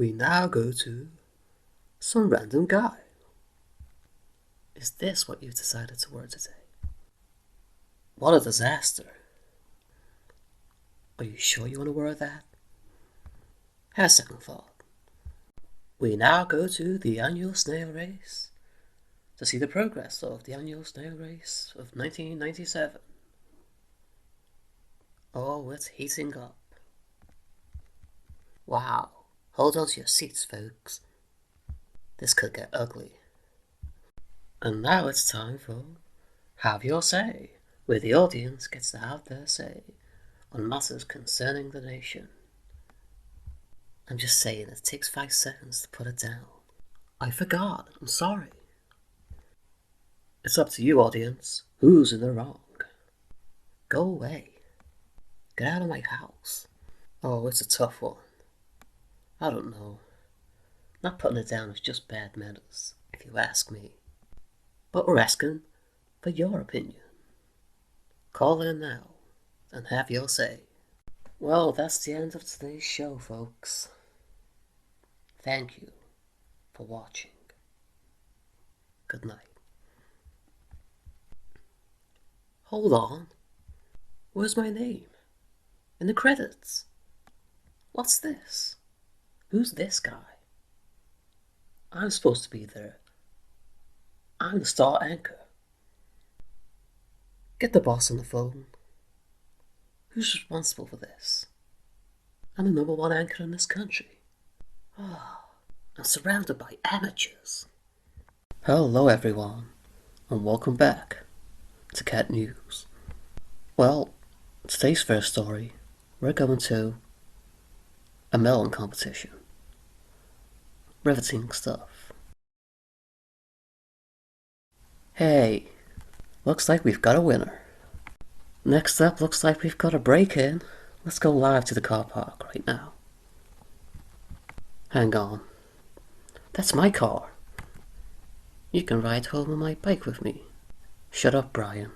We now go to some random guy. Is this what you've decided to wear today? What a disaster. Are you sure you want to wear that? Have a second thought. We now go to the annual snail race to see the progress of the annual snail race of 1997. Oh, it's heating up. Wow. Hold on to your seats, folks. This could get ugly. And now it's time for Have Your Say, where the audience gets to have their say on matters concerning the nation. I'm just saying it takes 5 seconds to put it down. I forgot, I'm sorry. It's up to you, audience. Who's in the wrong? Go away. Get out of my house. Oh, it's a tough one. I don't know. Not putting it down is just bad manners, if you ask me. But we're asking for your opinion. Call in now and have your say. Well, that's the end of today's show, folks. Thank you for watching. Good night. Hold on. Where's my name? In the credits. What's this? Who's this guy? I'm supposed to be there. I'm the star anchor. Get the boss on the phone. Who's responsible for this? I'm the number one anchor in this country. Oh, I'm surrounded by amateurs. Hello everyone, and welcome back to Cat News. Well, today's first story, we're going to a melon competition. Riveting stuff. Hey, looks like we've got a winner. Next up, looks like we've got a break-in. Let's go live to the car park right now. Hang on. That's my car. You can ride home on my bike with me. Shut up, Brian.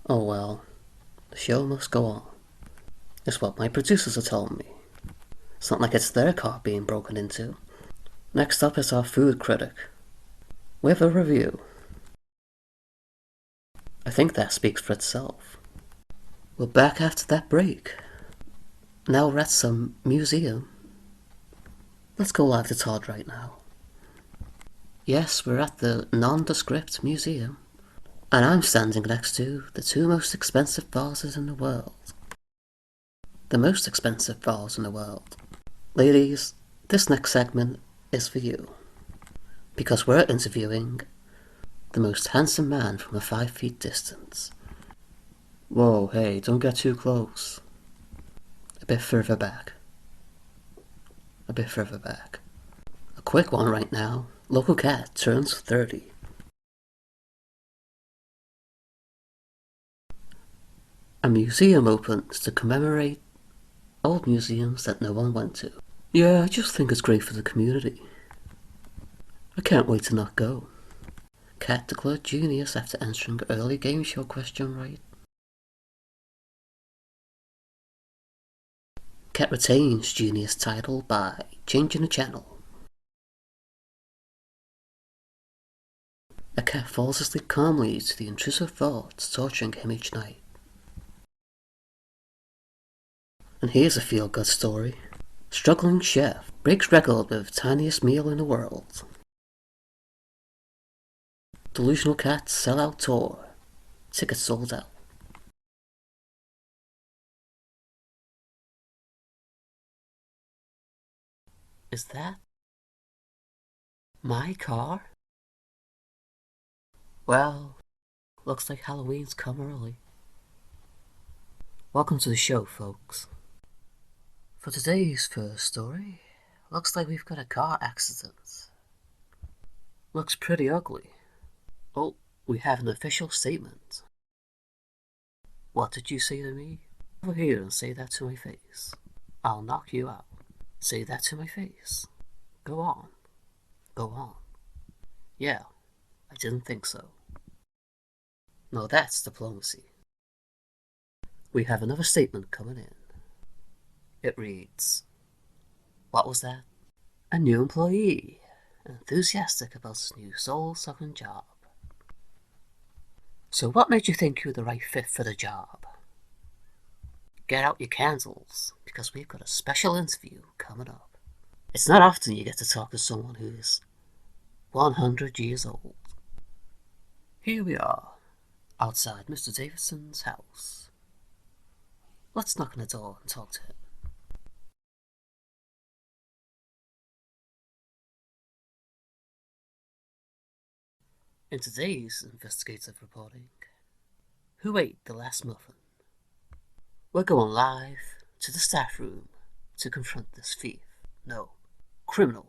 Oh well, the show must go on. It's what my producers are telling me. It's not like it's their car being broken into. Next up is our food critic, with a review. I think that speaks for itself. We're back after that break. Now we're at some museum. Let's go live to Todd right now. Yes, we're at the Nondescript Museum. And I'm standing next to the 2 most expensive vases in the world. The most expensive vase in the world. Ladies, this next segment is for you. Because we're interviewing the most handsome man from a 5 feet distance. Whoa, hey, don't get too close. A bit further back. A bit further back. A quick one right now. Local cat turns 30. A museum opens to commemorate old museums that no one went to. Yeah, I just think it's great for the community. I can't wait to not go. Cat declared genius after answering early game show question right. Cat retains genius title by changing the channel. A cat falls asleep calmly to the intrusive thoughts torturing him each night. And here's a feel-good story. Struggling chef breaks record with tiniest meal in the world. Delusional cat sellout tour. Tickets sold out. Is that my car? Well, looks like Halloween's come early. Welcome to the show, folks. For today's first story, looks like we've got a car accident. Looks pretty ugly. Oh, we have an official statement. What did you say to me? Over here and say that to my face. I'll knock you out. Say that to my face. Go on. Go on. Yeah, I didn't think so. No, that's diplomacy. We have another statement coming in. It reads, what was that? A new employee, enthusiastic about his new soul-sucking job. So what made you think you were the right fit for the job? Get out your candles, because we've got a special interview coming up. It's not often you get to talk to someone who's 100 years old. Here we are, outside Mr. Davidson's house. Let's knock on the door and talk to him. In today's investigative reporting, who ate the last muffin? We're going live to the staff room to confront this thief. No, criminal.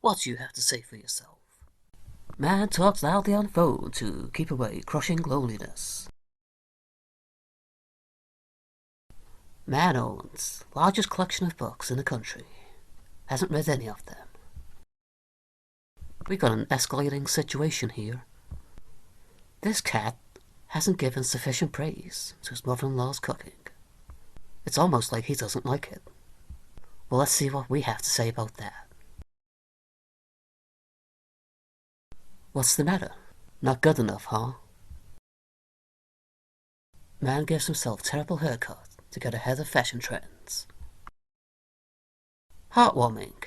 What do you have to say for yourself? Man talks loudly on phone to keep away crushing loneliness. Man owns largest collection of books in the country. Hasn't read any of them. We got an escalating situation here. This cat hasn't given sufficient praise to his mother-in-law's cooking. It's almost like he doesn't like it. Well, let's see what we have to say about that. What's the matter? Not good enough, huh? Man gives himself terrible haircut to get ahead of fashion trends. Heartwarming.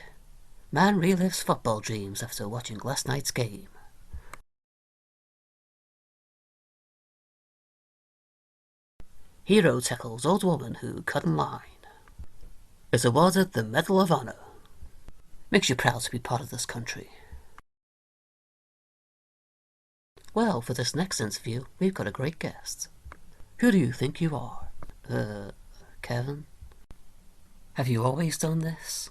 Man relives football dreams after watching last night's game. Hero tackles old woman who cut in line. Is awarded the Medal of Honor. Makes you proud to be part of this country. Well, for this next interview, we've got a great guest. Who do you think you are? Kevin? Have you always done this?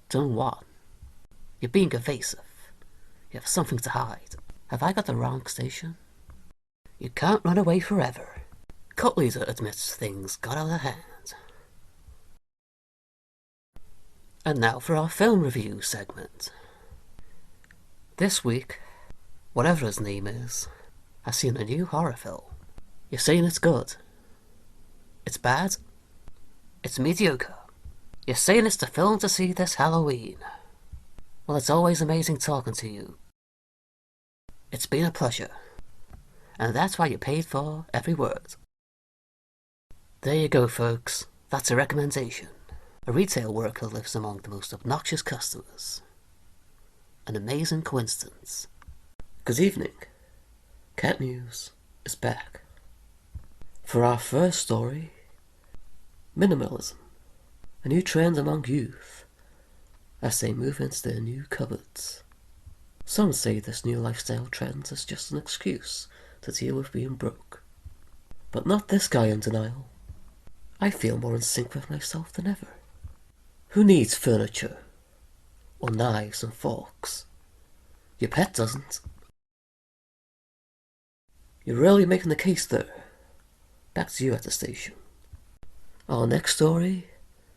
Done what? You're being evasive. You have something to hide. Have I got the wrong station? You can't run away forever. Cult leader admits things got out of hand. And now for our film review segment. This week, whatever his name is, has seen a new horror film. You're saying it's good. It's bad. It's mediocre. You're saying it's the film to see this Halloween. Well, it's always amazing talking to you. It's been a pleasure. And that's why you paid for every word. There you go, folks. That's a recommendation. A retail worker lives among the most obnoxious customers. An amazing coincidence. Good evening. Cat News is back. For our first story, minimalism. A new trend among youth as they move into their new cupboards. Some say this new lifestyle trend is just an excuse to deal with being broke. But not this guy in denial. I feel more in sync with myself than ever. Who needs furniture? Or knives and forks? Your pet doesn't. You're really making the case there. Back to you at the station. Our next story,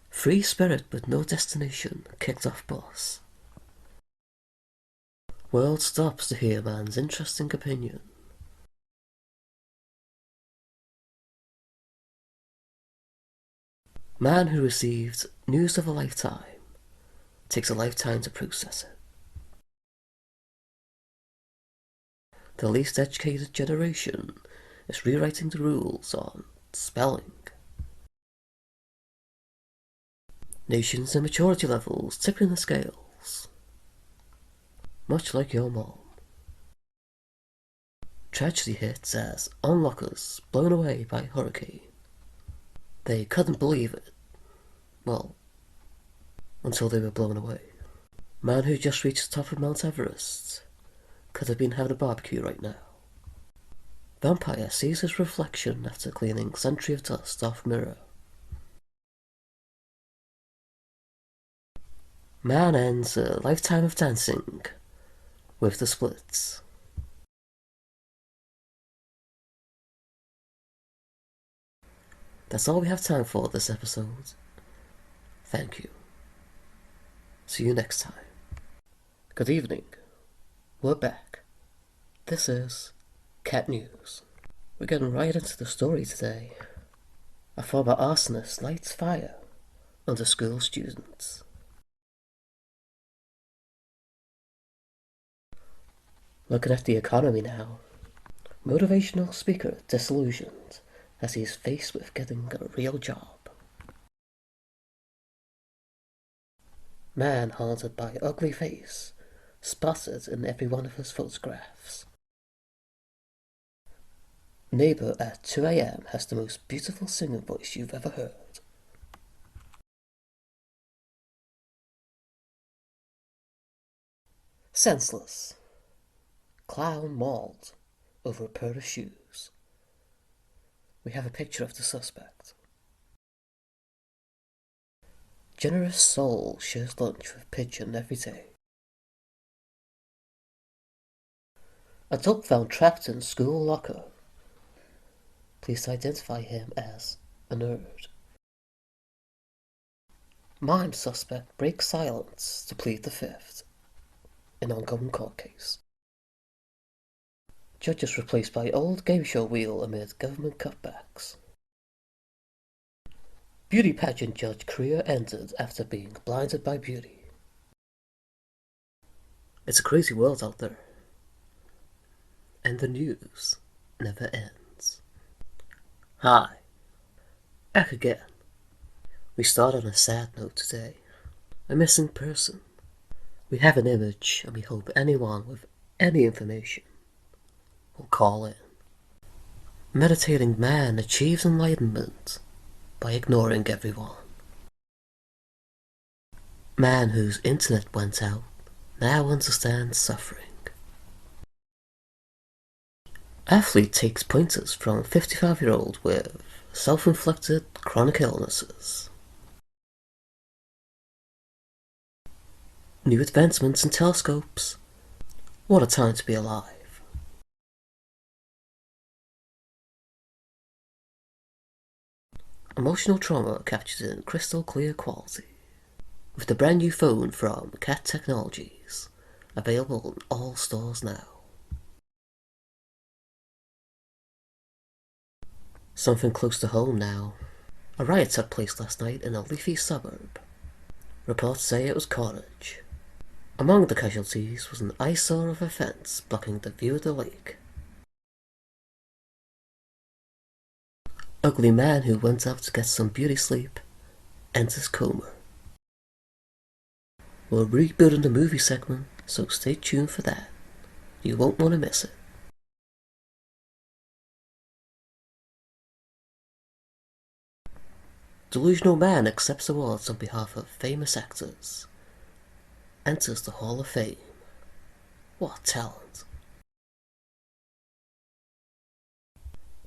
free spirit with no destination, kicked off bus. World stops to hear man's interesting opinion. Man who received news of a lifetime takes a lifetime to process it. The least educated generation is rewriting the rules on spelling. Nations and maturity levels tipping the scales. Much like your mom. Tragedy hits as onlookers blown away by hurricane. They couldn't believe it. Well, until they were blown away. Man who just reached the top of Mount Everest could have been having a barbecue right now. Vampire sees his reflection after cleaning century of dust off mirror. Man ends a lifetime of dancing with the splits. That's all we have time for this episode. Thank you. See you next time. Good evening. We're back. This is Cat News. We're getting right into the story today. A former arsonist lights fire under school students. Looking at the economy now. Motivational speaker disillusioned as he is faced with getting a real job. Man haunted by ugly face, spotted in every one of his photographs. Neighbour at 2 a.m. has the most beautiful singing voice you've ever heard. Senseless. Clown mauled over a pair of shoes. We have a picture of the suspect. Generous soul shares lunch with pigeon every day. Adult found trapped in school locker. Please identify him as a nerd. Mime suspect breaks silence to plead the fifth in ongoing court case. Judges replaced by old game show wheel amid government cutbacks. Beauty pageant judge career ended after being blinded by beauty. It's a crazy world out there. And the news never ends. Hi, back again. We start on a sad note today. A missing person. We have an image and we hope anyone with any information will call in. Meditating man achieves enlightenment by ignoring everyone. Man whose internet went out now understands suffering. Athlete takes pointers from 55-year-old with self-inflicted chronic illnesses. New advancements in telescopes. What a time to be alive. Emotional trauma captured in crystal clear quality. With the brand new phone from Cat Technologies, available in all stores now. Something close to home now. A riot took place last night in a leafy suburb. Reports say it was carnage. Among the casualties was an eyesore of a fence blocking the view of the lake. Ugly man who went out to get some beauty sleep enters coma. We're rebooting the movie segment, so stay tuned for that. You won't want to miss it. Delusional man accepts awards on behalf of famous actors. Enters the Hall of Fame. What talent.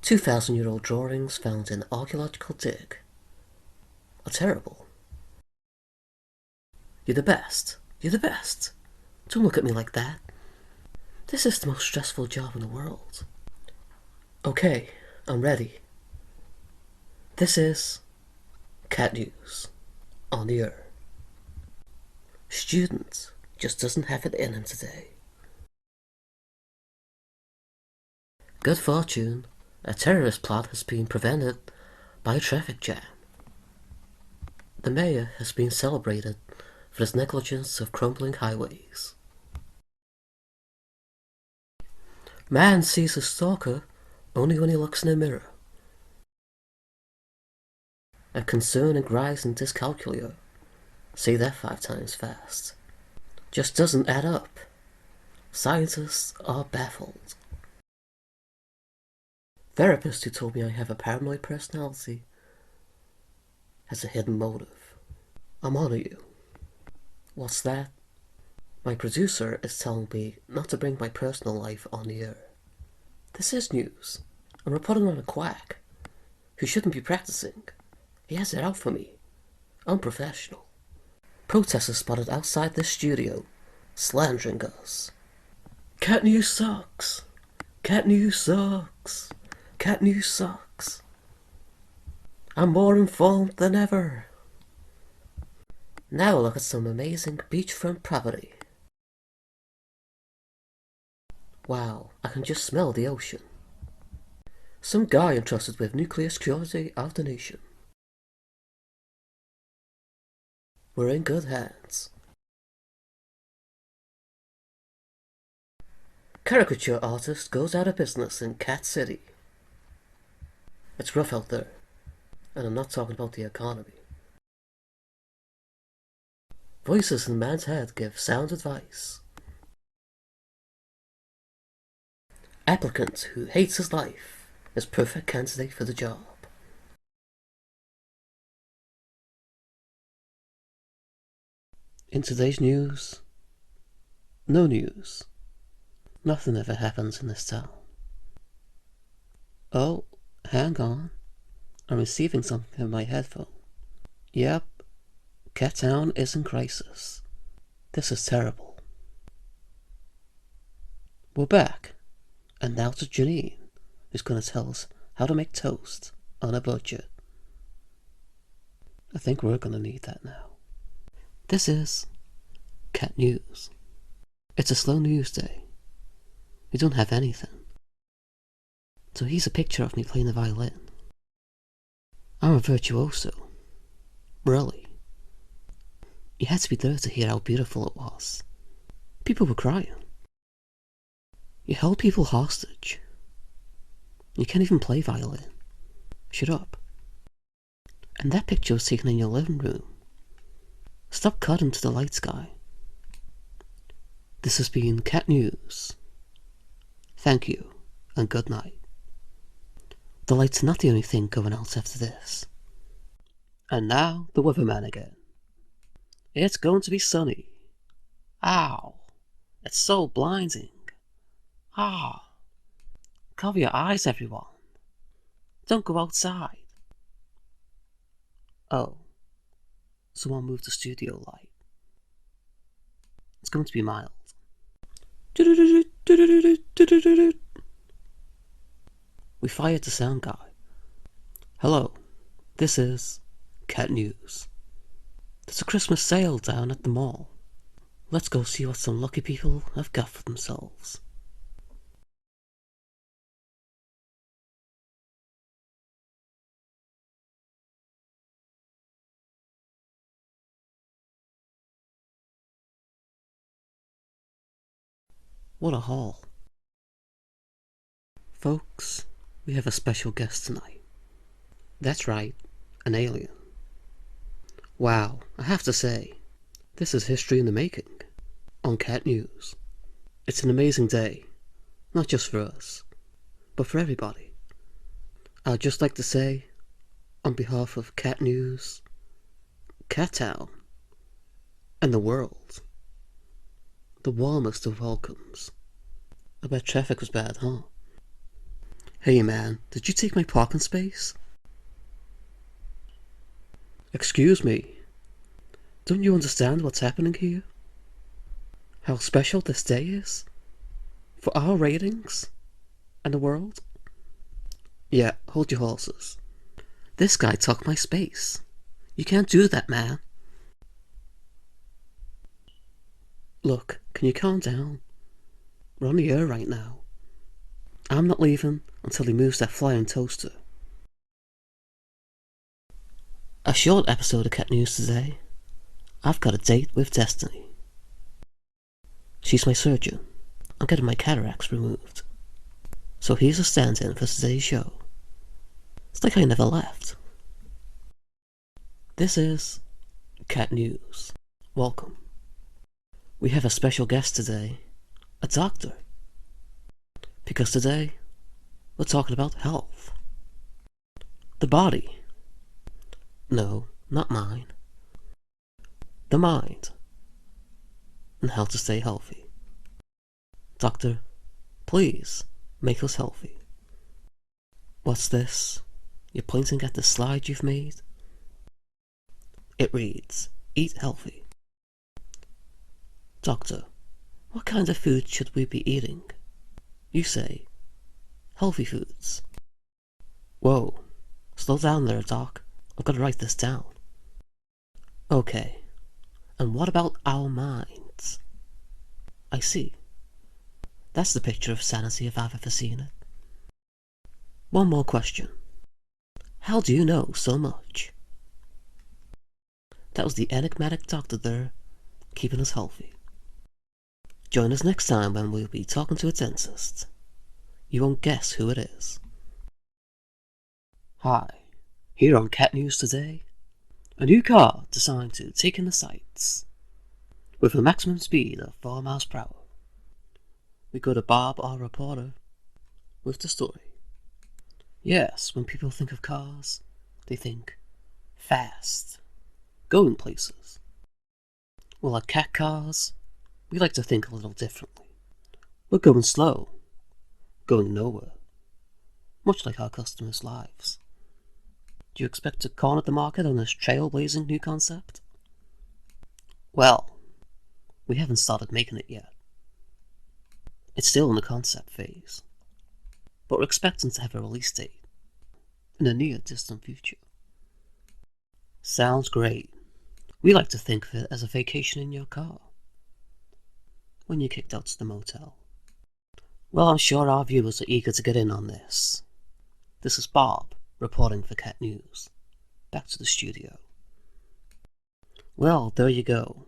2,000-year-old drawings found in archaeological dig. Are terrible. You're the best. You're the best. Don't look at me like that. This is the most stressful job in the world. Okay, I'm ready. This is Cat News on the air. Student just doesn't have it in him today. Good fortune, a terrorist plot has been prevented by a traffic jam. The mayor has been celebrated for his negligence of crumbling highways. Man sees a stalker only when he looks in a mirror. A concerning rise in dyscalculia. Say that 5 times fast. Just doesn't add up. Scientists are baffled. Therapist who told me I have a paranoid personality has a hidden motive. I'm onto you. What's that? My producer is telling me not to bring my personal life on the air. This is news. I'm reporting on a quack who shouldn't be practicing. He has it out for me. Unprofessional. Protesters spotted outside this studio, slandering us. Cat News sucks. Cat News sucks. Cat News sucks. I'm more informed than ever. Now look at some amazing beachfront property. Wow, I can just smell the ocean. Some guy entrusted with nuclear security of the nation. We're in good hands. Caricature artist goes out of business in Cat City. It's rough out there, and I'm not talking about the economy. Voices in man's head give sound advice. Applicant who hates his life is perfect candidate for the job. In today's news, no news. Nothing ever happens in this town. Oh, hang on. I'm receiving something in my headphone. Yep, Cat Town is in crisis. This is terrible. We're back, and now to Janine, who's going to tell us how to make toast on a budget. I think we're going to need that now. This is Cat News. It's a slow news day. We don't have anything. So here's a picture of me playing the violin. I'm a virtuoso. Really. You had to be there to hear how beautiful it was. People were crying. You held people hostage. You can't even play violin. Shut up. And that picture was taken in your living room. Stop cutting to the light sky. This has been Cat News. Thank you, and good night. The light's not the only thing going out after this. And now, the weatherman again. It's going to be sunny. Ow! It's so blinding. Ah! Cover your eyes, everyone. Don't go outside. Oh. Someone moved the studio light. It's going to be mild. We fired the sound guy. Hello, this is Cat News. There's a Christmas sale down at the mall. Let's go see what some lucky people have got for themselves. What a haul. Folks, we have a special guest tonight. That's right, an alien. Wow, I have to say, this is history in the making on Cat News. It's an amazing day, not just for us, but for everybody. I'd just like to say, on behalf of Cat News, Cat Town, and the world, the warmest of welcomes. I bet traffic was bad, huh? Hey man, did you take my parking space? Excuse me, don't you understand what's happening here? How special this day is? For our ratings? And the world? Yeah, hold your horses. This guy took my space. You can't do that, man. Look, can you calm down? We're on the air right now. I'm not leaving until he moves that flying toaster. A short episode of Cat News today. I've got a date with Destiny. She's my surgeon. I'm getting my cataracts removed. So here's a stand-in for today's show. It's like I never left. This is Cat News. Welcome. We have a special guest today, a doctor. Because today, we're talking about health. The body. No, not mine. The mind. And how to stay healthy. Doctor, please make us healthy. What's this? You're pointing at the slide you've made? It reads, eat healthy. Doctor, what kind of food should we be eating? You say, healthy foods. Whoa, slow down there, Doc. I've got to write this down. Okay, and what about our minds? I see. That's the picture of sanity if I've ever seen it. One more question. How do you know so much? That was the enigmatic doctor there, keeping us healthy. Join us next time when we'll be talking to a dentist. You won't guess who it is. Hi, here on Cat News today, a new car designed to take in the sights. With a maximum speed of 4 miles per hour. We go to Bob, our reporter, with the story. Yes, when people think of cars, they think fast, going places. Well, at Cat Cars, we like to think a little differently. We're going slow, going nowhere, much like our customers' lives. Do you expect to corner the market on this trailblazing new concept? Well, we haven't started making it yet. It's still in the concept phase, but we're expecting to have a release date in the near distant future. Sounds great. We like to think of it as a vacation in your car when you're kicked out to the motel. Well, I'm sure our viewers are eager to get in on this. This is Bob, reporting for Cat News. Back to the studio. Well, there you go.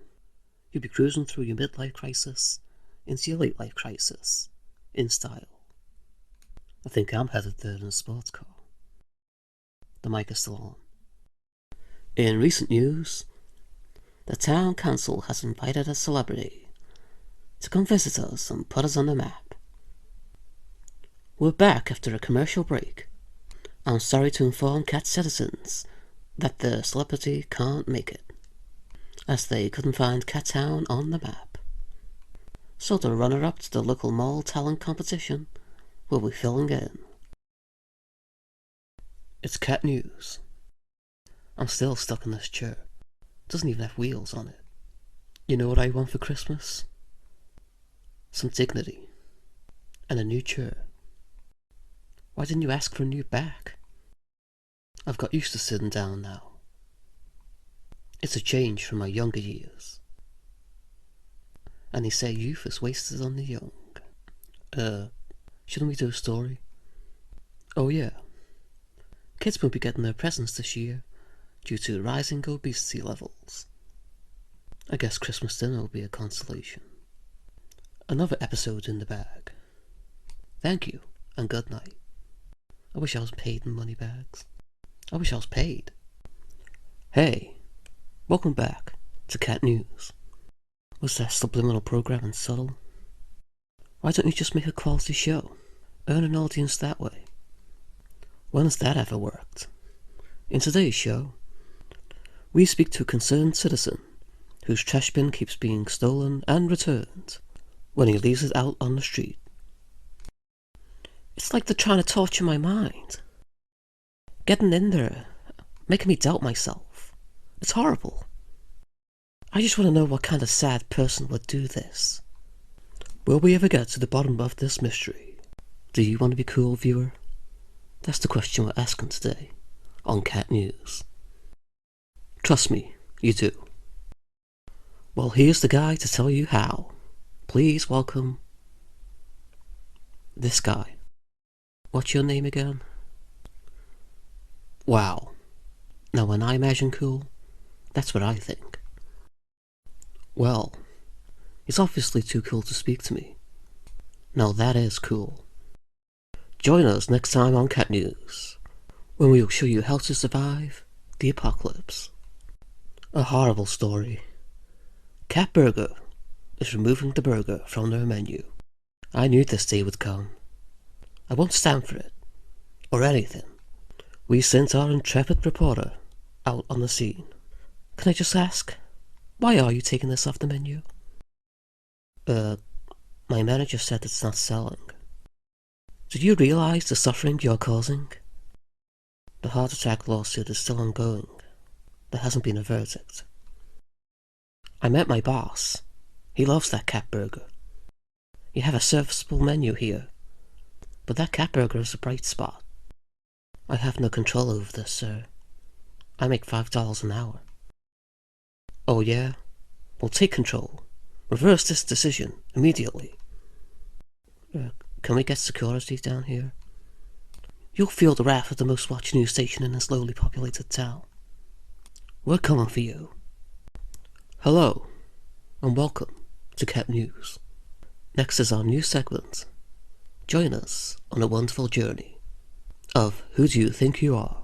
You'll be cruising through your midlife crisis into your late life crisis, in style. I think I'm headed there in a sports car. The mic is still on. In recent news, the town council has invited a celebrity to come visit us and put us on the map. We're back after a commercial break. I'm sorry to inform Cat citizens that the celebrity can't make it, as they couldn't find Cat Town on the map. So the runner-up to the local mall talent competition will be filling in. It's Cat News. I'm still stuck in this chair. It doesn't even have wheels on it. You know what I want for Christmas? Some dignity. And a new chair. Why didn't you ask for a new back? I've got used to sitting down now. It's a change from my younger years. And they say youth is wasted on the young. Shouldn't we do a story? Oh yeah. Kids won't be getting their presents this year due to rising obesity levels. I guess Christmas dinner will be a consolation. Another episode in the bag. Thank you, and good night. I wish I was paid in money bags. I wish I was paid. Hey, welcome back to Cat News. Was that subliminal programming subtle? Why don't you just make a quality show? Earn an audience that way. When has that ever worked? In today's show, we speak to a concerned citizen whose trash bin keeps being stolen and returned when he leaves it out on the street. It's like they're trying to torture my mind. Getting in there, making me doubt myself. It's horrible. I just want to know what kind of sad person would do this. Will we ever get to the bottom of this mystery? Do you want to be cool, viewer? That's the question we're asking today on Cat News. Trust me, you do. Well, here's the guy to tell you how. Please welcome this guy. What's your name again? Wow. Now when I imagine cool, that's what I think. Well, he's obviously too cool to speak to me. Now that is cool. Join us next time on Cat News, when we will show you how to survive the apocalypse. A horrible story. Cat Burger is removing the burger from their menu. I knew this day would come. I won't stand for it, or anything. We sent our intrepid reporter out on the scene. Can I just ask, why are you taking this off the menu? My manager said it's not selling. Do you realize the suffering you're causing? The heart attack lawsuit is still ongoing. There hasn't been a verdict. I met my boss. He loves that cat burger. You have a serviceable menu here, but that cat burger is a bright spot. I have no control over this, sir. I make $5 an hour. Oh yeah? Well, take control. Reverse this decision immediately. Can we get security down here? You'll feel the wrath of the most watched news station in this lowly populated town. We're coming for you. Hello, and welcome to Cat News. Next is our new segment. Join us on a wonderful journey of Who Do You Think You Are?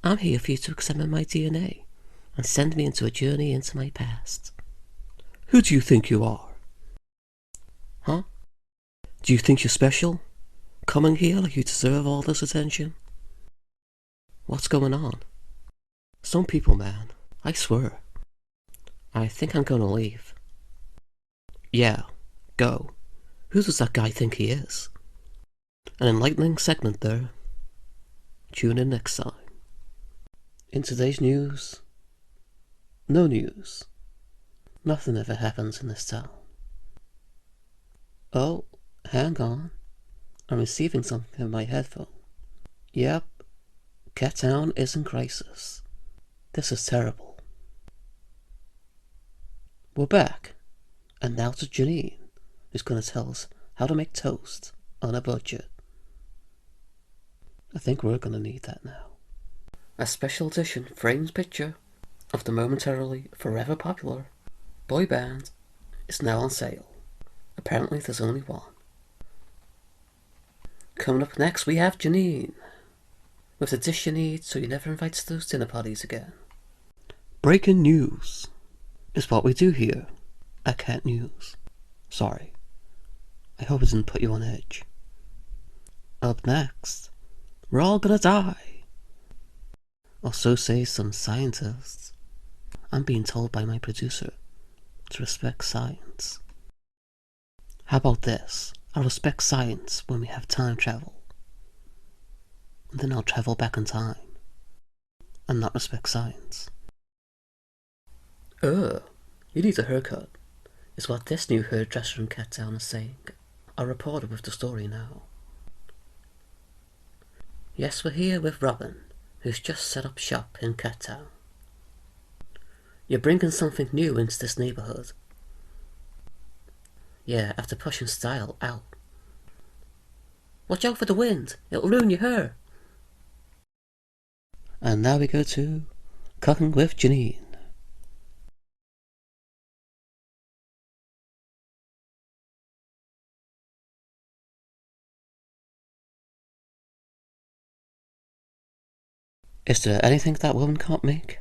I'm here for you to examine my DNA and send me into a journey into my past. Who do you think you are? Huh? Do you think you're special? Coming here like you deserve all this attention? What's going on? Some people, man, I swear. I think I'm gonna leave. Yeah, go. Who does that guy think he is? An enlightening segment there. Tune in next time. In today's news, no news. Nothing ever happens in this town. Oh, hang on. I'm receiving something in my headphone. Yep, Cat Town is in crisis. This is terrible. We're back, and now to Janine, who's going to tell us how to make toast on a budget. I think we're going to need that now. A special edition framed picture of the momentarily forever popular boy band is now on sale. Apparently there's only one. Coming up next we have Janine, with the dish you need so you never invite to those dinner parties again. Breaking news is what we do here at Cat News. Sorry, I hope it didn't put you on edge. Up next, we're all gonna die. Or so say some scientists. I'm being told by my producer to respect science. How about this? I'll respect science when we have time travel. And then I'll travel back in time and not respect science. You need a haircut, is what this new hairdresser in Cat Town is saying. Our reporter with the story now. Yes, we're here with Robin, who's just set up shop in Cat Town. You're bringing something new into this neighborhood. Yeah, after pushing style out. Watch out for the wind, it'll ruin your hair. And now we go to Cooking with Janine. Is there anything that woman can't make?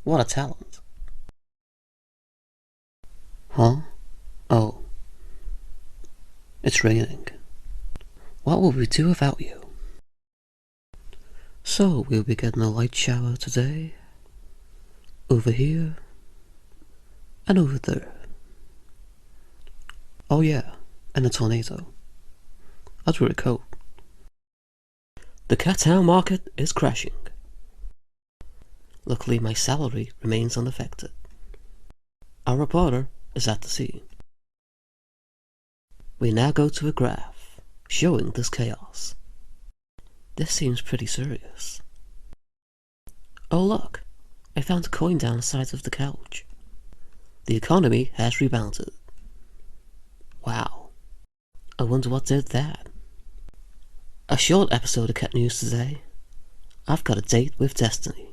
What a talent. Huh? Oh. It's raining. What will we do without you? So we'll be getting a light shower today. Over here. And over there. Oh yeah, and a tornado. I'd wear a coat. The Cat Town market is crashing. Luckily my salary remains unaffected. Our reporter is at the scene. We now go to a graph showing this chaos. This seems pretty serious. Oh look, I found a coin down the side of the couch. The economy has rebounded. Wow, I wonder what did that. A short episode of Cat News today. I've got a date with Destiny.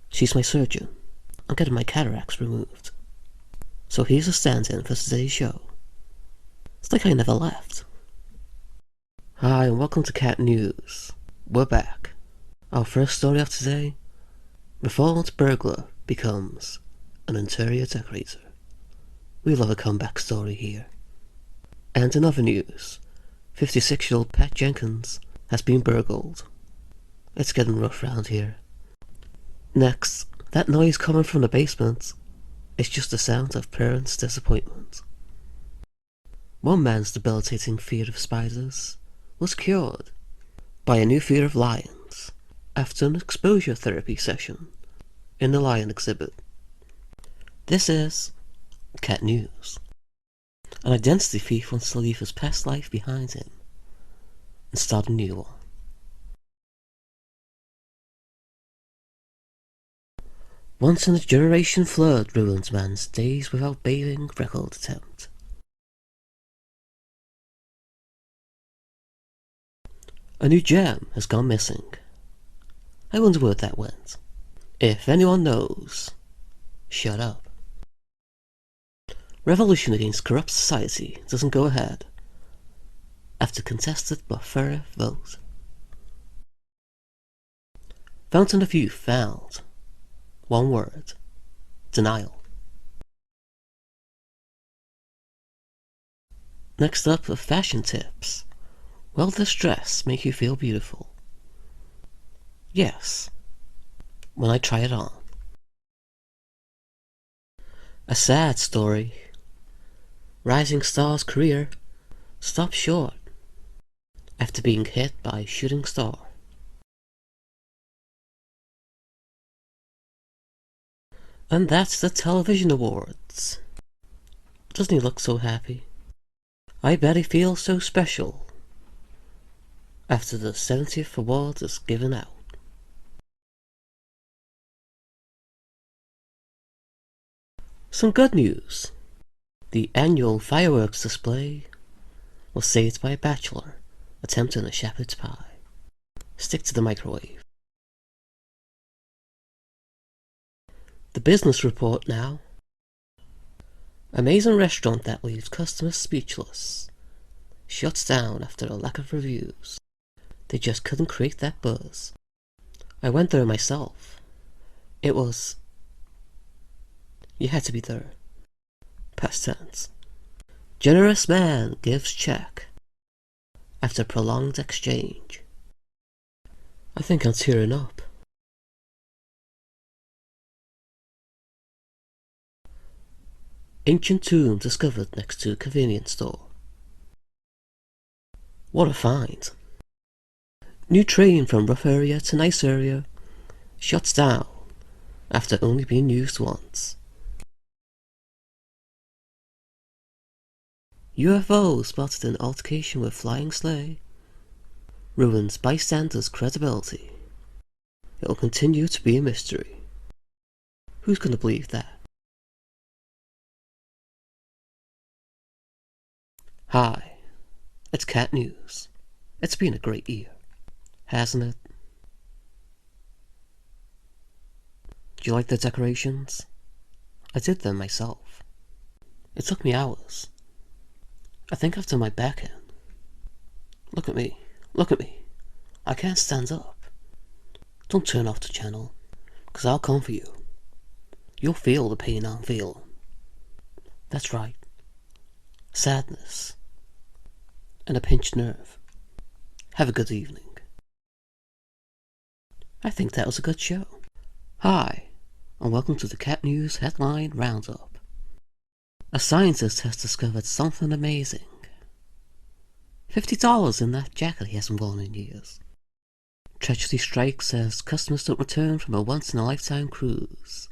She's my surgeon. I'm getting my cataracts removed. So here's a stand-in for today's show. It's like I never left. Hi and welcome to Cat News. We're back. Our first story of today. Reformed burglar becomes an interior decorator. We love a comeback story here. And in other news, 56-year-old Pat Jenkins has been burgled. It's getting rough round here. Next, that noise coming from the basement is just the sound of parents' disappointment. One man's debilitating fear of spiders was cured by a new fear of lions after an exposure therapy session in the lion exhibit. This is Cat News. An identity thief wants to leave his past life behind him and start a new one. Once-in-a-generation flood ruins man's days without bathing record attempt. A new gem has gone missing. I wonder where that went. If anyone knows, shut up. Revolution against corrupt society doesn't go ahead after contested but fair vote. Fountain of Youth found. One word. Denial. Next up are fashion tips. Will this dress make you feel beautiful? Yes, when I try it on. A sad story. Rising star's career stopped short after being hit by a shooting star. And that's the television awards. Doesn't he look so happy? I bet he feels so special after the 70th award is given out. Some good news. The annual fireworks display was saved by a bachelor attempting a shepherd's pie. Stick to the microwave. The business report now. Amazing restaurant that leaves customers speechless. Shuts down after a lack of reviews. They just couldn't create that buzz. I went there myself. It was... You had to be there. Past tense. Generous man gives check after prolonged exchange. I think I'm tearing up. Ancient tomb discovered next to convenience store. What a find. New train from rough area to nice area shuts down after only being used once. UFO spotted in altercation with flying sleigh ruins bystanders' credibility. It'll continue to be a mystery. Who's gonna believe that? Hi, it's Cat News. It's been a great year, hasn't it? Do you like the decorations? I did them myself. It took me hours. I think I've done my back end. Look at me. Look at me. I can't stand up. Don't turn off the channel, 'cause I'll come for you. You'll feel the pain I'm feeling. That's right. Sadness. And a pinched nerve. Have a good evening. I think that was a good show. Hi, and welcome to the Cat News Headline Roundup. A scientist has discovered something amazing. $50 in that jacket he hasn't worn in years. Tragedy strikes as customers don't return from a once-in-a-lifetime cruise.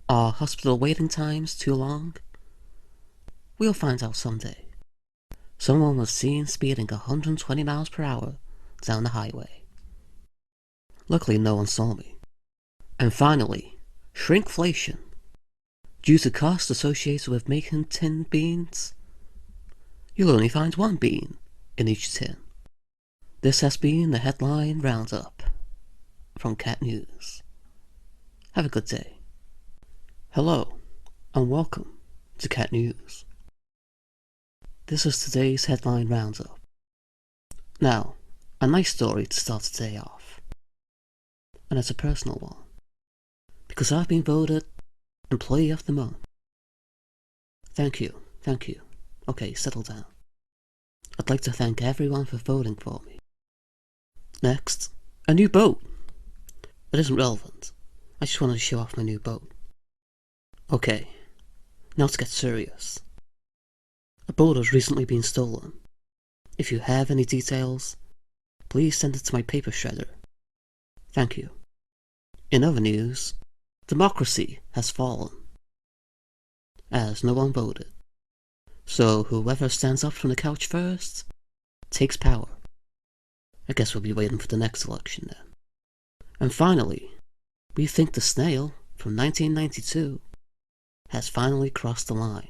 Are hospital waiting times too long? We'll find out someday. Someone was seen speeding 120 miles per hour down the highway. Luckily no one saw me. And finally, shrinkflation. Due to costs associated with making tinned beans, you'll only find one bean in each tin. This has been the Headline Roundup from Cat News. Have a good day. Hello, and welcome to Cat News. This is today's Headline Roundup. Now, a nice story to start the day off. And it's a personal one. Because I've been voted Employee of the Month. Thank you, thank you. Okay, settle down. I'd like to thank everyone for voting for me. Next, a new boat. It isn't relevant. I just wanted to show off my new boat. Okay, now to get serious. A boat has recently been stolen. If you have any details, please send it to my paper shredder. Thank you. In other news, democracy has fallen, as no one voted. So whoever stands up from the couch first takes power. I guess we'll be waiting for the next election then. And finally, we think the snail from 1992 has finally crossed the line.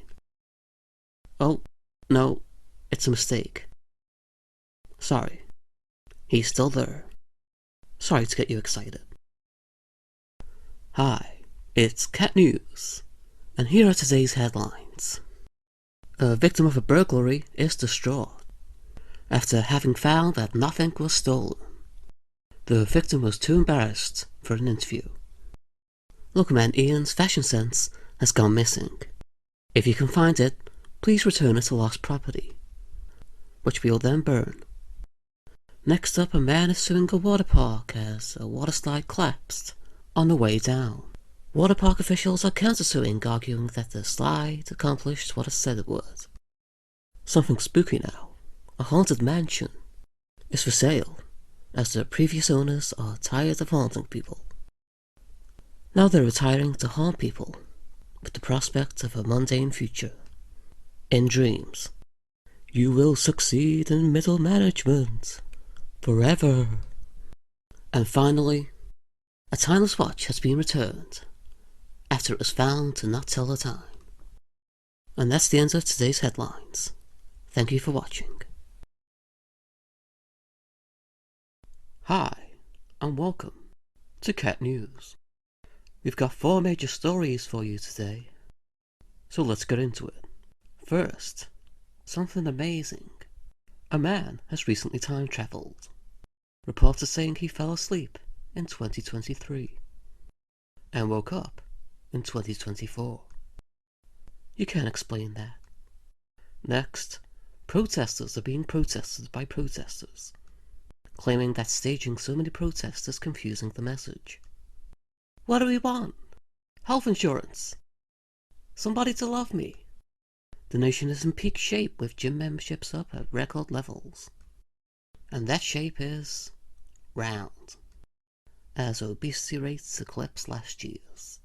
Oh, no, it's a mistake. Sorry. He's still there. Sorry to get you excited. Hi, it's Cat News, and here are today's headlines. A victim of a burglary is distraught after having found that nothing was stolen. The victim was too embarrassed for an interview. Local man Ian's fashion sense has gone missing. If you can find it, please return it to lost property, which we'll then burn. Next up, a man is suing a water park as a water slide collapsed on the way down. Water park officials are countersuing, arguing that the slide accomplished what it said it would. Something spooky now. A haunted mansion is for sale, as the previous owners are tired of haunting people. Now they're retiring to haunt people, with the prospect of a mundane future. In dreams, you will succeed in middle management forever. And finally, a timeless watch has been returned after it was found to not tell the time. And that's the end of today's headlines. Thank you for watching. Hi, and welcome to Cat News. We've got 4 major stories for you today, so let's get into it. First, something amazing. A man has recently time traveled. Reports are saying he fell asleep in 2023 and woke up in 2024. You can't explain that. Next, protesters are being protested by protesters, claiming that staging so many protests is confusing the message. What do we want? Health insurance. Somebody to love me. The nation is in peak shape with gym memberships up at record levels. And that shape is round, as obesity rates eclipsed last year's.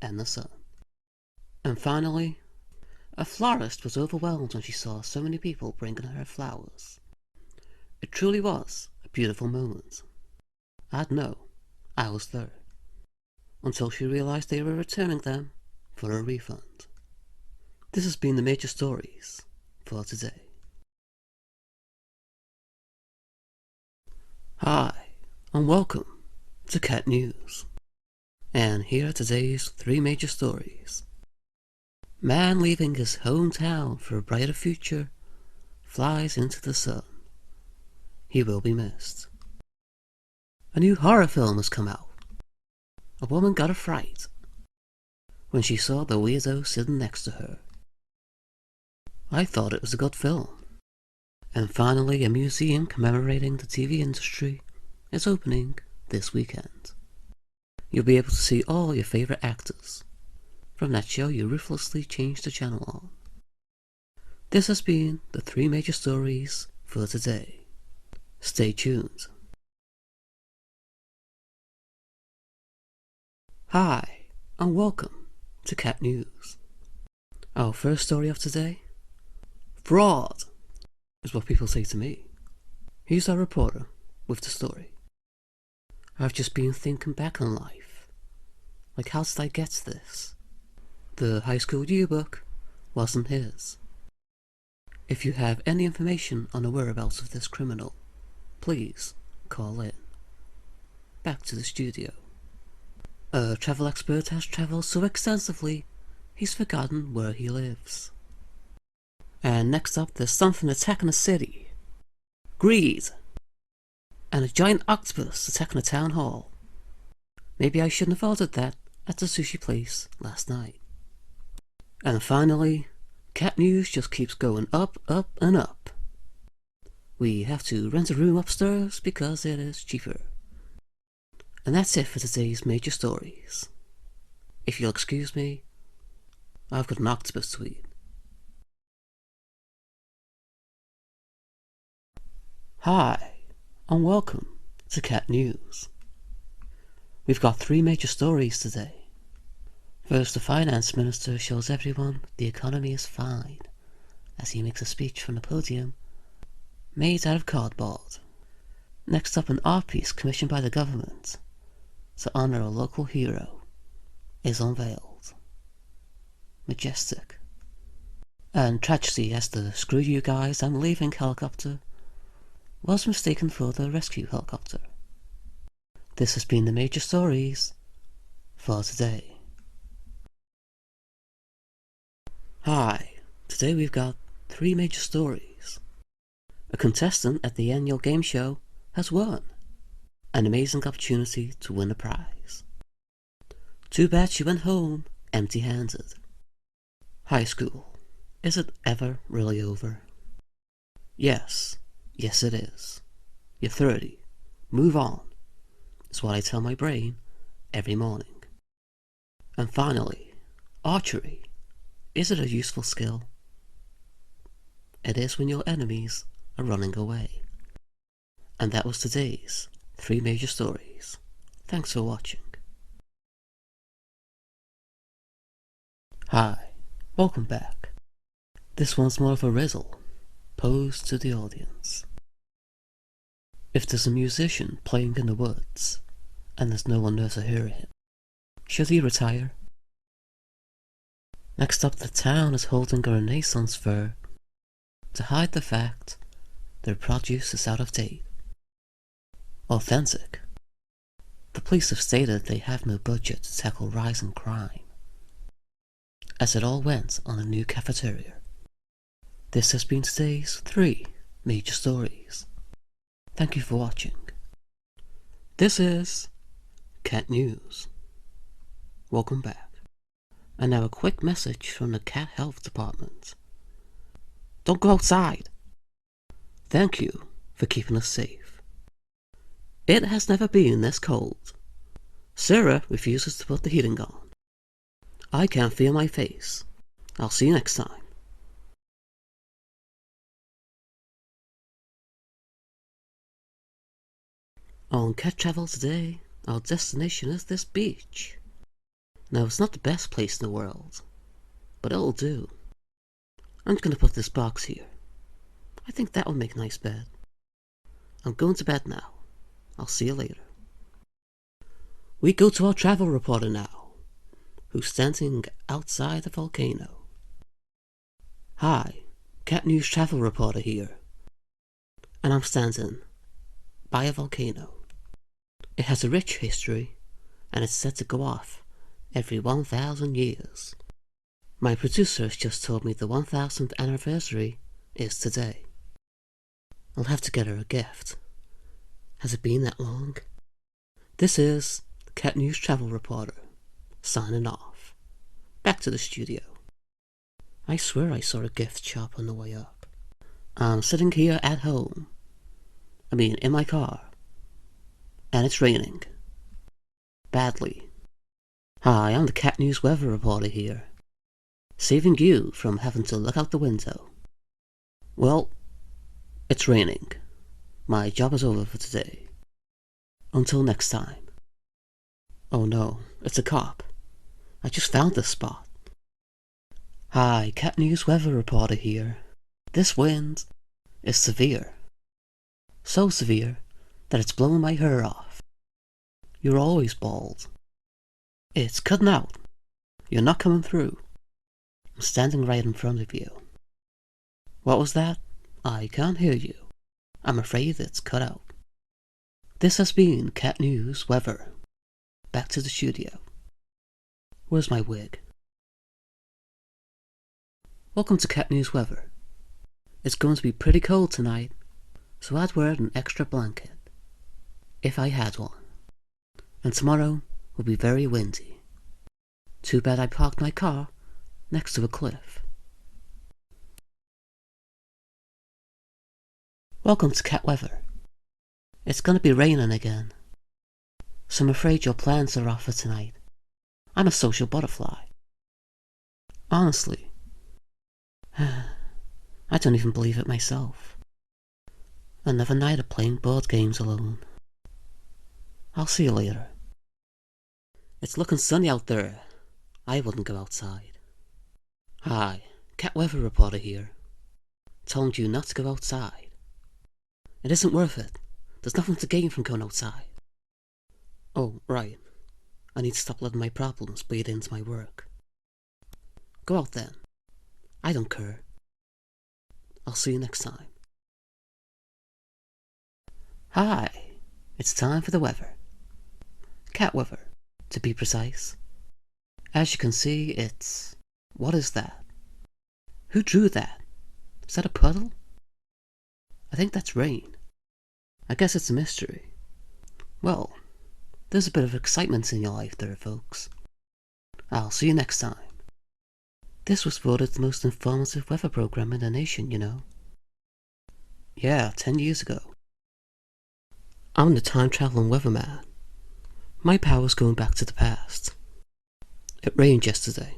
And the sun. And finally, a florist was overwhelmed when she saw so many people bringing her flowers. It truly was a beautiful moment. I'd know, I was there, until she realized they were returning them for a refund. This has been the major stories for today. Hi, and welcome to Cat News. And here are today's 3 major stories. Man leaving his hometown for a brighter future flies into the sun. He will be missed. A new horror film has come out. A woman got a fright when she saw the weirdo sitting next to her. I thought it was a good film. And finally, a museum commemorating the TV industry is opening this weekend. You'll be able to see all your favorite actors from that show you ruthlessly changed the channel on. This has been the 3 major stories for today. Stay tuned. Hi, and welcome to Cat News. Our first story of today: fraud, is what people say to me. Here's our reporter with the story. I've just been thinking back on life. Like, how did I get to this? The high school yearbook wasn't his. If you have any information on the whereabouts of this criminal, please call in. Back to the studio. A travel expert has travelled so extensively, he's forgotten where he lives. And next up, there's something attacking a city. Greed. And a giant octopus attacking a town hall. Maybe I shouldn't have ordered that at the sushi place last night. And finally, Cat News just keeps going up, up, and up. We have to rent a room upstairs because it is cheaper. And that's it for today's major stories. If you'll excuse me, I've got an octopus to eat. Hi, and welcome to Cat News. We've got 3 major stories today. First, the finance minister shows everyone the economy is fine as he makes a speech from the podium made out of cardboard. Next up, an art piece commissioned by the government to honour a local hero is unveiled. Majestic. And tragedy as the "screw you guys, I'm leaving" helicopter was mistaken for the rescue helicopter. This has been the major stories for today. Hi, today we've got 3 major stories. A contestant at the annual game show has won an amazing opportunity to win a prize. Too bad she went home empty-handed. High school. Is it ever really over? Yes it is. You're 30. Move on, is what I tell my brain every morning. And finally, archery. Is it a useful skill? It is when your enemies are running away. And that was today's 3 major stories. Thanks for watching. Hi, welcome back. This one's more of a riddle, posed to the audience. If there's a musician playing in the woods, and there's no one there to hear him, should he retire? Next up, the town is holding a Renaissance fair to hide the fact their produce is out of date. Authentic. The police have stated they have no budget to tackle rising crime, as it all went on a new cafeteria. This has been today's 3 major stories. Thank you for watching. This is Cat News. Welcome back. And now a quick message from the Cat Health Department. Don't go outside. Thank you for keeping us safe. It has never been this cold. Sarah refuses to put the heating on. I can't feel my face. I'll see you next time. On Cat Travel today, our destination is this beach. Now, it's not the best place in the world, but it'll do. I'm just gonna put this box here. I think that will make a nice bed. I'm going to bed now. I'll see you later. We go to our travel reporter now, who's standing outside the volcano. Hi, Cat News travel reporter here. And I'm standing by a volcano. It has a rich history, and it's set to go off every 1,000 years. My producer has just told me the 1,000th anniversary is today. I'll have to get her a gift. Has it been that long? This is the Cat News travel reporter, signing off. Back to the studio. I swear I saw a gift shop on the way up. I'm sitting here at home. In my car. And it's raining. Badly. Hi, I'm the Cat News weather reporter here. Saving you from having to look out the window. Well, it's raining. My job is over for today. Until next time. Oh no, it's a cop. I just found this spot. Hi, Cat News weather reporter here. This wind is severe. So severe that it's blowing my hair off. You're always bald. It's cutting out. You're not coming through. I'm standing right in front of you. What was that? I can't hear you. I'm afraid it's cut out. This has been Cat News weather. Back to the studio. Where's my wig? Welcome to Cat News weather. It's going to be pretty cold tonight, so I'd wear an extra blanket. If I had one. And tomorrow will be very windy. Too bad I parked my car next to a cliff. Welcome to Cat Weather. It's gonna be raining again, so I'm afraid your plans are off for tonight. I'm a social butterfly. Honestly, I don't even believe it myself. Another night of playing board games alone. I'll see you later. It's looking sunny out there. I wouldn't go outside. Hi, Cat Weather reporter here. Telling you not to go outside. It isn't worth it. There's nothing to gain from going outside. Oh, right. I need to stop letting my problems bleed into my work. Go out then. I don't care. I'll see you next time. Hi, it's time for the weather. Cat weather, to be precise. As you can see, it's... What is that? Who drew that? Is that a puddle? I think that's rain. I guess it's a mystery. Well, there's a bit of excitement in your life there, folks. I'll see you next time. This was voted the most informative weather program in the nation, you know. Yeah, 10 years ago. I'm the time-traveling weatherman. My power's going back to the past. It rained yesterday.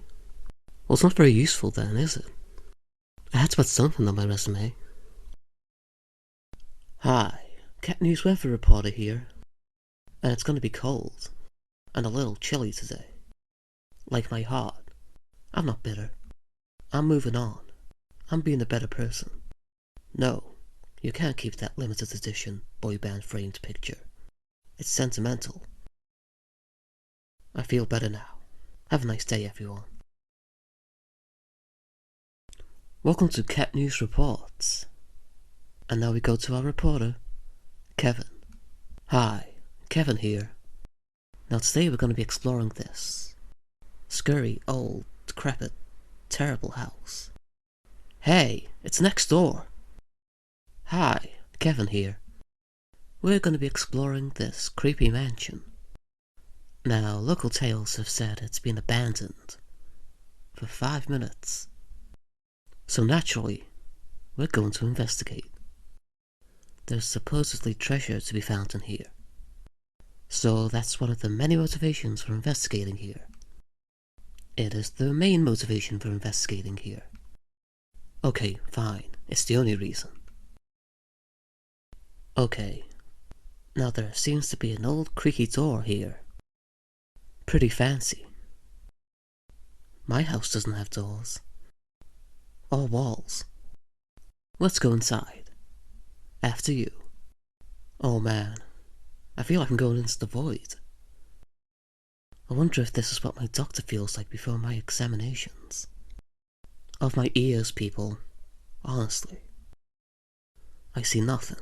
Well, it's not very useful then, is it? I had to put something on my resume. Hi, Cat News weather reporter here. And it's gonna be cold. And a little chilly today. Like my heart. I'm not bitter. I'm moving on. I'm being a better person. No, you can't keep that limited edition boy band framed picture. It's sentimental. I feel better now. Have a nice day, everyone. Welcome to Cat News Reports. And now we go to our reporter, Kevin. Hi, Kevin here. Now today we're going to be exploring this scurry, old, decrepit, terrible house. Hey, it's next door. Hi, Kevin here. We're going to be exploring this creepy mansion. Now, local tales have said it's been abandoned for 5 minutes. So naturally, we're going to investigate. There's supposedly treasure to be found in here. So that's one of the many motivations for investigating here. It is the main motivation for investigating here. Okay, fine, it's the only reason. Okay, now there seems to be an old creaky door here. Pretty fancy. My house doesn't have doors. Or walls. Let's go inside. After you. Oh man, I feel like I'm going into the void. I wonder if this is what my doctor feels like before my examinations. Of my ears, people. Honestly. I see nothing.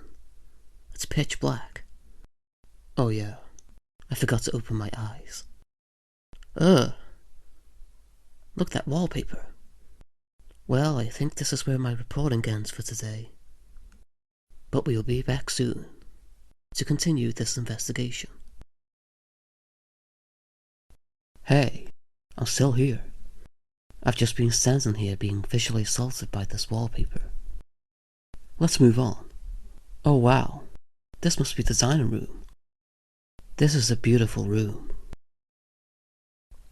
It's pitch black. Oh yeah, I forgot to open my eyes. Ugh. Look, that wallpaper. Well, I think this is where my reporting ends for today. But we'll be back soon to continue this investigation. Hey, I'm still here. I've just been standing here being visually assaulted by this wallpaper. Let's move on. Oh wow, this must be the dining room. This is a beautiful room.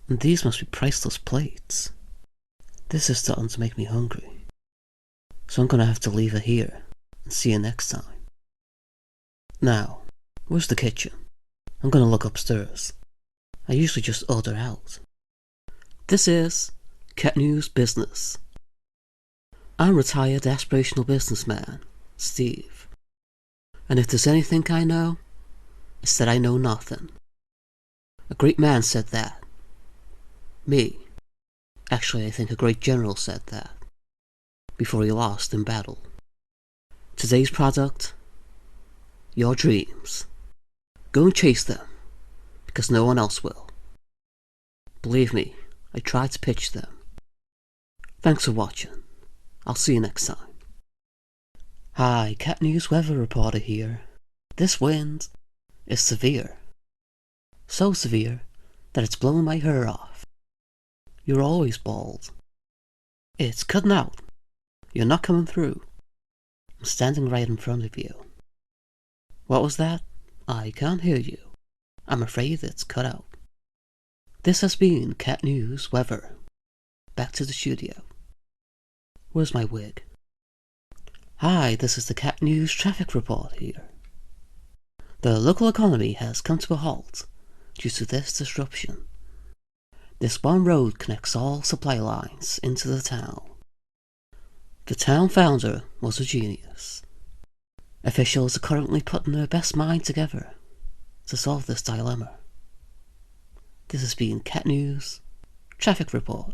And these must be priceless plates. This is starting to make me hungry. So I'm gonna have to leave it here and see you next time. Now, where's the kitchen? I'm gonna look upstairs. I usually just order out. This is Cat News Business. I'm retired aspirational businessman, Steve. And if there's anything I know, it's that I know nothing. A great man said that. Me. Actually, I think a great general said that. Before he lost in battle. Today's product? Your dreams. Go and chase them, because no one else will. Believe me, I tried to pitch them. Thanks for watching. I'll see you next time. Hi, Cat News weather reporter here. This wind is severe. So severe that it's blowing my hair off. You're always bald. It's cutting out. You're not coming through. I'm standing right in front of you. What was that? I can't hear you. I'm afraid it's cut out. This has been Cat News Weather. Back to the studio. Where's my wig? Hi, this is the Cat News traffic report here. The local economy has come to a halt due to this disruption. This one road connects all supply lines into the town. The town founder was a genius. Officials are currently putting their best mind together to solve this dilemma. This has been Cat News Traffic Report.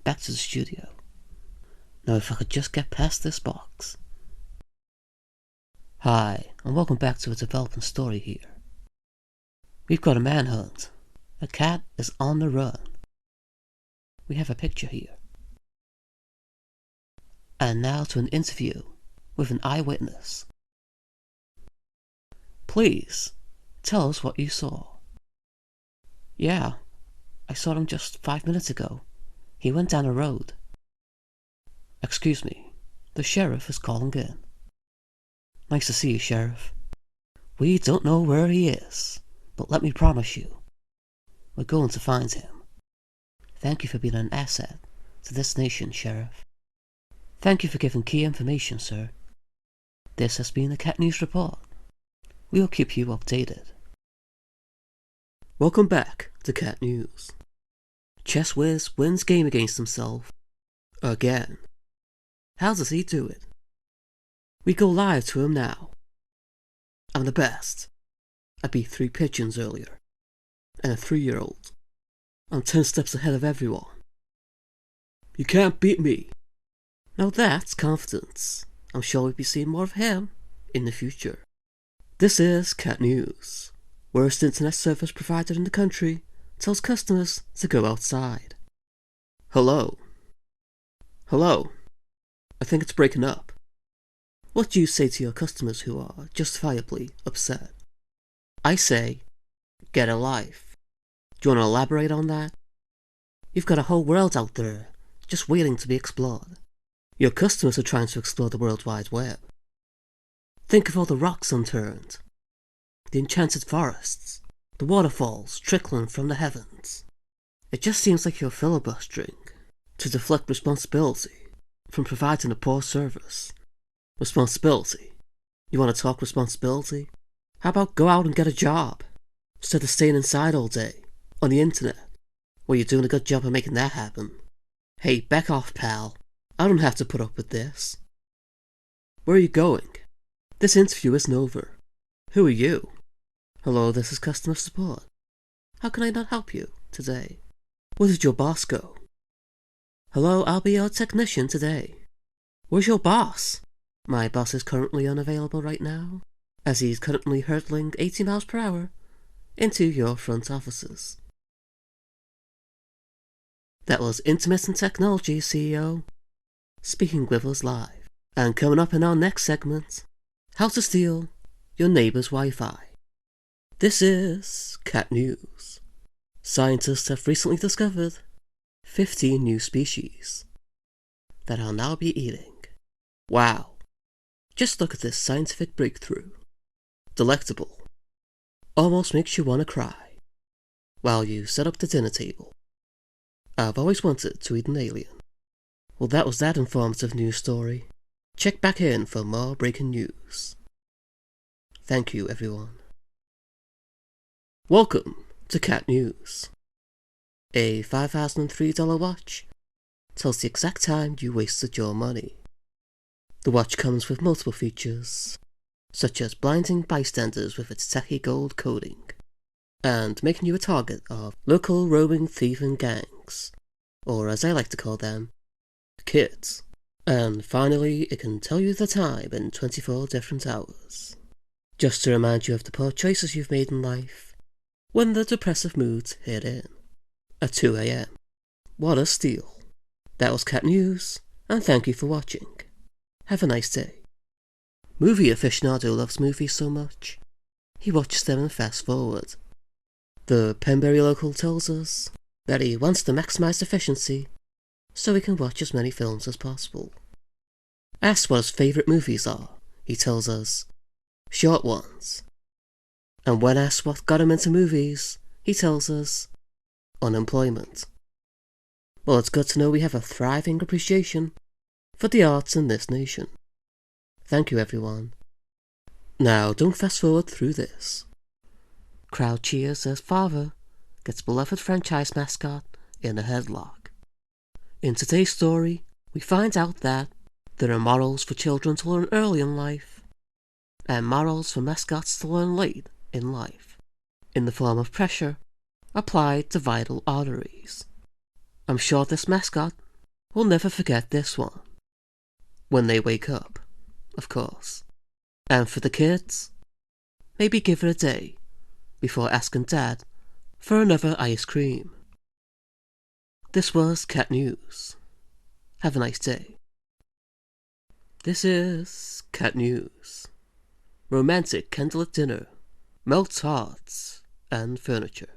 Back to the studio. Now if I could just get past this box. Hi, and welcome back to a developing story here. We've got a manhunt. A cat is on the run. We have a picture here. And now to an interview with an eyewitness. Please, tell us what you saw. Yeah, I saw him just 5 minutes ago. He went down the road. Excuse me, the sheriff is calling in. Nice to see you, Sheriff. We don't know where he is, but let me promise you, we're going to find him. Thank you for being an asset to this nation, Sheriff. Thank you for giving key information, sir. This has been the Cat News Report. We'll keep you updated. Welcome back to Cat News. Chess Whiz wins game against himself. Again. How does he do it? We go live to him now. I'm the best. I beat 3 pigeons earlier. And a 3-year-old. I'm 10 steps ahead of everyone. You can't beat me. Now that's confidence. I'm sure we'll be seeing more of him in the future. This is Cat News. Worst internet service provider in the country tells customers to go outside. Hello. Hello. I think it's breaking up. What do you say to your customers who are justifiably upset? I say, get a life. Do you want to elaborate on that? You've got a whole world out there, just waiting to be explored. Your customers are trying to explore the World Wide Web. Think of all the rocks unturned, the enchanted forests, the waterfalls trickling from the heavens. It just seems like you're filibustering to deflect responsibility from providing a poor service. Responsibility? You want to talk responsibility? How about go out and get a job, instead of staying inside all day, on the internet? Well, you're doing a good job of making that happen. Hey, back off, pal. I don't have to put up with this. Where are you going? This interview isn't over. Who are you? Hello, this is customer support. How can I not help you today? Where did your boss go? Hello, I'll be your technician today. Where's your boss? My boss is currently unavailable right now, as he's currently hurtling 80 miles per hour into your front offices. That was Intermittent Technology CEO speaking with us live. And coming up in our next segment, how to steal your neighbor's Wi-Fi. This is Cat News. Scientists have recently discovered 15 new species that I'll now be eating. Wow. Just look at this scientific breakthrough. Delectable. Almost makes you want to cry while you set up the dinner table. I've always wanted to eat an alien. Well, that was that informative news story. Check back in for more breaking news. Thank you, everyone. Welcome to Cat News. A $5,003 watch tells the exact time you wasted your money. The watch comes with multiple features, such as blinding bystanders with its tacky gold coating, and making you a target of local roaming thieving gangs, or as I like to call them, kids. And finally, it can tell you the time in 24 different hours, just to remind you of the poor choices you've made in life when the depressive moods hit in at 2 a.m. What a steal. That was Cat News, and thank you for watching. Have a nice day. Movie aficionado loves movies so much, he watches them in fast forward. The Pembury local tells us that he wants to maximize efficiency so he can watch as many films as possible. Asked what his favourite movies are, he tells us, short ones. And when asked what got him into movies, he tells us, unemployment. Well, it's good to know we have a thriving appreciation for the arts in this nation. Thank you, everyone. Now, don't fast forward through this. Crowd cheers as father gets beloved franchise mascot in a headlock. In today's story, we find out that there are morals for children to learn early in life, and morals for mascots to learn late in life, in the form of pressure applied to vital arteries. I'm sure this mascot will never forget this one. When they wake up, of course. And for the kids, maybe give it a day before asking Dad for another ice cream. This was Cat News. Have a nice day. This is Cat News. Romantic candlelit dinner, melts hearts, and furniture.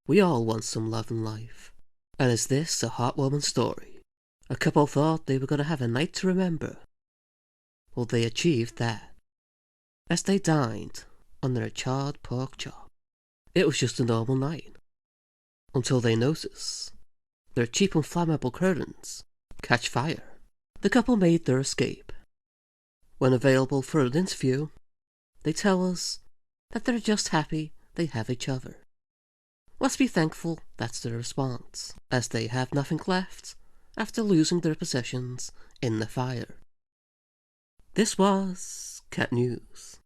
We all want some love in life. And is this a heartwarming story? A couple thought they were going to have a night to remember. Well, they achieved that, as they dined on their charred pork chop. It was just a normal night, until they notice their cheap and flammable curtains catch fire. The couple made their escape. When available for an interview, they tell us that they're just happy they have each other. Let's be thankful that's their response, as they have nothing left after losing their possessions in the fire. This was Cat News.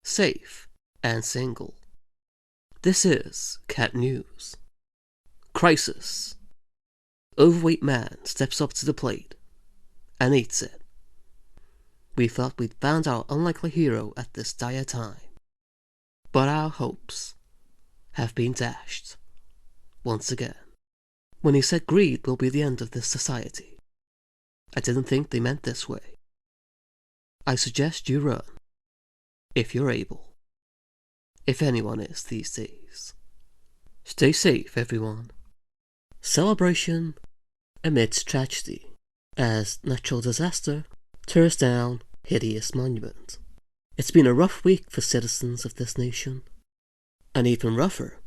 Safe and single. This is Cat News. Crisis. Overweight man steps up to the plate and eats it. We thought we'd found our unlikely hero at this dire time, but our hopes have been dashed once again. When he said greed will be the end of this society, I didn't think they meant this way. I suggest you run, if you're able, if anyone is these days. Stay safe, everyone. Celebration amidst tragedy, as natural disaster tears down hideous monument. It's been a rough week for citizens of this nation, and even rougher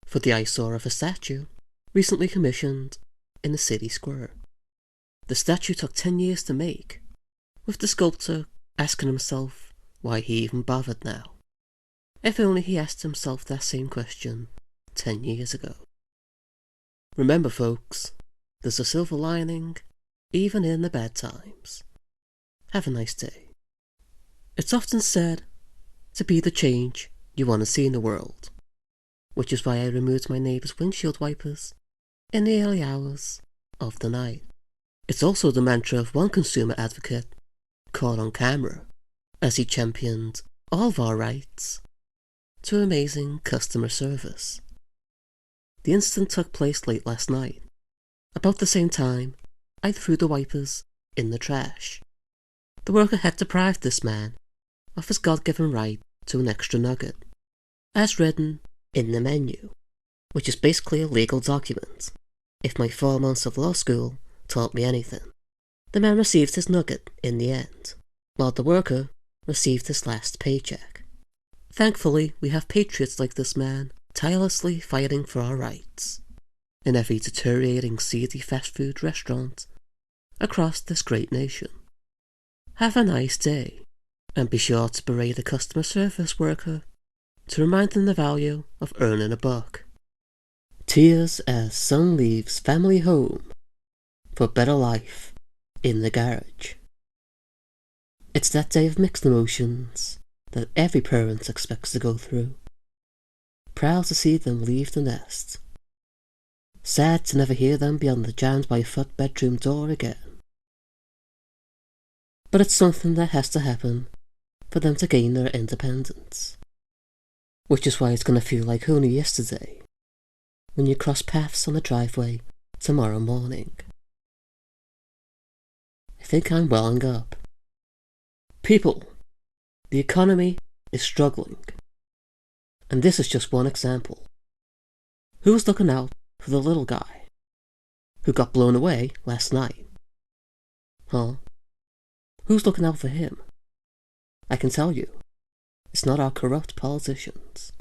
for the eyesore of a statue recently commissioned in the city square. The statue took 10 years to make, with the sculptor asking himself why he even bothered now. If only he asked himself that same question 10 years ago. Remember, folks, there's a silver lining even in the bad times. Have a nice day. It's often said to be the change you want to see in the world, which is why I removed my neighbour's windshield wipers in the early hours of the night. It's also the mantra of one consumer advocate caught on camera as he championed all of our rights to amazing customer service. The incident took place late last night. About the same time, I threw the wipers in the trash. The worker had deprived this man of his God-given right to an extra nugget, as written in the menu, which is basically a legal document. If my 4 months of law school taught me anything, the man received his nugget in the end, while the worker received his last paycheck. Thankfully, we have patriots like this man tirelessly fighting for our rights in every deteriorating seedy fast food restaurant across this great nation. Have a nice day, and be sure to berate a customer service worker to remind them the value of earning a buck. Tears as son leaves family home for better life in the garage. It's that day of mixed emotions that every parent expects to go through. Proud to see them leave the nest. Sad to never hear them beyond the jammed-by-foot bedroom door again. But it's something that has to happen for them to gain their independence. Which is why it's going to feel like only yesterday when you cross paths on the driveway tomorrow morning. I think I'm welling up. People, the economy is struggling. And this is just one example. Who's looking out for the little guy who got blown away last night? Huh? Who's looking out for him? I can tell you, it's not our corrupt politicians.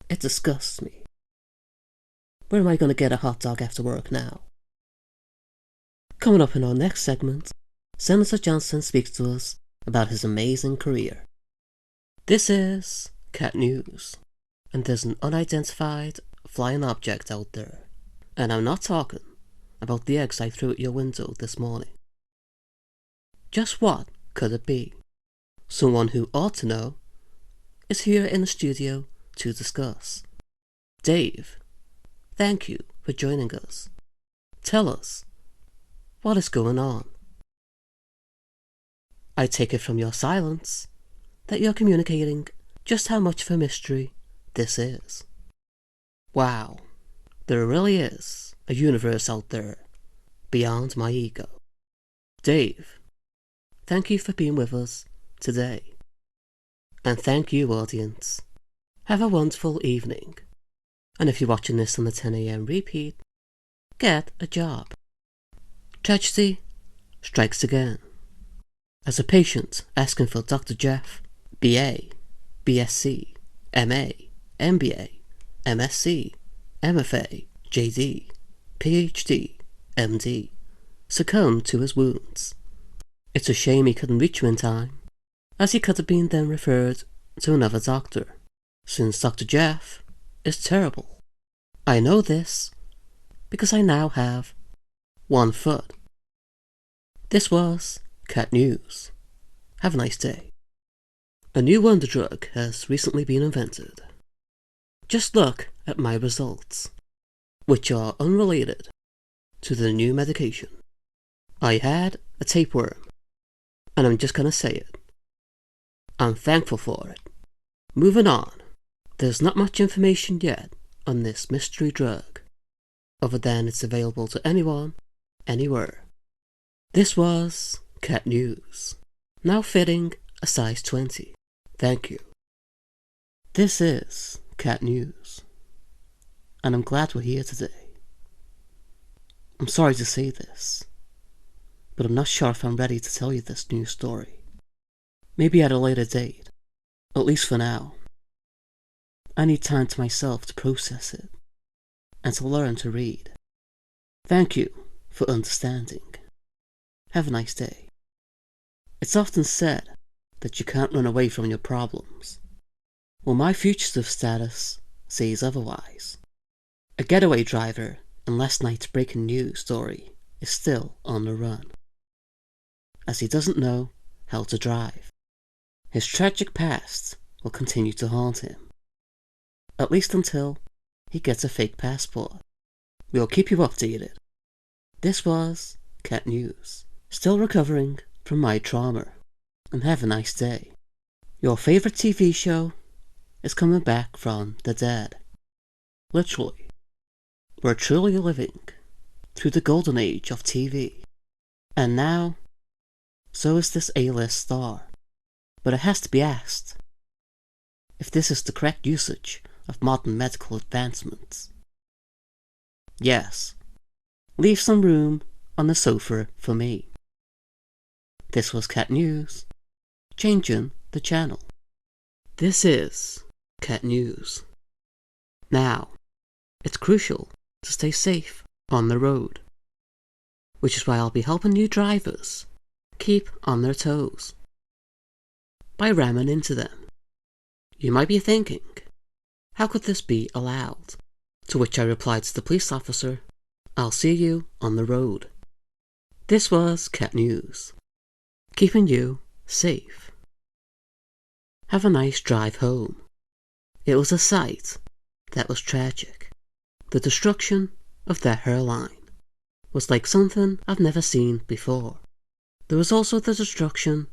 It disgusts me. Where am I going to get a hot dog after work now? Coming up in our next segment, Senator Johnson speaks to us about his amazing career. This is Cat News, and there's an unidentified flying object out there. And I'm not talking about the eggs I threw at your window this morning. Just what could it be? Someone who ought to know is here in the studio to discuss. Dave, thank you for joining us. Tell us, what is going on? I take it from your silence that you're communicating just how much of a mystery this is. Wow, there really is a universe out there beyond my ego. Dave, thank you for being with us today. And thank you, audience. Have a wonderful evening. And if you're watching this on the 10 AM repeat, get a job. Tragedy strikes again. As a patient asking for Dr. Jeff, BA, BSc, MA, MBA, MSc, MFA, JD, PhD, MD, succumbed to his wounds. It's a shame he couldn't reach you in time, as he could have been then referred to another doctor, since Dr. Jeff is terrible. I know this because I now have one foot. This was Cat News. Have a nice day. A new wonder drug has recently been invented. Just look at my results, which are unrelated to the new medication. I had a tapeworm, and I'm just gonna say it. I'm thankful for it. Moving on, there's not much information yet on this mystery drug, other than it's available to anyone, anywhere. This was Cat News, now fitting a size 20. Thank you. This is Cat News, and I'm glad we're here today. I'm sorry to say this, but I'm not sure if I'm ready to tell you this new story. Maybe at a later date, at least for now. I need time to myself to process it, and to learn to read. Thank you for understanding. Have a nice day. It's often said that you can't run away from your problems. Well, my fugitive status says otherwise. A getaway driver in last night's breaking news story is still on the run, as he doesn't know how to drive. His tragic past will continue to haunt him, at least until he gets a fake passport. We'll keep you updated. This was Cat News, still recovering from my trauma, and have a nice day. Your favorite TV show is coming back from the dead. Literally, we're truly living through the golden age of TV. And now, so is this A-list star. But it has to be asked if this is the correct usage of modern medical advancements. Yes, leave some room on the sofa for me. This was Cat News, changing the channel. This is Cat News. Now, it's crucial to stay safe on the road, which is why I'll be helping you drivers keep on their toes by ramming into them. You might be thinking, how could this be allowed? To which I replied to the police officer, I'll see you on the road. This was Cat News, keeping you safe. Have a nice drive home. It was a sight that was tragic. The destruction of that hairline was like something I've never seen before. There was also the destruction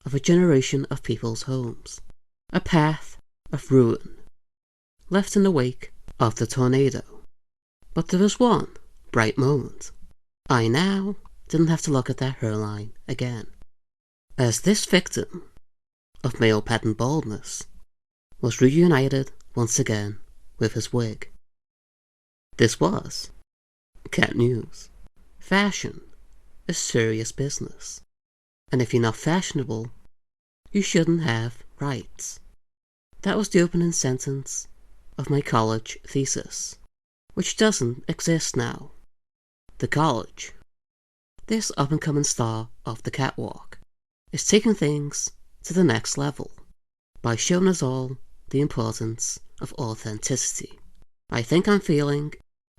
of a generation of people's homes, a path of ruin left in the wake of the tornado. But there was one bright moment. I now didn't have to look at that hairline again, as this victim of male pattern baldness was reunited once again with his wig. This was Cat News. Fashion is serious business, and if you're not fashionable, you shouldn't have rights. That was the opening sentence of my college thesis, which doesn't exist now. The college, this up-and-coming star of the catwalk, is taking things to the next level by showing us all the importance of authenticity. I think I'm feeling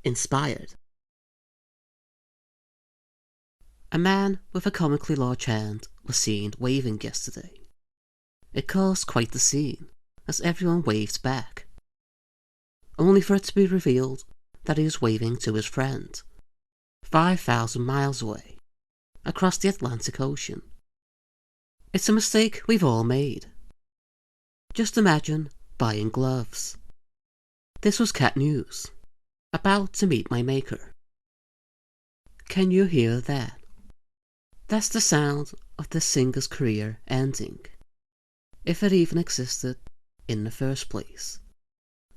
inspired. A man with a comically large hand was seen waving yesterday. It caused quite the scene, as everyone waved back, only for it to be revealed that he was waving to his friend, 5,000 miles away, across the Atlantic Ocean. It's a mistake we've all made, Just imagine buying gloves. This was cat news. About to meet my maker. Can you hear that? That's the sound of this singer's career ending, if it even existed in the first place.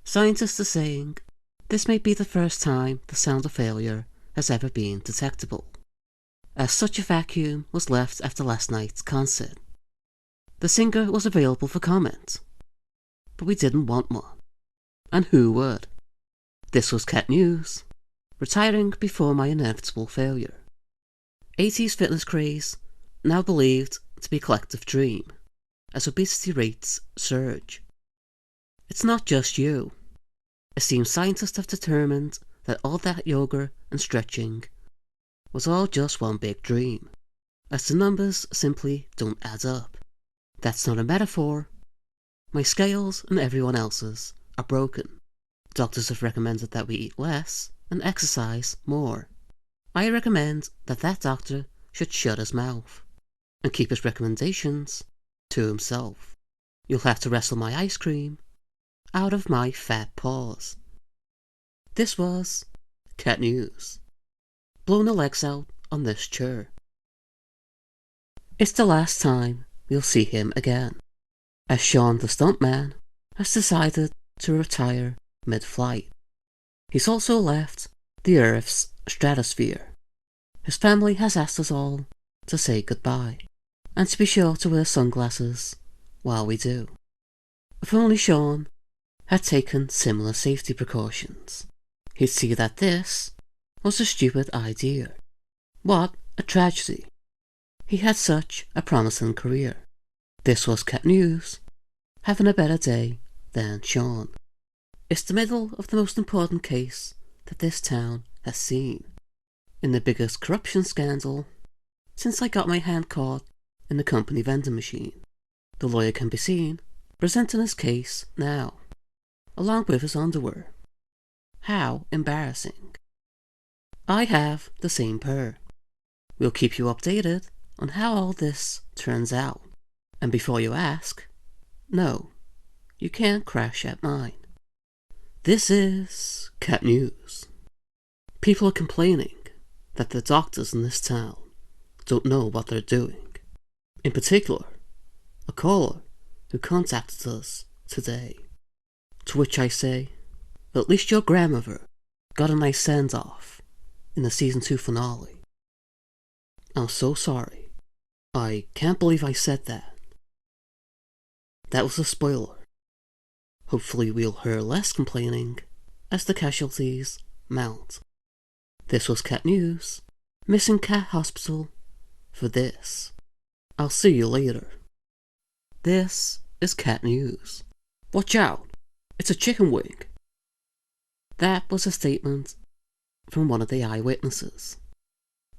Scientists are saying this may be the first time the sound of failure has ever been detectable, as such a vacuum was left after last night's concert. The singer was available for comment, but we didn't want one. And who would? This was cat news, retiring before my inevitable failure. 80s fitness craze, now believed to be a collective dream, as obesity rates surge. It's not just you. Esteemed scientists have determined that all that yoga and stretching was all just one big dream, as the numbers simply don't add up. That's not a metaphor. My scales and everyone else's are broken. Doctors have recommended that we eat less and exercise more. I recommend that doctor should shut his mouth and keep his recommendations to himself. You'll have to wrestle my ice cream out of my fat paws. This was cat news. Blown the legs out on this chair. It's the last time we'll see him again, as Sean the stuntman has decided to retire mid-flight. He's also left the Earth's stratosphere. His family has asked us all to say goodbye, and to be sure to wear sunglasses while we do. If only Sean had taken similar safety precautions, he'd see that this was a stupid idea. What a tragedy. He had such a promising career. This was cat news, having a better day than Sean. It's the middle of the most important case that this town has seen. In the biggest corruption scandal since I got my hand caught in the company vending machine. The lawyer can be seen presenting his case now, along with his underwear. How embarrassing. I have the same pair. We'll keep you updated on how all this turns out. And before you ask, no, you can't crash at mine. This is cat news. People are complaining that the doctors in this town don't know what they're doing. In particular, a caller who contacted us today. To which I say, at least your grandmother got a nice send-off in the season 2 finale. I'm so sorry. I can't believe I said that. That was a spoiler. Hopefully we'll hear less complaining as the casualties mount. This was cat news. Missing cat hospital for this. I'll see you later. This is cat news. Watch out, it's a chicken wing. That was a statement from one of the eyewitnesses,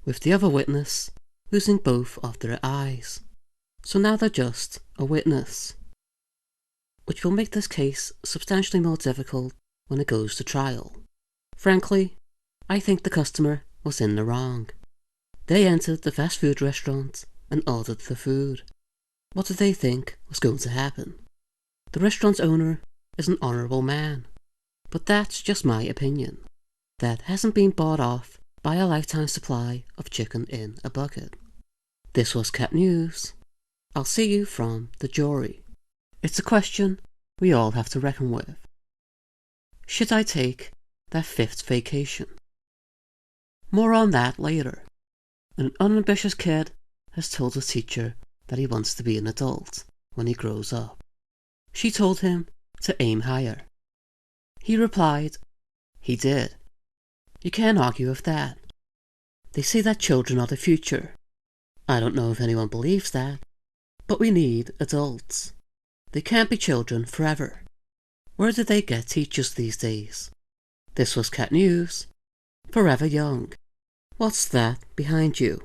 with the other witness losing both of their eyes. So now they're just a witness, which will make this case substantially more difficult when it goes to trial. Frankly, I think the customer was in the wrong. They entered the fast food restaurant and ordered the food. What did they think was going to happen? The restaurant's owner is an honourable man, but that's just my opinion. That hasn't been bought off by a lifetime supply of chicken in a bucket. This was cat news. I'll see you from the jury. It's a question we all have to reckon with. Should I take that 5th vacation? More on that later. An unambitious kid has told his teacher that he wants to be an adult when he grows up. She told him to aim higher. He replied, he did. You can't argue with that. They say that children are the future. I don't know if anyone believes that, but we need adults. They can't be children forever. Where do they get teachers these days? This was cat news. Forever young. What's that behind you?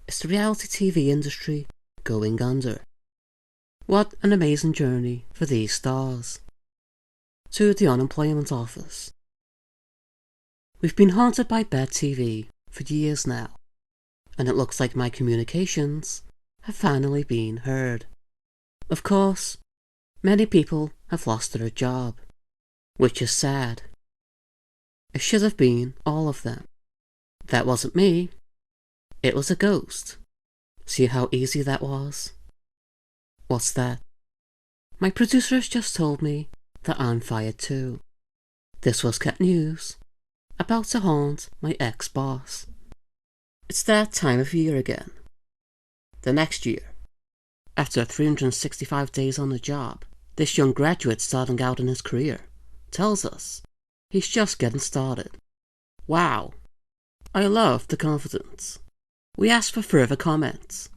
It's the reality TV industry going under. What an amazing journey for these stars. To the unemployment office. We've been haunted by bad TV for years now, and it looks like my communications have finally been heard. Of course, Many people have lost their job, which is sad. It should have been all of them. That wasn't me. It was a ghost. See how easy that was? What's that? My producers just told me that I'm fired too. This was cat news. About to haunt my ex-boss. It's that time of year again. The next year. After 365 days on the job, this young graduate starting out in his career tells us he's just getting started. Wow. I love the confidence. We asked for further comments,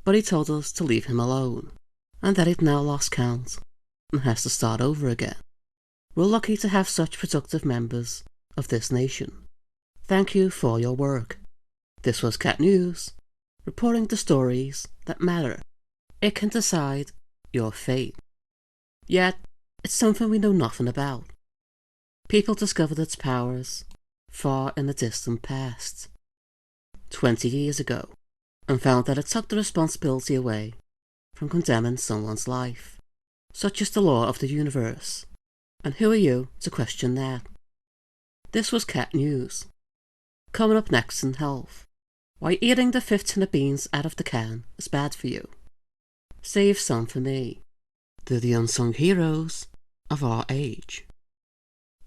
but he told us to leave him alone, and that he'd now lost count and has to start over again. We're lucky to have such productive members of this nation. Thank you for your work. This was Cat News, reporting the stories that matter. It can decide your fate. Yet, it's something we know nothing about. People discovered its powers far in the distant past, 20 years ago, and found that it took the responsibility away from condemning someone's life, such as the law of the universe. And who are you to question that? This was Cat News. Coming up next in health, why eating the 5th tin of beans out of the can is bad for you. Save some for me. They're the unsung heroes of our age.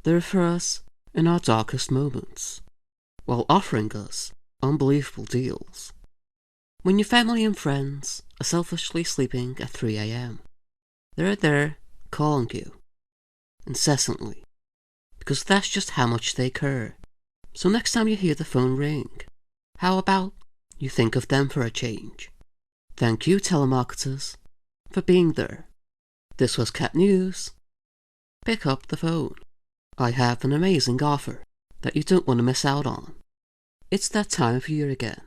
They're for us in our darkest moments, while offering us unbelievable deals. When your family and friends are selfishly sleeping at 3 a.m., they're there calling you incessantly, because that's just how much they care. So next time you hear the phone ring, how about you think of them for a change? Thank you, telemarketers, for being there. This was Cat News. Pick up the phone. I have an amazing offer that you don't want to miss out on. It's that time of year again,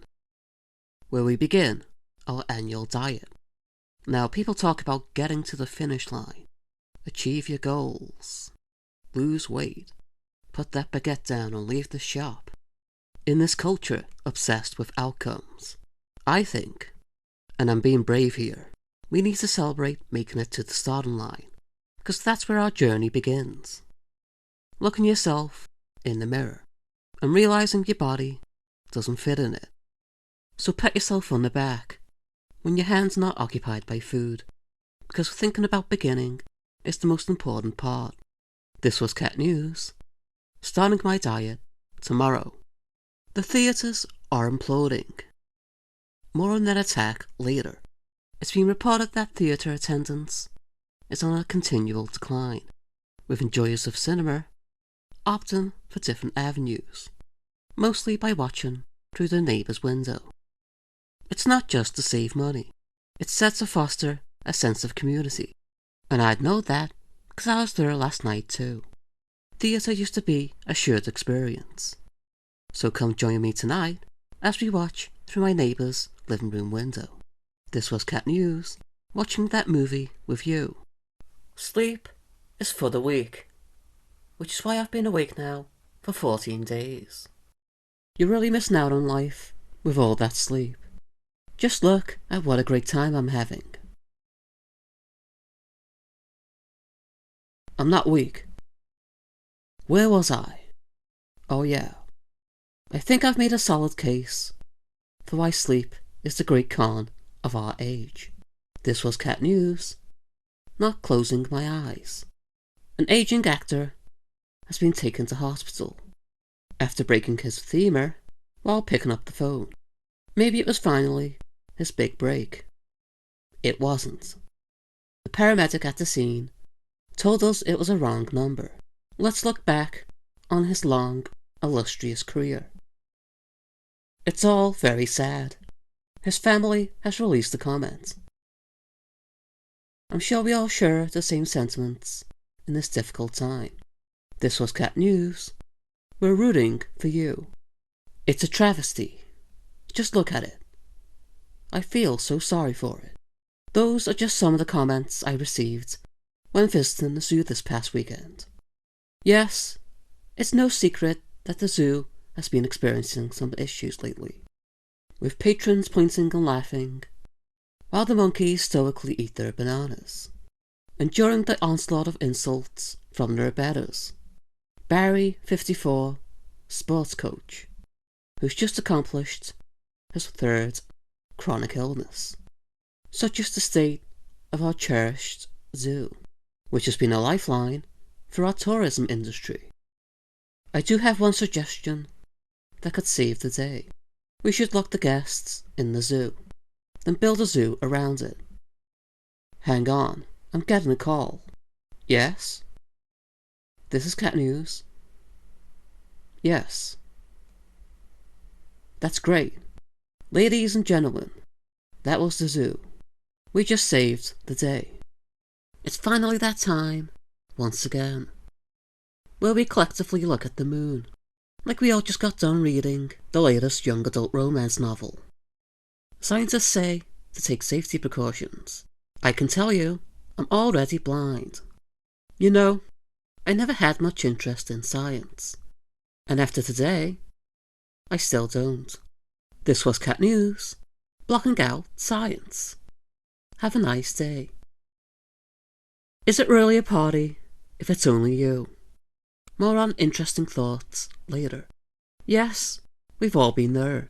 where we begin our annual diet. Now people talk about getting to the finish line, achieve your goals, lose weight, put that baguette down and leave the shop. In this culture obsessed with outcomes, I think, and I'm being brave here, we need to celebrate making it to the starting line, because that's where our journey begins. Looking yourself in the mirror and realizing your body doesn't fit in it. So pat yourself on the back when your hand's not occupied by food, because thinking about beginning is the most important part. This was Cat News. Starting my diet tomorrow. The theatres are imploding. More on that attack later. It's been reported that theatre attendance is on a continual decline, with enjoyers of cinema opting for different avenues, mostly by watching through their neighbour's window. It's not just to save money, it's set to foster a sense of community, and I'd know that because I was there last night too. Theatre used to be a shared experience, so come join me tonight as we watch through my neighbour's living room window. This was Cat News, watching that movie with you. Sleep is for the weak, which is why I've been awake now for 14 days. You're really missing out on life with all that sleep. Just look at what a great time I'm having. I'm not weak. Where was I? Oh yeah. I think I've made a solid case for why sleep is the great con of our age. This was Cat News. Not closing my eyes. An aging actor has been taken to hospital after breaking his femur while picking up the phone. Maybe it was finally his big break. It wasn't. The paramedic at the scene told us it was a wrong number. Let's look back on his long, illustrious career. It's all very sad. His family has released a comment. I'm sure we all share the same sentiments in this difficult time. This was Cat News. We're rooting for you. It's a travesty. Just look at it. I feel so sorry for it. Those are just some of the comments I received when visiting the zoo this past weekend. Yes, it's no secret that the zoo has been experiencing some issues lately, with patrons pointing and laughing, while the monkeys stoically eat their bananas. enduring the onslaught of insults from their betters. Barry, 54, sports coach, who's just accomplished his third chronic illness. Such is the state of our cherished zoo, which has been a lifeline for our tourism industry. I do have one suggestion that could save the day. We should lock the guests in the zoo, then build a zoo around it. Hang on, I'm getting a call. Yes? This is Cat News. Yes. That's great. Ladies and gentlemen, that was the zoo. We just saved the day. It's finally that time, once again, where we collectively look at the moon, like we all just got done reading the latest young adult romance novel. Scientists say to take safety precautions. I can tell you, I'm already blind. You know, I never had much interest in science, and after today, I still don't. This was Cat News, blocking out science. Have a nice day. Is it really a party if it's only you? More on interesting thoughts later. Yes, we've all been there,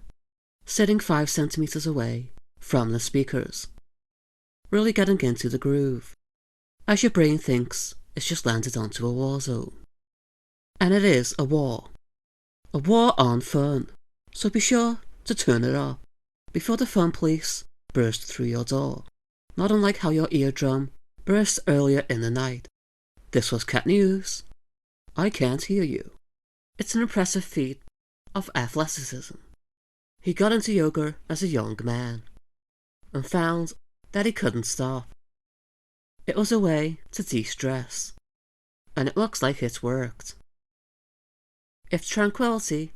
sitting 5 centimeters away from the speakers, really getting into the groove, as your brain thinks it's just landed onto a war zone. And it is a war on fun, so be sure to turn it up before the fun police burst through your door, not unlike how your eardrum burst earlier in the night. This was Cat News. I can't hear you. It's an impressive feat of athleticism. He got into yoga as a young man and found that he couldn't stop. It was a way to de-stress, and it looks like it's worked. If tranquility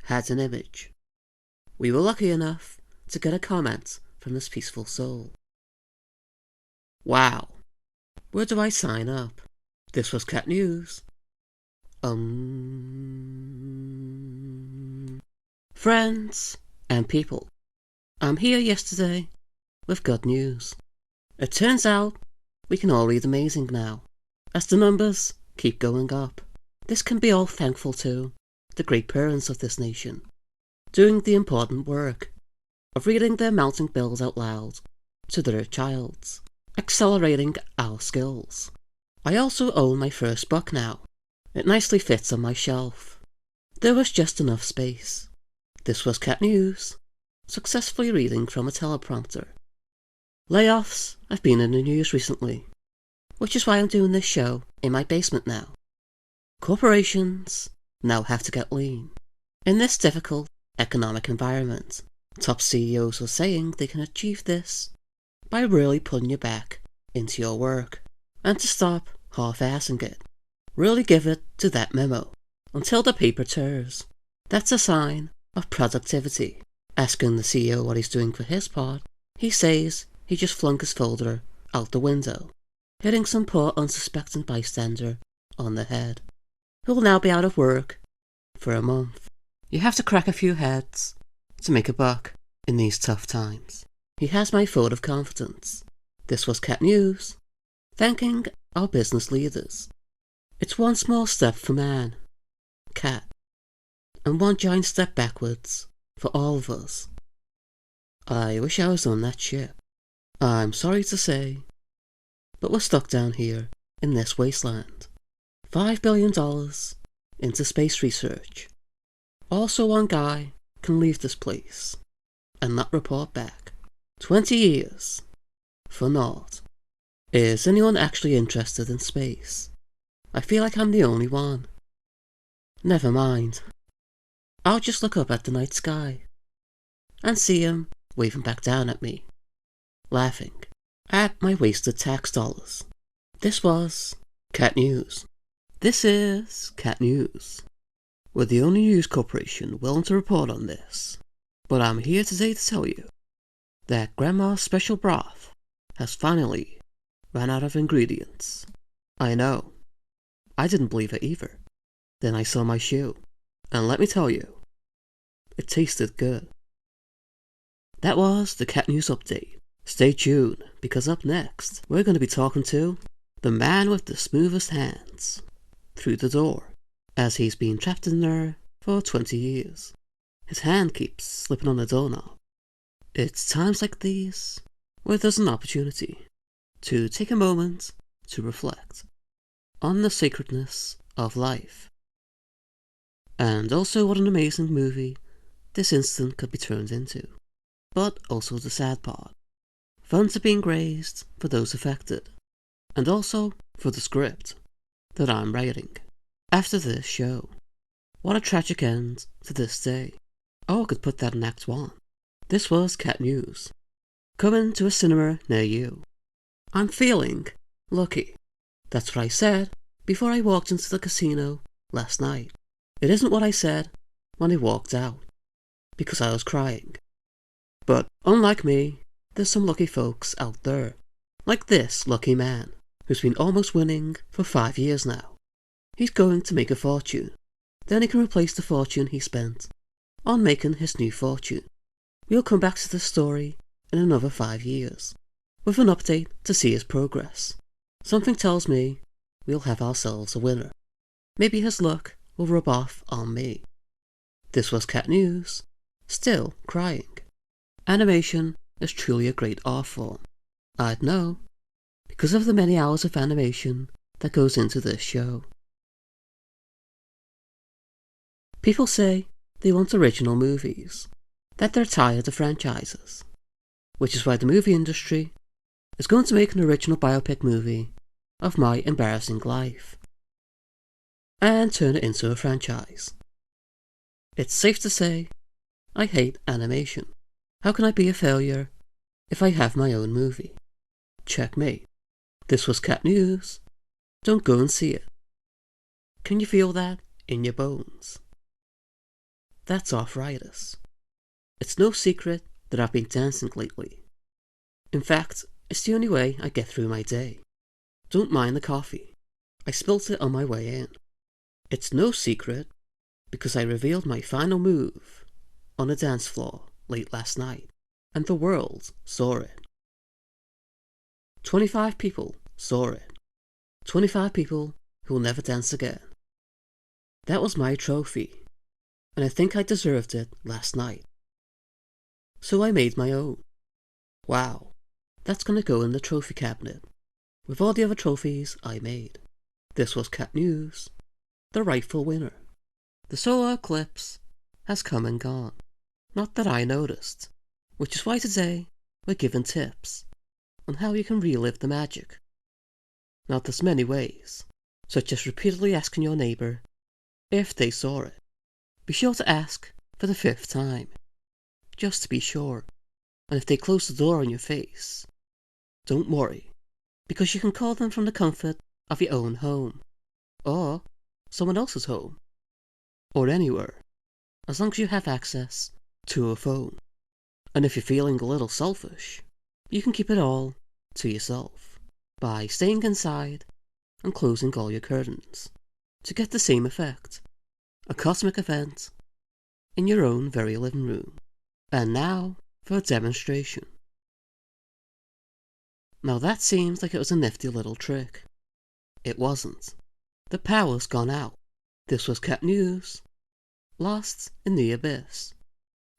had an image, we were lucky enough to get a comment from this peaceful soul. Wow, where do I sign up? This was Cat News. Friends and people, I'm here yesterday with good news. It turns out we can all read amazing now, as the numbers keep going up. This can be all thankful to the great parents of this nation, doing the important work of reading their mounting bills out loud to their childs, accelerating our skills. I also own my first book now. It nicely fits on my shelf. There was just enough space. This was Cat News, successfully reading from a teleprompter. Layoffs have been in the news recently, which is why I'm doing this show in my basement now. Corporations now have to get lean. In this difficult economic environment, top CEOs are saying they can achieve this by really putting your back into your work, and to stop half-assing it. Really give it to that memo until the paper tears. That's a sign of productivity. Asking the CEO what he's doing for his part, he says he just flung his folder out the window, hitting some poor unsuspecting bystander on the head, who will now be out of work for a month. You have to crack a few heads to make a buck in these tough times. He has my vote of confidence. This was Cat News, thanking our business leaders. It's one small step for man, cat, and one giant step backwards for all of us. I wish I was on that ship. I'm sorry to say, but we're stuck down here in this wasteland. $5 billion into space research. Also, one guy can leave this place and not report back. 20 years for naught. Is anyone actually interested in space? I feel like I'm the only one. Never mind. I'll just look up at the night sky and see him waving back down at me, laughing at my wasted tax dollars. This was Cat News. This is Cat News. We're the only news corporation willing to report on this, but I'm here today to tell you that Grandma's special broth has finally run out of ingredients. I know. I didn't believe it either. Then I saw my shoe, and let me tell you, it tasted good. That was the Cat News Update, Stay tuned, because up next, we're going to be talking to the man with the smoothest hands through the door, as he's been trapped in there for 20 years. His hand keeps slipping on the doorknob. It's times like these where there's an opportunity to take a moment to reflect on the sacredness of life, and also what an amazing movie this instant could be turned into. But also the sad part. Funds are being raised for those affected, and also for the script that I'm writing after this show. What a tragic end to this day. Oh, I could put that in Act 1. This was Cat News, coming to a cinema near you. I'm feeling lucky. That's what I said before I walked into the casino last night. It isn't what I said when I walked out, because I was crying. But unlike me, there's some lucky folks out there, like this lucky man, who's been almost winning for 5 years now. He's going to make a fortune. Then he can replace the fortune he spent on making his new fortune. We'll come back to this story in another 5 years, with an update to see his progress. Something tells me we'll have ourselves a winner. Maybe his luck will rub off on me. This was Cat News, still crying. Animation is truly a great art form. I'd know, because of the many hours of animation that goes into this show. People say they want original movies, that they're tired of franchises, which is why the movie industry is going to make an original biopic movie of my embarrassing life, and turn it into a franchise. It's safe to say, I hate animation. How can I be a failure if I have my own movie? Checkmate. This was Cat News. Don't go and see it. Can you feel that in your bones? That's arthritis. It's no secret that I've been dancing lately. In fact, it's the only way I get through my day. Don't mind the coffee. I spilt it on my way in. It's no secret because I revealed my final move on a dance floor late last night, and the world saw it. 25 people saw it. 25 people who'll never dance again. That was my trophy, and I think I deserved it last night. So I made my own. Wow, that's gonna go in the trophy cabinet, with all the other trophies I made. This was Cat News, the rightful winner. The solar eclipse has come and gone. Not that I noticed, which is why today we're given tips on how you can relive the magic. Now there's many ways, such as repeatedly asking your neighbour if they saw it. Be sure to ask for the 5th time, just to be sure, and if they close the door on your face, don't worry, because you can call them from the comfort of your own home, or someone else's home, or anywhere, as long as you have access to a phone. And if you're feeling a little selfish, you can keep it all to yourself by staying inside and closing all your curtains to get the same effect, a cosmic event in your own very living room. And now for a demonstration. Now that seems like it was a nifty little trick. It wasn't. The power's gone out. This was Cat News, lost in the abyss.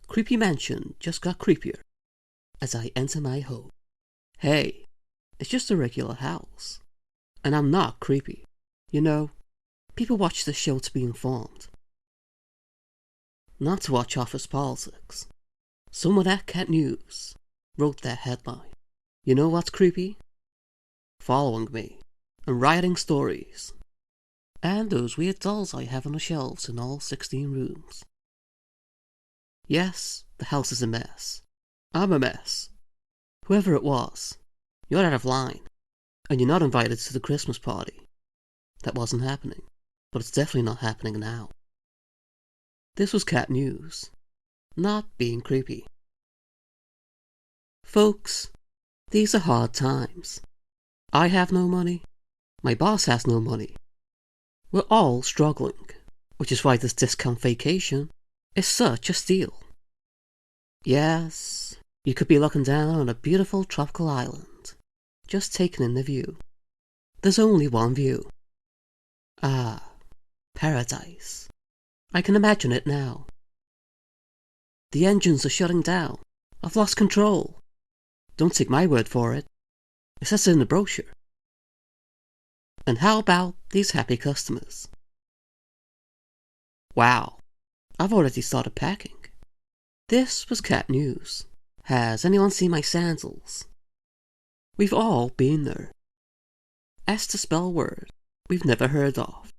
Creepy mansion just got creepier as I enter my home. Hey, it's just a regular house, and I'm not creepy. You know, people watch this show to be informed, not to watch office politics. Someone at Cat News wrote that headline. You know what's creepy? Following me and writing stories, and those weird dolls I have on the shelves in all 16 rooms. Yes, the house is a mess. I'm a mess. Whoever it was, you're out of line, and you're not invited to the Christmas party. That wasn't happening, but it's definitely not happening now. This was Cat News, not being creepy. Folks, these are hard times. I have no money. My boss has no money. We're all struggling, which is why this discount vacation is such a steal. Yes, You could be looking down on a beautiful tropical island, just taking in the view. There's only one view. Ah, paradise. I can imagine it now. The engines are shutting down. I've lost control. Don't take my word for it. It says it in the brochure. And how about these happy customers? Wow, I've already started packing. This was cat news. Has anyone seen my sandals? We've all been there. Asked to spell a word we've never heard of,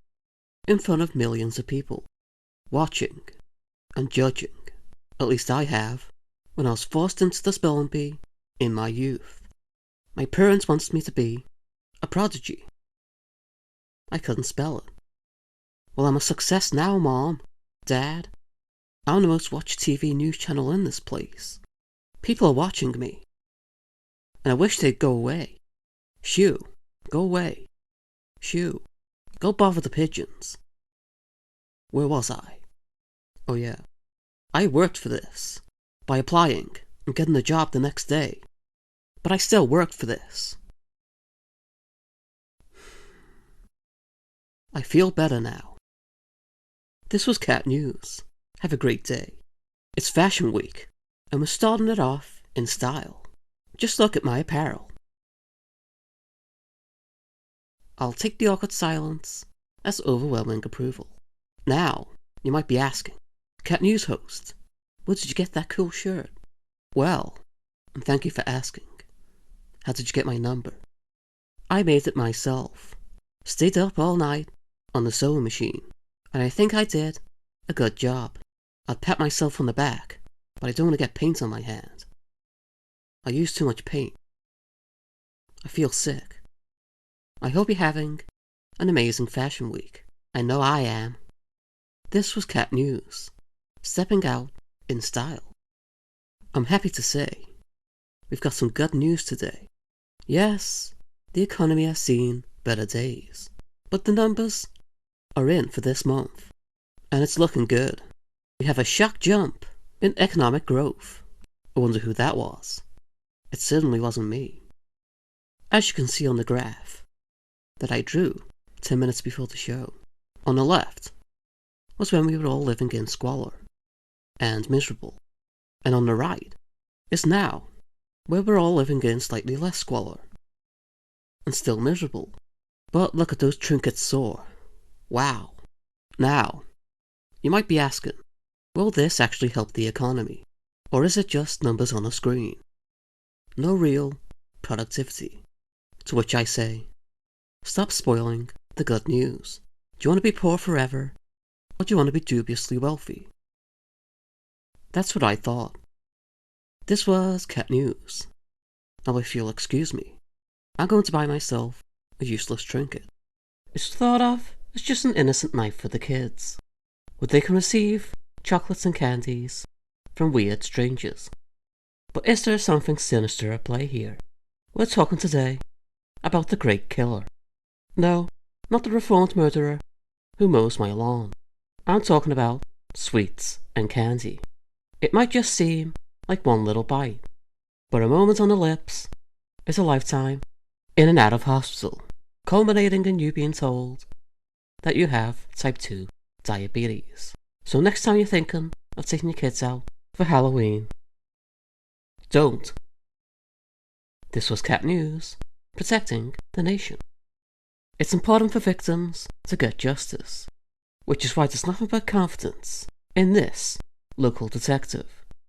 in front of millions of people, watching and judging. At least I have, when I was forced into the spelling bee in my youth. My parents wanted me to be a prodigy. I couldn't spell it. Well, I'm a success now, Mom, Dad. I'm the most watched TV news channel in this place. People are watching me. And I wish they'd go away. Shoo, go away. Shoo, go bother the pigeons. Where was I? Oh yeah, I worked for this, by applying and getting the job the next day. But I still worked for this. I feel better now. This was Cat News. Have a great day. It's Fashion Week, and we're starting it off in style. Just look at my apparel. I'll take the awkward silence as overwhelming approval. Now, you might be asking, Cat News host, where did you get that cool shirt? Well, and thank you for asking. How did you get my number? I made it myself. Stayed up all night on the sewing machine, and I think I did a good job. I'd pat myself on the back, but I don't want to get paint on my hand. I use too much paint. I feel sick. I hope you're having an amazing fashion week. I know I am. This was Cat News, stepping out in style. I'm happy to say we've got some good news today. Yes, the economy has seen better days, but the numbers are in for this month, and it's looking good. We have a shock jump in economic growth. I wonder who that was. It certainly wasn't me. As you can see on the graph that I drew 10 minutes before the show, on the left was when we were all living in squalor and miserable, and on the right is now, where we're all living in slightly less squalor and still miserable. But look at those trinkets soar. Wow. Now, you might be asking, will this actually help the economy? Or is it just numbers on a screen? No real productivity. To which I say, stop spoiling the good news. Do you want to be poor forever? Or do you want to be dubiously wealthy? That's what I thought. This was Cat News. Now if you'll excuse me, I'm going to buy myself a useless trinket. It's thought of as just an innocent knife for the kids, where they can receive chocolates and candies from weird strangers. But is there something sinister at play here? We're talking today about the great killer. No, not the reformed murderer who mows my lawn. I'm talking about sweets and candy. It might just seem like one little bite, but a moment on the lips is a lifetime in and out of hospital, culminating in you being told that you have type 2 diabetes. So next time you're thinking of taking your kids out for Halloween, don't. This was Cat News, protecting the nation. It's important for victims to get justice, which is why there's nothing but confidence in this local detective,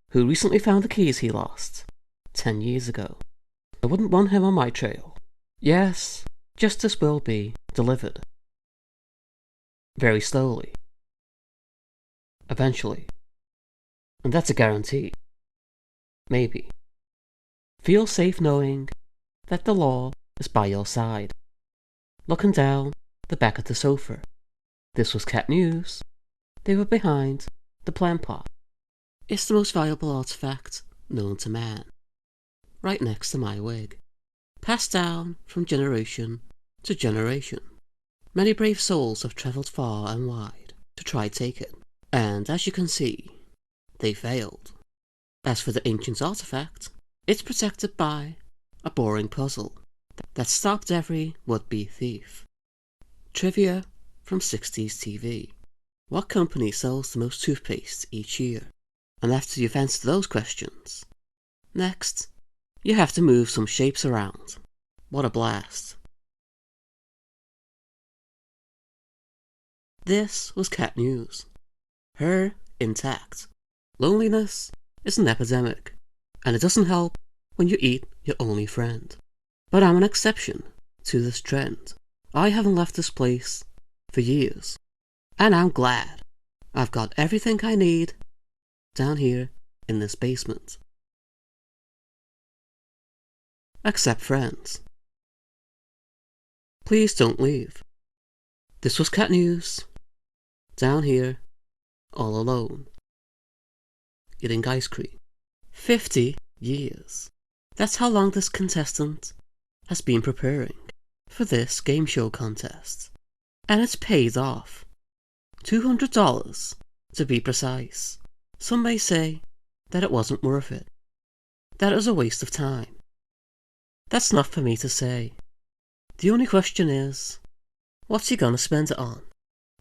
who recently found the keys he lost 10 years ago. I wouldn't want him on my trail. Yes, justice will be delivered. Very slowly. Eventually. And that's a guarantee. Maybe. Feel safe knowing that the law is by your side. Looking down the back of the sofa. This was Cat News. They were behind the plant pot. It's the most valuable artifact known to man. Right next to my wig. Passed down from generation to generation. Many brave souls have travelled far and wide to try take it. And as you can see, they failed. As for the ancient artifact, it's protected by a boring puzzle that stopped every would-be thief. Trivia from 60s TV. What company sells the most toothpaste each year? And after you've answered those questions, next, you have to move some shapes around. What a blast. This was cat news. Her intact. Loneliness is an epidemic, and it doesn't help when you eat your only friend. But I'm an exception to this trend. I haven't left this place for years, and I'm glad I've got everything I need down here in this basement. Except friends. Please don't leave. This was cat news. Down here, all alone, eating ice cream. 50 years. That's how long this contestant has been preparing for this game show contest. And it's paid off. $200 to be precise. Some may say that it wasn't worth it, that it was a waste of time. That's not for me to say. The only question is, what's he gonna spend it on?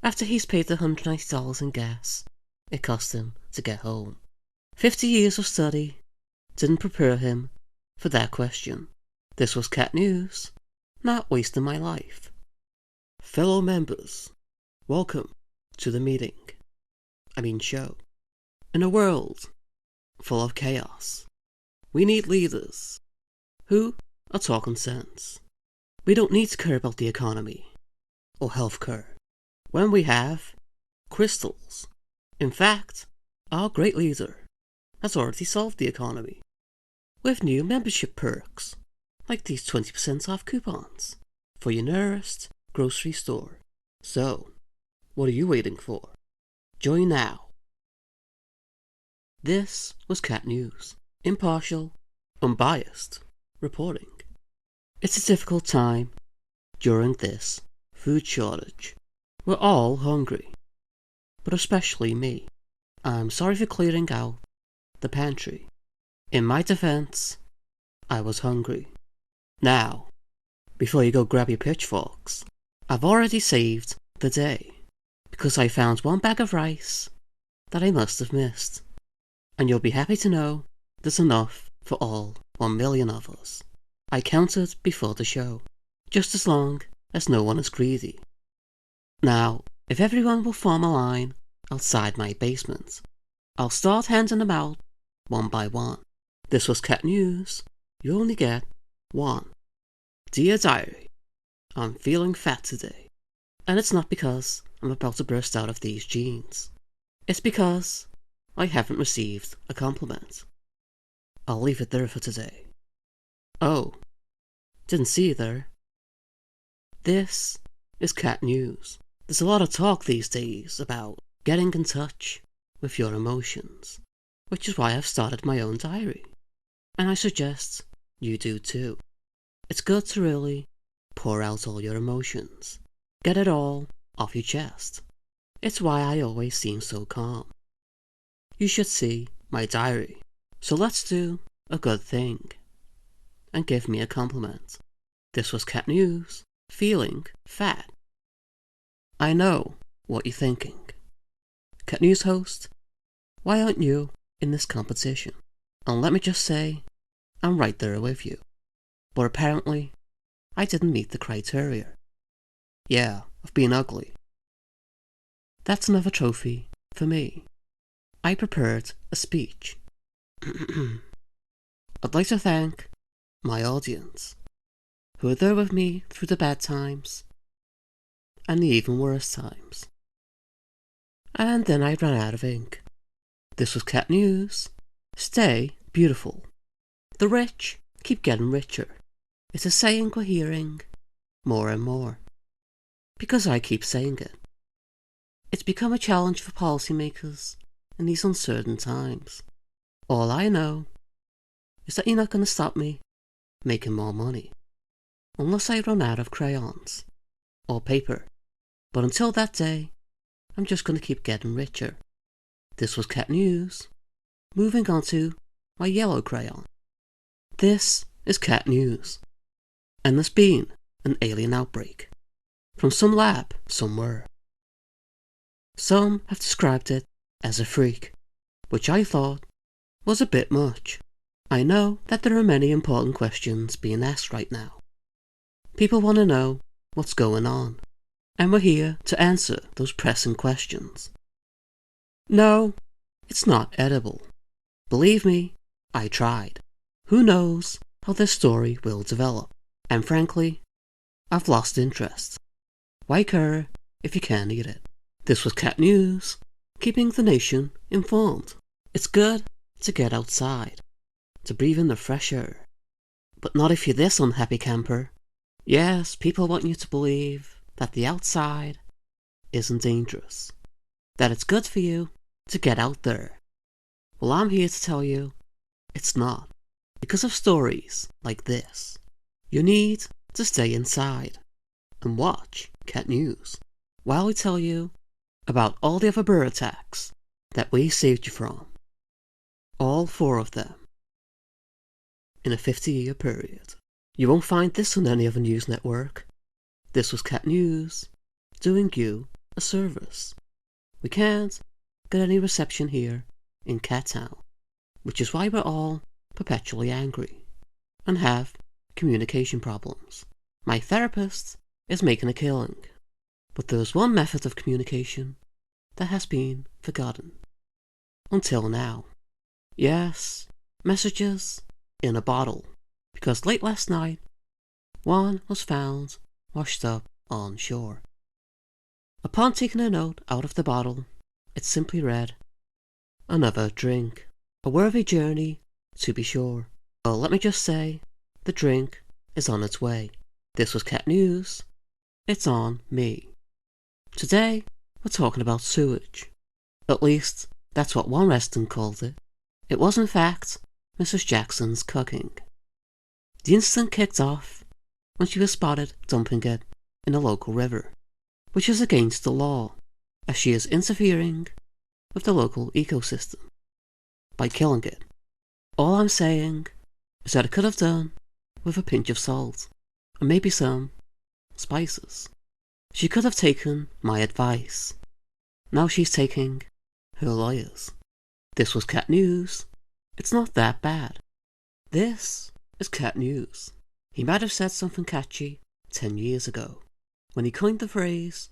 After he's paid the $190 in gas it cost him to get home. 50 years of study didn't prepare him for that question. This was cat news, not wasting my life. Fellow members, welcome to the meeting. Show. In a world full of chaos, we need leaders who are talking sense. We don't need to care about the economy or healthcare when we have crystals. In fact, our great leader has already solved the economy with new membership perks like these 20% off coupons for your nearest grocery store. So, what are you waiting for? Join now. This was Cat News. Impartial, unbiased reporting. It's a difficult time during this food shortage. We're all hungry, but especially me. I'm sorry for clearing out the pantry. In my defense, I was hungry. Now, before you go grab your pitchforks, I've already saved the day because I found one bag of rice that I must have missed. And you'll be happy to know there's enough for all 1 million of us. I counted before the show, just as long as no one is greedy. Now, if everyone will form a line outside my basement, I'll start handing them out one by one. This was Cat News. You only get one. Dear Diary, I'm feeling fat today. And it's not because I'm about to burst out of these jeans. It's because I haven't received a compliment. I'll leave it there for today. Oh, didn't see you there. This is Cat News. There's a lot of talk these days about getting in touch with your emotions, which is why I've started my own diary. And I suggest you do too. It's good to really pour out all your emotions. Get it all off your chest. It's why I always seem so calm. You should see my diary. So let's do a good thing and give me a compliment. This was Cat News. Feeling fat. I know what you're thinking. Cat News host, why aren't you in this competition? And let me just say, I'm right there with you. But apparently, I didn't meet the criteria. Yeah, of being ugly. That's another trophy for me. I prepared a speech. I'd like to thank my audience, who are there with me through the bad times and the even worse times. And then I ran out of ink. This was Cat News. Stay beautiful. The rich keep getting richer. It's a saying we're hearing more and more, because I keep saying it. It's become a challenge for policymakers in these uncertain times. All I know is that you're not going to stop me making more money, unless I run out of crayons or paper. But until that day, I'm just going to keep getting richer. This was Cat News. Moving on to my yellow crayon. This is cat news, and there's been an alien outbreak from some lab somewhere. Some have described it as a freak, which I thought was a bit much. I know that there are many important questions being asked right now. People want to know what's going on, and we're here to answer those pressing questions. No, it's not edible. Believe me, I tried. Who knows how this story will develop? And frankly, I've lost interest. Why care if you can't eat it? This was Cat News, keeping the nation informed. It's good to get outside, to breathe in the fresh air. But not if you're this unhappy camper. Yes, people want you to believe that the outside isn't dangerous, that it's good for you to get out there. Well, I'm here to tell you it's not. Because of stories like this, you need to stay inside and watch Cat News while we tell you about all the other bird attacks that we saved you from. All 4 of them in a 50-year period. You won't find this on any other news network. This was Cat News doing you a service. We can't get any reception here in Cat Town, which is why we're all perpetually angry and have communication problems. My therapist is making a killing, but there's one method of communication that has been forgotten. Until now. Yes, messages in a bottle, because late last night, one was found washed up on shore. Upon taking a note out of the bottle, it simply read, "Another drink. A worthy journey, to be sure." Well, let me just say, the drink is on its way. This was Cat News. It's on me. Today, we're talking about sewage. At least, that's what one resident called it. It was in fact Mrs. Jackson's cooking. The incident kicked off when she was spotted dumping it in a local river, which is against the law, as she is interfering with the local ecosystem by killing it. All I'm saying is that it could have done with a pinch of salt, and maybe some spices. She could have taken my advice. Now she's taking her lawyers. This was Cat News. It's not that bad. This is Cat News. He might have said something catchy 10 years ago, when he coined the phrase,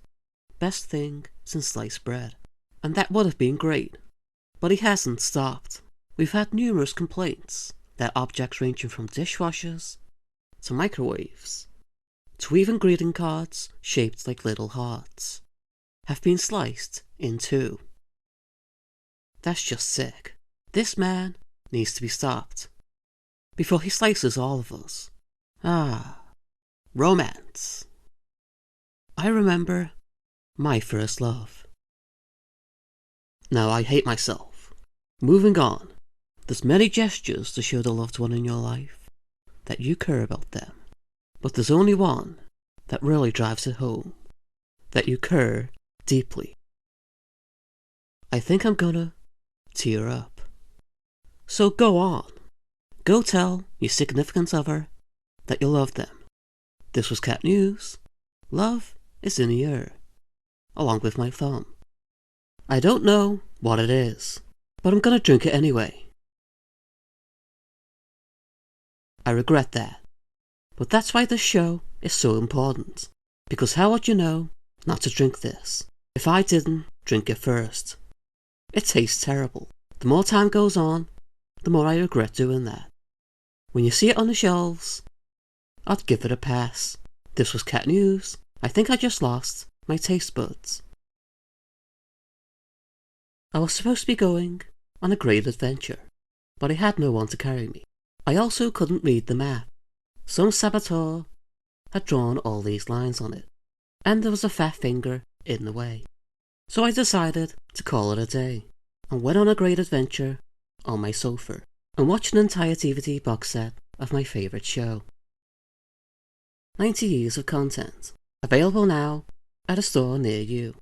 "best thing since sliced bread." And that would have been great. But he hasn't stopped. We've had numerous complaints that objects ranging from dishwashers to microwaves to even greeting cards shaped like little hearts have been sliced in 2. That's just sick. This man needs to be stopped before he slices all of us. Ah, romance. I remember my first love. Now I hate myself. Moving on. There's many gestures to show the loved one in your life that you care about them. But there's only one that really drives it home, that you care deeply. I think I'm gonna tear up. So go on. Go tell your significant other that you love them. This was Cat News. Love is in the air, along with my thumb. I don't know what it is, but I'm gonna drink it anyway. I regret that. But that's why this show is so important. Because how would you know not to drink this if I didn't drink it first? It tastes terrible. The more time goes on, the more I regret doing that. When you see it on the shelves, I'd give it a pass. This was Cat News. I think I just lost my taste buds. I was supposed to be going on a great adventure, but I had no one to carry me. I also couldn't read the map. Some saboteur had drawn all these lines on it, and there was a fat finger in the way. So I decided to call it a day, and went on a great adventure on my sofa, and watched an entire DVD box set of my favourite show. 90 years of content, available now at a store near you.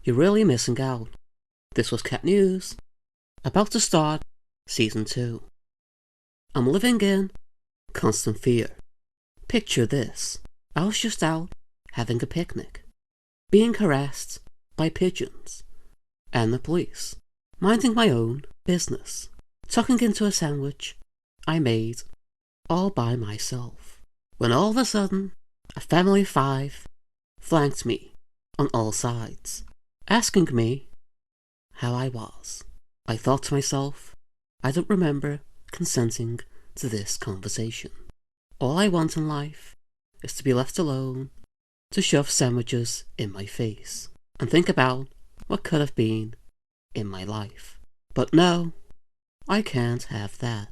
You're really missing out. This was Cat News, about to start Season 2. I'm living in constant fear. Picture this. I was just out having a picnic, being harassed by pigeons and the police, minding my own business, tucking into a sandwich I made all by myself, when all of a sudden a family of 5 flanked me on all sides, asking me how I was. I thought to myself, I don't remember consenting to this conversation. All I want in life is to be left alone to shove sandwiches in my face and think about what could have been in my life. But no, I can't have that.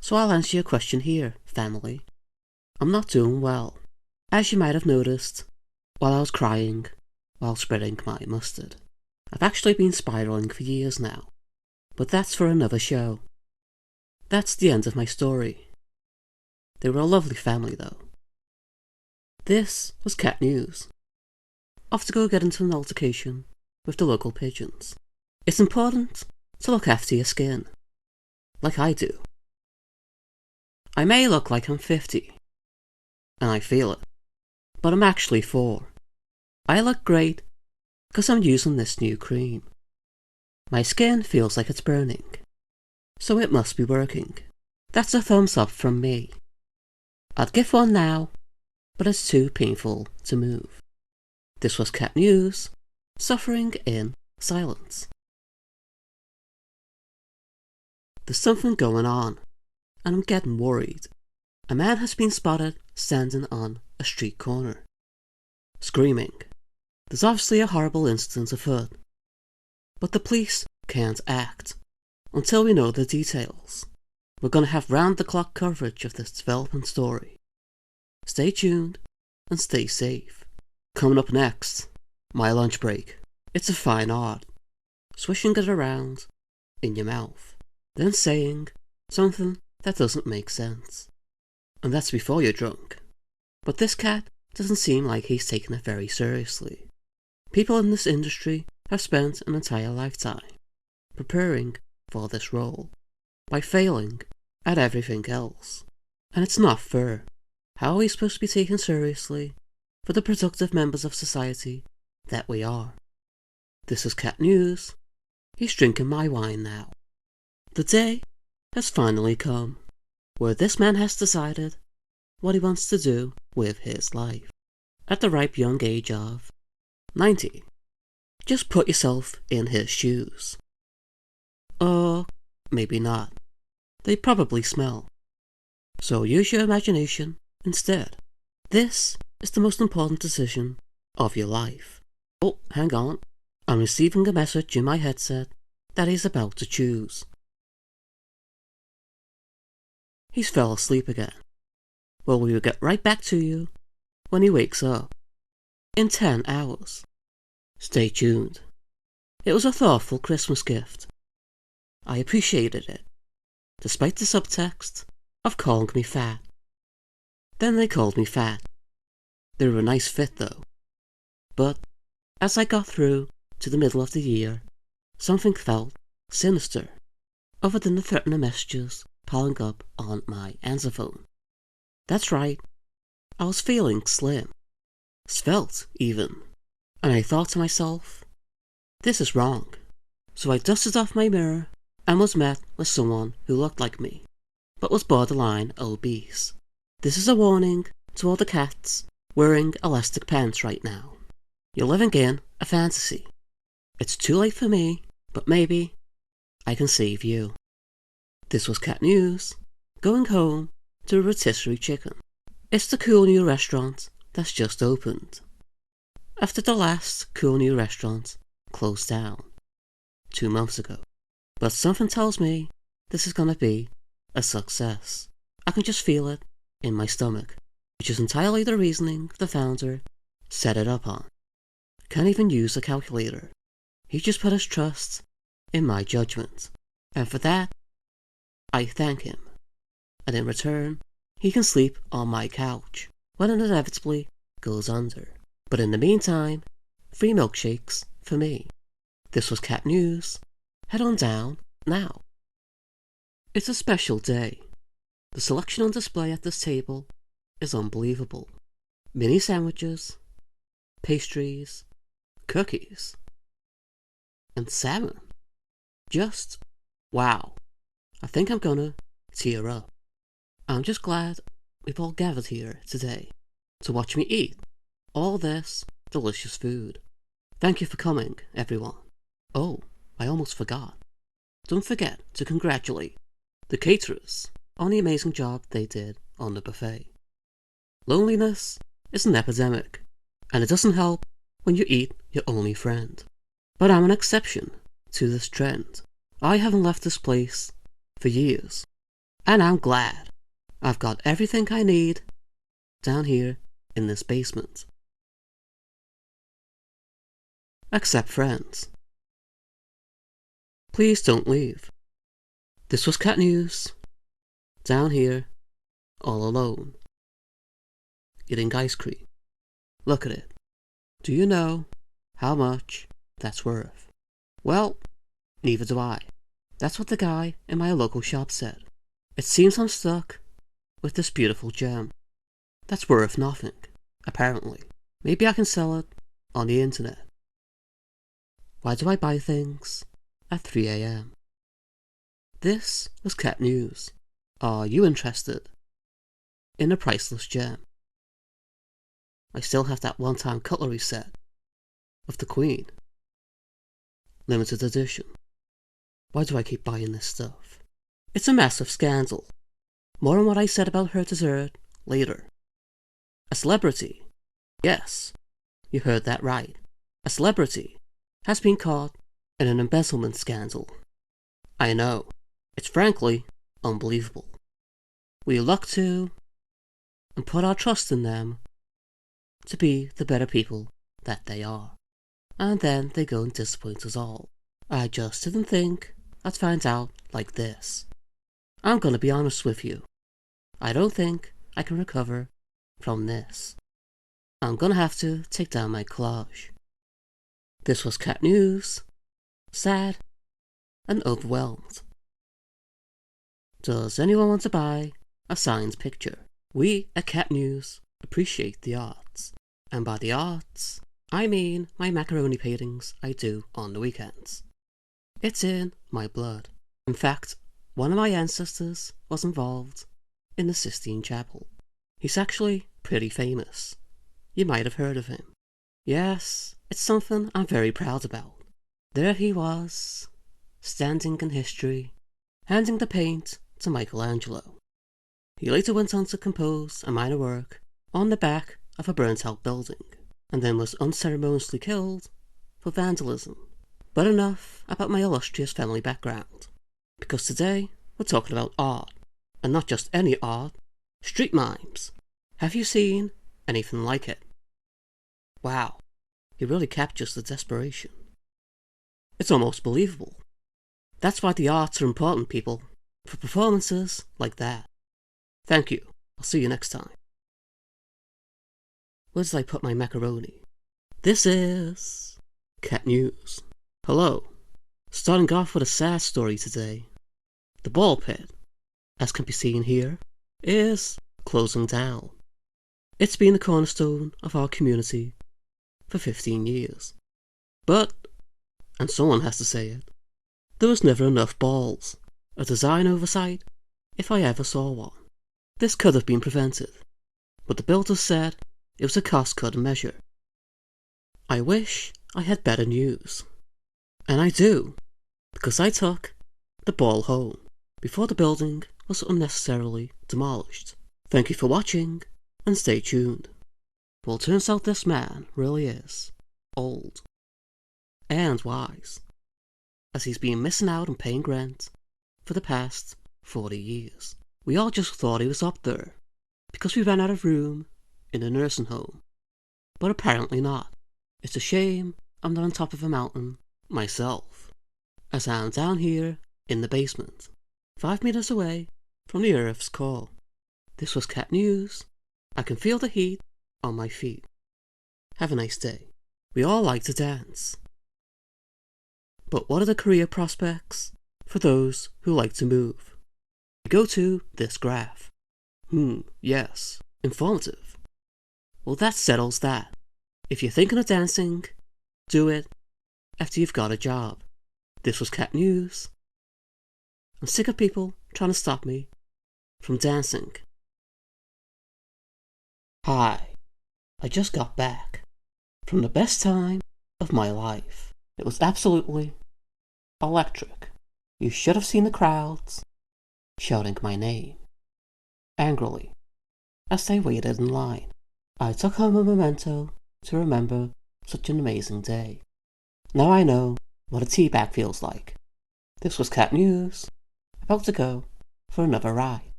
So I'll answer your question here, family. I'm not doing well. As you might have noticed, while I was crying while spreading my mustard. I've actually been spiraling for years now, but that's for another show. That's the end of my story. They were a lovely family though. This was cat news. Off to go get into an altercation with the local pigeons. It's important to look after your skin, like I do. I may look like I'm 50, and I feel it, but I'm actually 4. I look great because I'm using this new cream. My skin feels like it's burning, so it must be working. That's a thumbs up from me. I'd give one now, but it's too painful to move. This was cat news, suffering in silence. There's something going on, and I'm getting worried. A man has been spotted standing on a street corner, screaming. There's obviously a horrible incident afoot, but the police can't act until we know the details. We're going to have round-the-clock coverage of this developing story. Stay tuned and stay safe. Coming up next, my lunch break. It's a fine art, swishing it around in your mouth, then saying something that doesn't make sense. And that's before you're drunk. But this cat doesn't seem like he's taking it very seriously. People in this industry have spent an entire lifetime preparing for this role by failing at everything else. And it's not fair. How are we supposed to be taken seriously for the productive members of society that we are? This is cat news. He's drinking my wine now. The day has finally come where this man has decided what he wants to do with his life. At the ripe young age of 90. Just put yourself in his shoes. Or maybe not. They probably smell. So use your imagination instead. This is the most important decision of your life. Oh, hang on. I'm receiving a message in my headset that he's about to choose. He's fell asleep again. Well, we will get right back to you when he wakes up. In 10 hours. Stay tuned. It was a thoughtful Christmas gift. I appreciated it, despite the subtext of calling me fat. Then they called me fat. They were a nice fit though. But as I got through to the middle of the year, something felt sinister, other than the threatening messages piling up on my answer phone. That's right, I was feeling slim, svelte even, and I thought to myself, this is wrong. So I dusted off my mirror and was met with someone who looked like me, but was borderline obese. This is a warning to all the cats wearing elastic pants right now. You're living in a fantasy. It's too late for me, but maybe I can save you. This was cat news, going home to a rotisserie chicken. It's the cool new restaurant that's just opened, after the last cool new restaurant closed down 2 months ago. But something tells me this is gonna be a success. I can just feel it in my stomach, which is entirely the reasoning the founder set it up on. Can't even use a calculator. He just put his trust in my judgment, and for that, I thank him. And in return, he can sleep on my couch when it inevitably goes under. But in the meantime, free milkshakes for me. This was cat news. Head on down now. It's a special day. The selection on display at this table is unbelievable. Mini sandwiches, pastries, cookies, and salmon. Just wow. I think I'm gonna tear up. I'm just glad we've all gathered here today to watch me eat all this delicious food. Thank you for coming, everyone. Oh, I almost forgot. Don't forget to congratulate the caterers on the amazing job they did on the buffet. Loneliness is an epidemic, and it doesn't help when you eat your only friend. But I'm an exception to this trend. I haven't left this place for years, and I'm glad I've got everything I need down here in this basement. Except friends. Please don't leave. This was Cat News, down here, all alone, eating ice cream. Look at it. Do you know how much that's worth? Well, neither do I. That's what the guy in my local shop said. It seems I'm stuck with this beautiful gem that's worth nothing, apparently. Maybe I can sell it on the internet. Why do I buy things at 3 a.m? This was Cat News. Are you interested in a priceless gem? I still have that one-time cutlery set of the Queen. Limited edition. Why do I keep buying this stuff? It's a massive scandal. More on what I said about her dessert later. A celebrity. Yes, you heard that right. A celebrity has been caught in an embezzlement scandal. I know. It's frankly unbelievable. We look to and put our trust in them to be the better people that they are. And then they go and disappoint us all. I just didn't think I'd find out like this. I'm gonna be honest with you. I don't think I can recover from this. I'm gonna have to take down my collage. This was Cat News. Sad and overwhelmed. Does anyone want to buy a signed picture? We at Cat News appreciate the arts. And by the arts, I mean my macaroni paintings I do on the weekends. It's in my blood. In fact, one of my ancestors was involved in the Sistine Chapel. He's actually pretty famous. You might have heard of him. Yes, it's something I'm very proud about. There he was, standing in history, handing the paint to Michelangelo. He later went on to compose a minor work on the back of a burnt-out building, and then was unceremoniously killed for vandalism. But enough about my illustrious family background, because today we're talking about art, and not just any art, street mimes. Have you seen anything like it? Wow, he really captures the desperation. It's almost believable. That's why the arts are important, people, for performances like that. Thank you. I'll see you next time. Where did I put my macaroni? This is Cat News. Hello. Starting off with a sad story today. The ball pit, as can be seen here, is closing down. It's been the cornerstone of our community for 15 years. But, and someone has to say it, there was never enough balls. A design oversight, if I ever saw one. This could have been prevented, but the builders said it was a cost-cutting measure. I wish I had better news. And I do, because I took the ball home before the building was unnecessarily demolished. Thank you for watching, and stay tuned. Well, it turns out this man really is old and wise, as he's been missing out on paying rent for the past 40 years. We all just thought he was up there because we ran out of room in a nursing home, but apparently not. It's a shame I'm not on top of a mountain myself, as I'm down here in the basement, 5 meters away from the Earth's core. This was Cat News. I can feel the heat on my feet. Have a nice day. We all like to dance. But what are the career prospects for those who like to move? Go to this graph. Yes, informative. Well, that settles that. If you're thinking of dancing, do it after you've got a job. This was Cat News. I'm sick of people trying to stop me from dancing. Hi, I just got back from the best time of my life. It was absolutely electric. You should have seen the crowds shouting my name angrily as they waited in line. I took home a memento to remember such an amazing day. Now I know what a tea bag feels like. This was Cat News, about to go for another ride.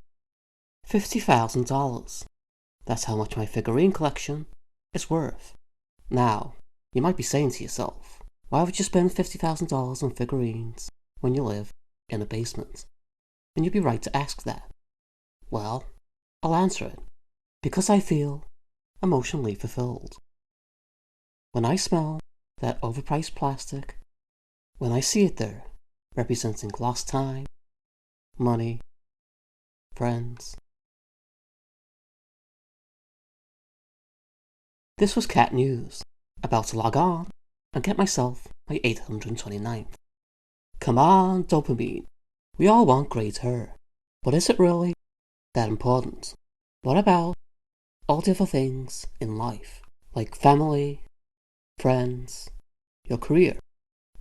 $50,000. That's how much my figurine collection is worth. Now, you might be saying to yourself, why would you spend $50,000 on figurines when you live in a basement? And you'd be right to ask that. Well, I'll answer it. Because I feel emotionally fulfilled. When I smell that overpriced plastic, when I see it there, representing lost time, money, friends. This was Cat News, about to log on and get myself my 829th. Come on, dopamine. We all want great hair, but is it really that important? What about all the other things in life, like family, friends, your career,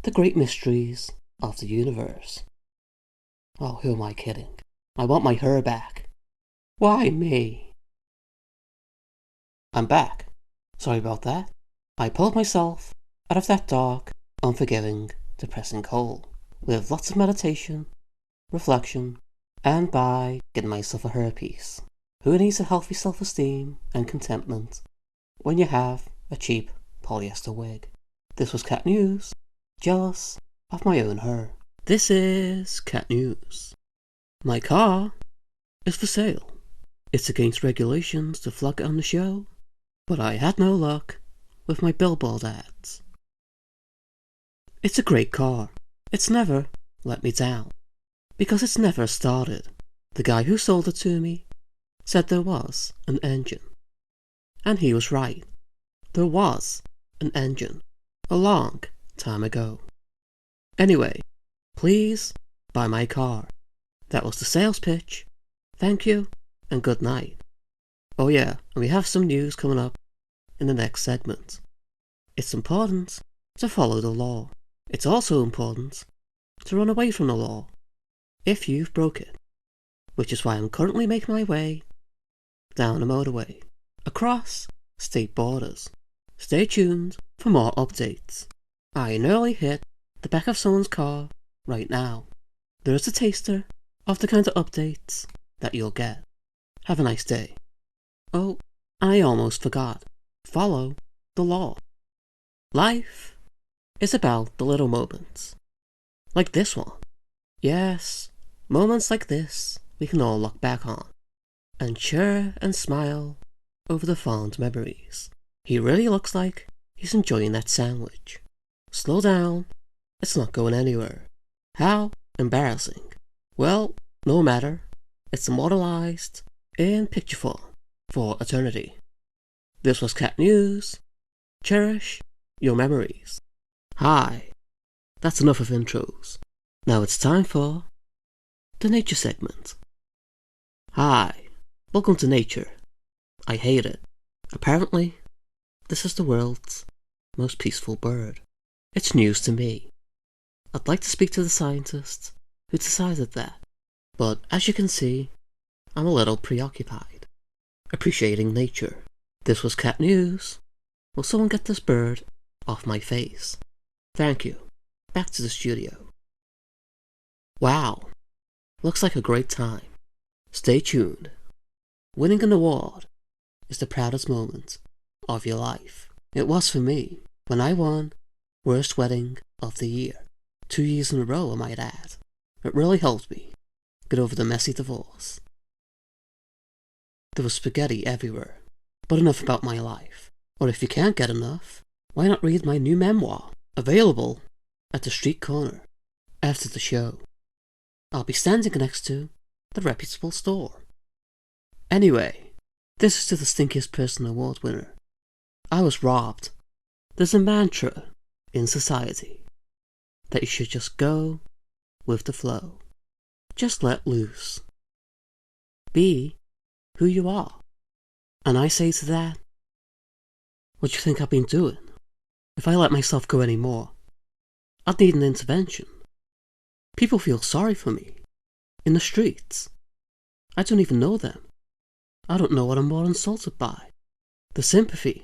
the great mysteries of the universe? Oh, who am I kidding? I want my hair back. Why me? I'm back. Sorry about that. I pulled myself out of that dark, unforgiving, depressing hole with lots of meditation, reflection, and by getting myself a hairpiece. Who needs a healthy self-esteem and contentment when you have a cheap polyester wig? This was Cat News, jealous of my own hair. This is Cat News. My car is for sale. It's against regulations to flog it on the show, but I had no luck with my billboard ads. It's a great car. It's never let me down, because it's never started. The guy who sold it to me said there was an engine. And he was right. There was an engine a long time ago. Anyway, please buy my car. That was the sales pitch. Thank you and good night. Oh yeah, and we have some news coming up in the next segment. It's important to follow the law. It's also important to run away from the law if you've broke it, which is why I'm currently making my way down a motorway across state borders. Stay tuned for more updates. I nearly hit the back of someone's car right now. There's a taster of the kind of updates that you'll get. Have a nice day. Oh, I almost forgot. Follow the law. Life is about the little moments. Like this one. Yes, moments like this we can all look back on and cheer and smile over the fond memories. He really looks like he's enjoying that sandwich. Slow down, it's not going anywhere. How embarrassing. Well, no matter, it's immortalized in picture form for eternity. This was Cat News. Cherish your memories. Hi, that's enough of intros. Now it's time for the nature segment. Hi, welcome to nature. I hate it. Apparently, this is the world's most peaceful bird. It's news to me. I'd like to speak to the scientists who decided that, but as you can see, I'm a little preoccupied, appreciating nature. This was Cat News. Will someone get this bird off my face? Thank you. Back to the studio. Wow, looks like a great time. Stay tuned. Winning an award is the proudest moment of your life. It was for me when I won Worst Wedding of the Year. 2 years in a row, I might add. It really helped me get over the messy divorce. There was spaghetti everywhere, but enough about my life. Or if you can't get enough, why not read my new memoir, available at the street corner after the show. I'll be standing next to the reputable store. Anyway, this is to the Stinkiest Person Award winner. I was robbed. There's a mantra in society that you should just go with the flow. Just let loose. Be who you are. And I say to that, what do you think I've been doing? If I let myself go anymore, I'd need an intervention. People feel sorry for me. In the streets. I don't even know them. I don't know what I'm more insulted by. The sympathy,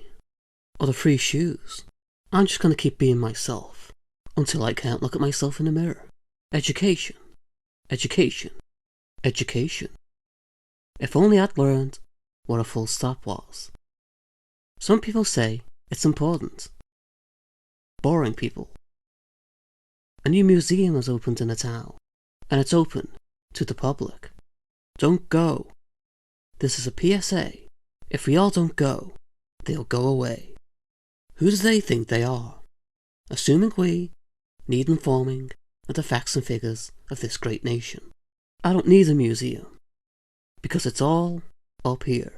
or the free shoes. I'm just gonna keep being myself, until I can't look at myself in the mirror. Education. Education. Education. If only I'd learned what a full stop was. Some people say it's important. Boring people. A new museum has opened in a town, and it's open to the public. Don't go. This is a PSA. If we all don't go, they'll go away. Who do they think they are? Assuming we need informing of the facts and figures of this great nation. I don't need a museum, because it's all up here,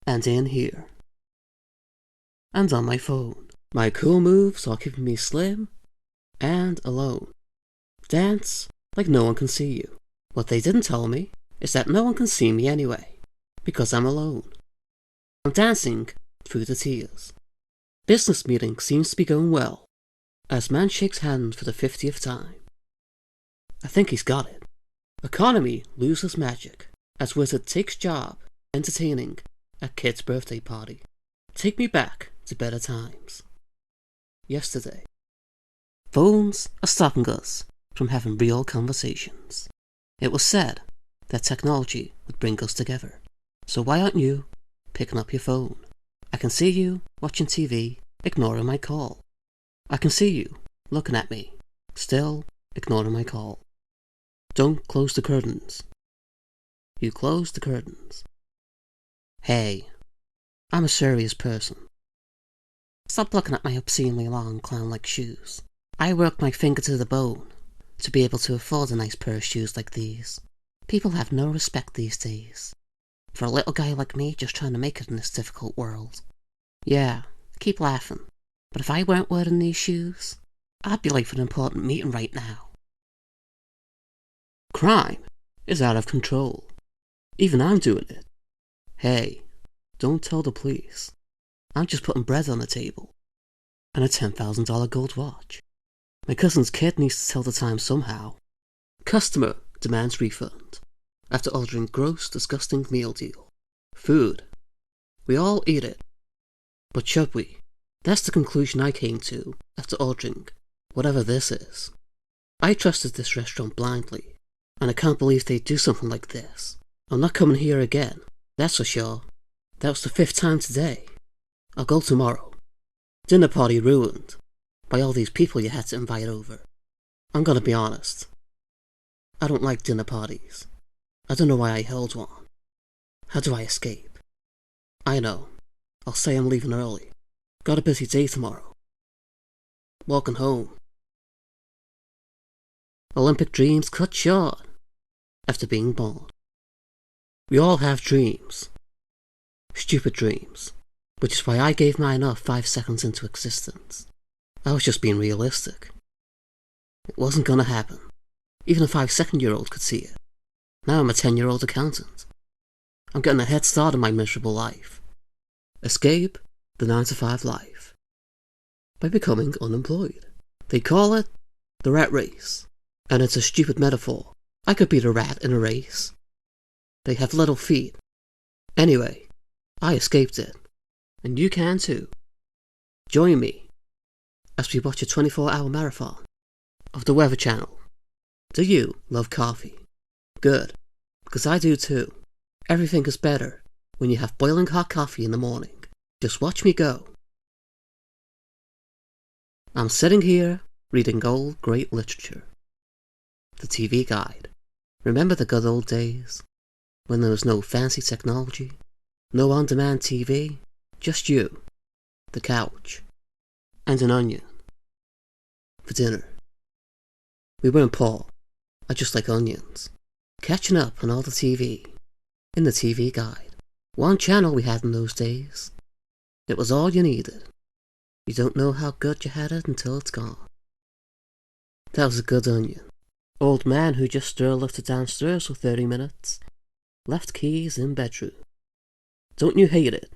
and in here, and on my phone. My cool moves are keeping me slim and alone. Dance like no one can see you. What they didn't tell me is that no one can see me anyway, because I'm alone. I'm dancing through the tears. Business meeting seems to be going well, as man shakes hand for the 50th time. I think he's got it. Economy loses magic, as wizard takes job entertaining at kid's birthday party. Take me back to better times. Yesterday. Phones are stopping us from having real conversations. It was said that technology would bring us together. So why aren't you picking up your phone? I can see you watching TV, ignoring my call. I can see you looking at me, still ignoring my call. Don't close the curtains. You close the curtains. Hey, I'm a serious person. Stop looking at my obscenely long clown-like shoes. I worked my finger to the bone to be able to afford a nice pair of shoes like these. People have no respect these days for a little guy like me just trying to make it in this difficult world. Yeah, keep laughing. But if I weren't wearing these shoes, I'd be late for an important meeting right now. Crime is out of control. Even I'm doing it. Hey, don't tell the police. I'm just putting bread on the table. And a $10,000 gold watch. My cousin's kid needs to tell the time somehow. Customer demands refund after ordering gross, disgusting meal deal. Food. We all eat it. But should we? That's the conclusion I came to after ordering whatever this is. I trusted this restaurant blindly, and I can't believe they'd do something like this. I'm not coming here again, that's for sure. That was the 5th time today. I'll go tomorrow. Dinner party ruined by all these people you had to invite over. I'm gonna be honest. I don't like dinner parties. I don't know why I held one. How do I escape? I know. I'll say I'm leaving early. Got a busy day tomorrow. Walking home. Olympic dreams cut short after being born. We all have dreams. Stupid dreams. Which is why I gave mine up 5 seconds into existence. I was just being realistic. It wasn't gonna happen. Even a 5-second-year-old could see it. Now I'm a 10-year-old accountant. I'm getting a head start in my miserable life. Escape the 9-to-5 life by becoming unemployed. They call it the rat race, and it's a stupid metaphor. I could beat a rat in a race. They have little feet. Anyway, I escaped it, and you can too. Join me as we watch a 24-hour marathon of the Weather Channel. Do you love coffee? Good, because I do too. Everything is better when you have boiling hot coffee in the morning. Just watch me go. I'm sitting here reading old great literature. The TV Guide. Remember the good old days when there was no fancy technology, no on-demand TV, just you, the couch, and an onion for dinner. We weren't poor. I just like onions. Catching up on all the TV. In the TV guide. One channel we had in those days. It was all you needed. You don't know how good you had it until it's gone. That was a good onion. Old man who just strolled up to downstairs for 30 minutes. Left keys in bedroom. Don't you hate it?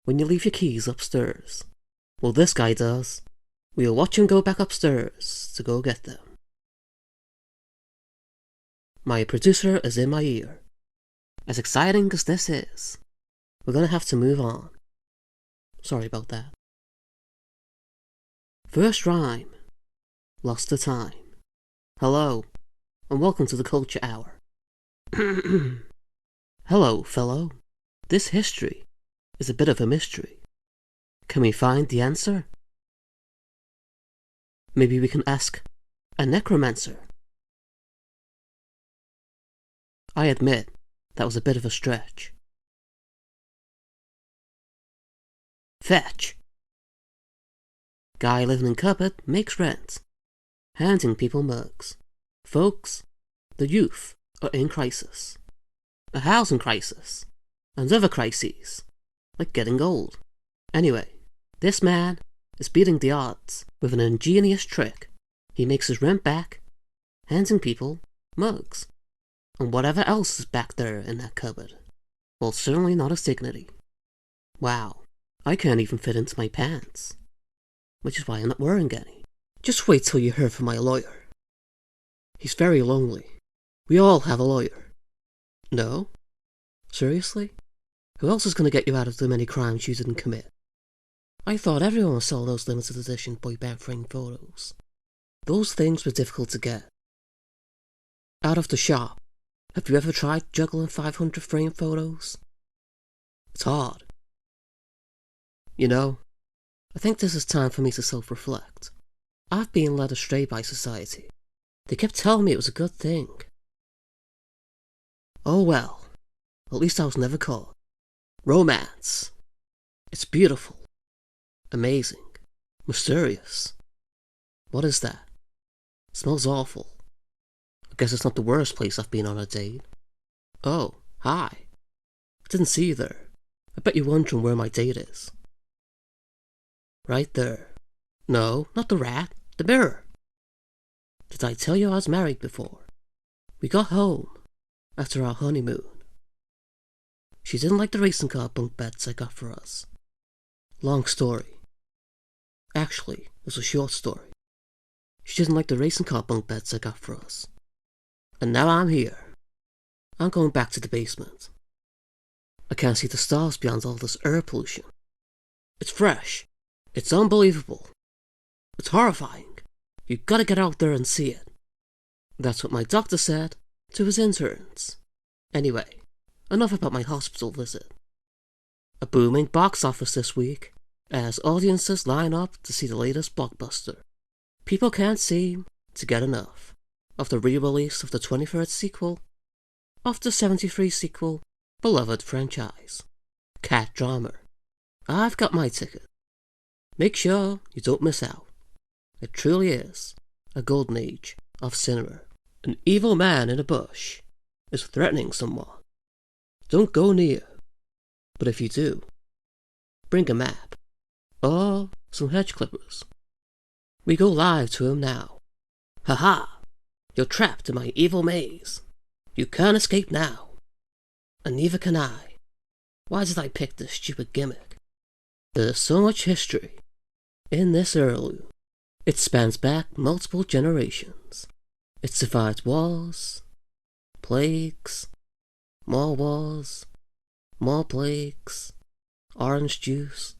When you leave your keys upstairs. Well, this guy does. We'll watch him go back upstairs to go get them. My producer is in my ear. As exciting as this is, we're gonna have to move on. Sorry about that. First rhyme. Lost the time. Hello, and welcome to the Culture Hour. Hello, fellow. This history is a bit of a mystery. Can we find the answer? Maybe we can ask a necromancer. I admit, that was a bit of a stretch. Fetch. Guy living in cupboard makes rent, handing people mugs. Folks, the youth are in crisis. A housing crisis, and other crises, like getting old. Anyway, this man is beating the odds with an ingenious trick. He makes his rent back, handing people mugs. And whatever else is back there in that cupboard. Well, certainly not his dignity. Wow, I can't even fit into my pants. Which is why I'm not wearing any. Just wait till you hear from my lawyer. He's very lonely. We all have a lawyer. No? Seriously? Who else is going to get you out of the many crimes you didn't commit? I thought everyone would sell those limited edition boy band frame photos. Those things were difficult to get. Out of the shop. Have you ever tried juggling 500 frame photos? It's hard. You know, I think this is time for me to self-reflect. I've been led astray by society. They kept telling me it was a good thing. Oh well, at least I was never caught. Romance. It's beautiful. Amazing. Mysterious. What is that? It smells awful. I guess it's not the worst place I've been on a date. Oh, hi. I didn't see you there. I bet you're wondering where my date is. Right there. No, not the rat. The mirror. Did I tell you I was married before? We got home after our honeymoon. She didn't like the racing car bunk beds I got for us. Long story. Actually, it was a short story. She didn't like the racing car bunk beds I got for us. And now I'm here. I'm going back to the basement. I can't see the stars beyond all this air pollution. It's fresh. It's unbelievable. It's horrifying. You gotta get out there and see it. That's what my doctor said to his interns. Anyway, enough about my hospital visit. A booming box office this week, as audiences line up to see the latest blockbuster. People can't seem to get enough of the re-release of the 23rd sequel of the 73 sequel beloved franchise, Cat Drama. I've got my ticket. Make sure you don't miss out. It truly is a golden age of cinema. An evil man in a bush is threatening someone. Don't go near, but if you do, bring a map or some hedge clippers. We go live to him now. Haha! You're trapped in my evil maze. You can't escape now. And neither can I. Why did I pick this stupid gimmick? There's so much history in this heirloom. It spans back multiple generations. It survived wars, plagues, more wars, more plagues, orange juice,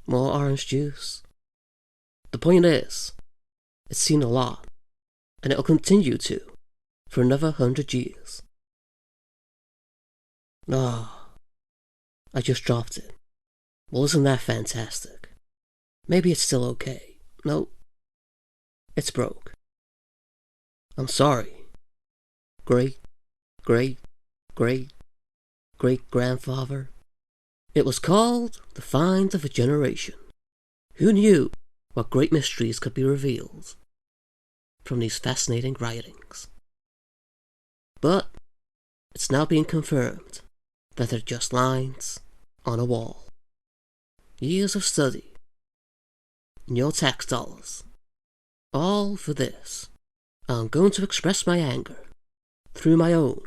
more orange juice. The point is, it's seen a lot. And it'll continue to, for another 100 years. Ah, I just dropped it. Well, isn't that fantastic? Maybe it's still okay. Nope. It's broke. I'm sorry. Great, great, great, great-grandfather. It was called The Find of a Generation. Who knew what great mysteries could be revealed from these fascinating writings? But it's now being confirmed that they're just lines on a wall. Years of study, and your tax dollars, all for this. I'm going to express my anger through my own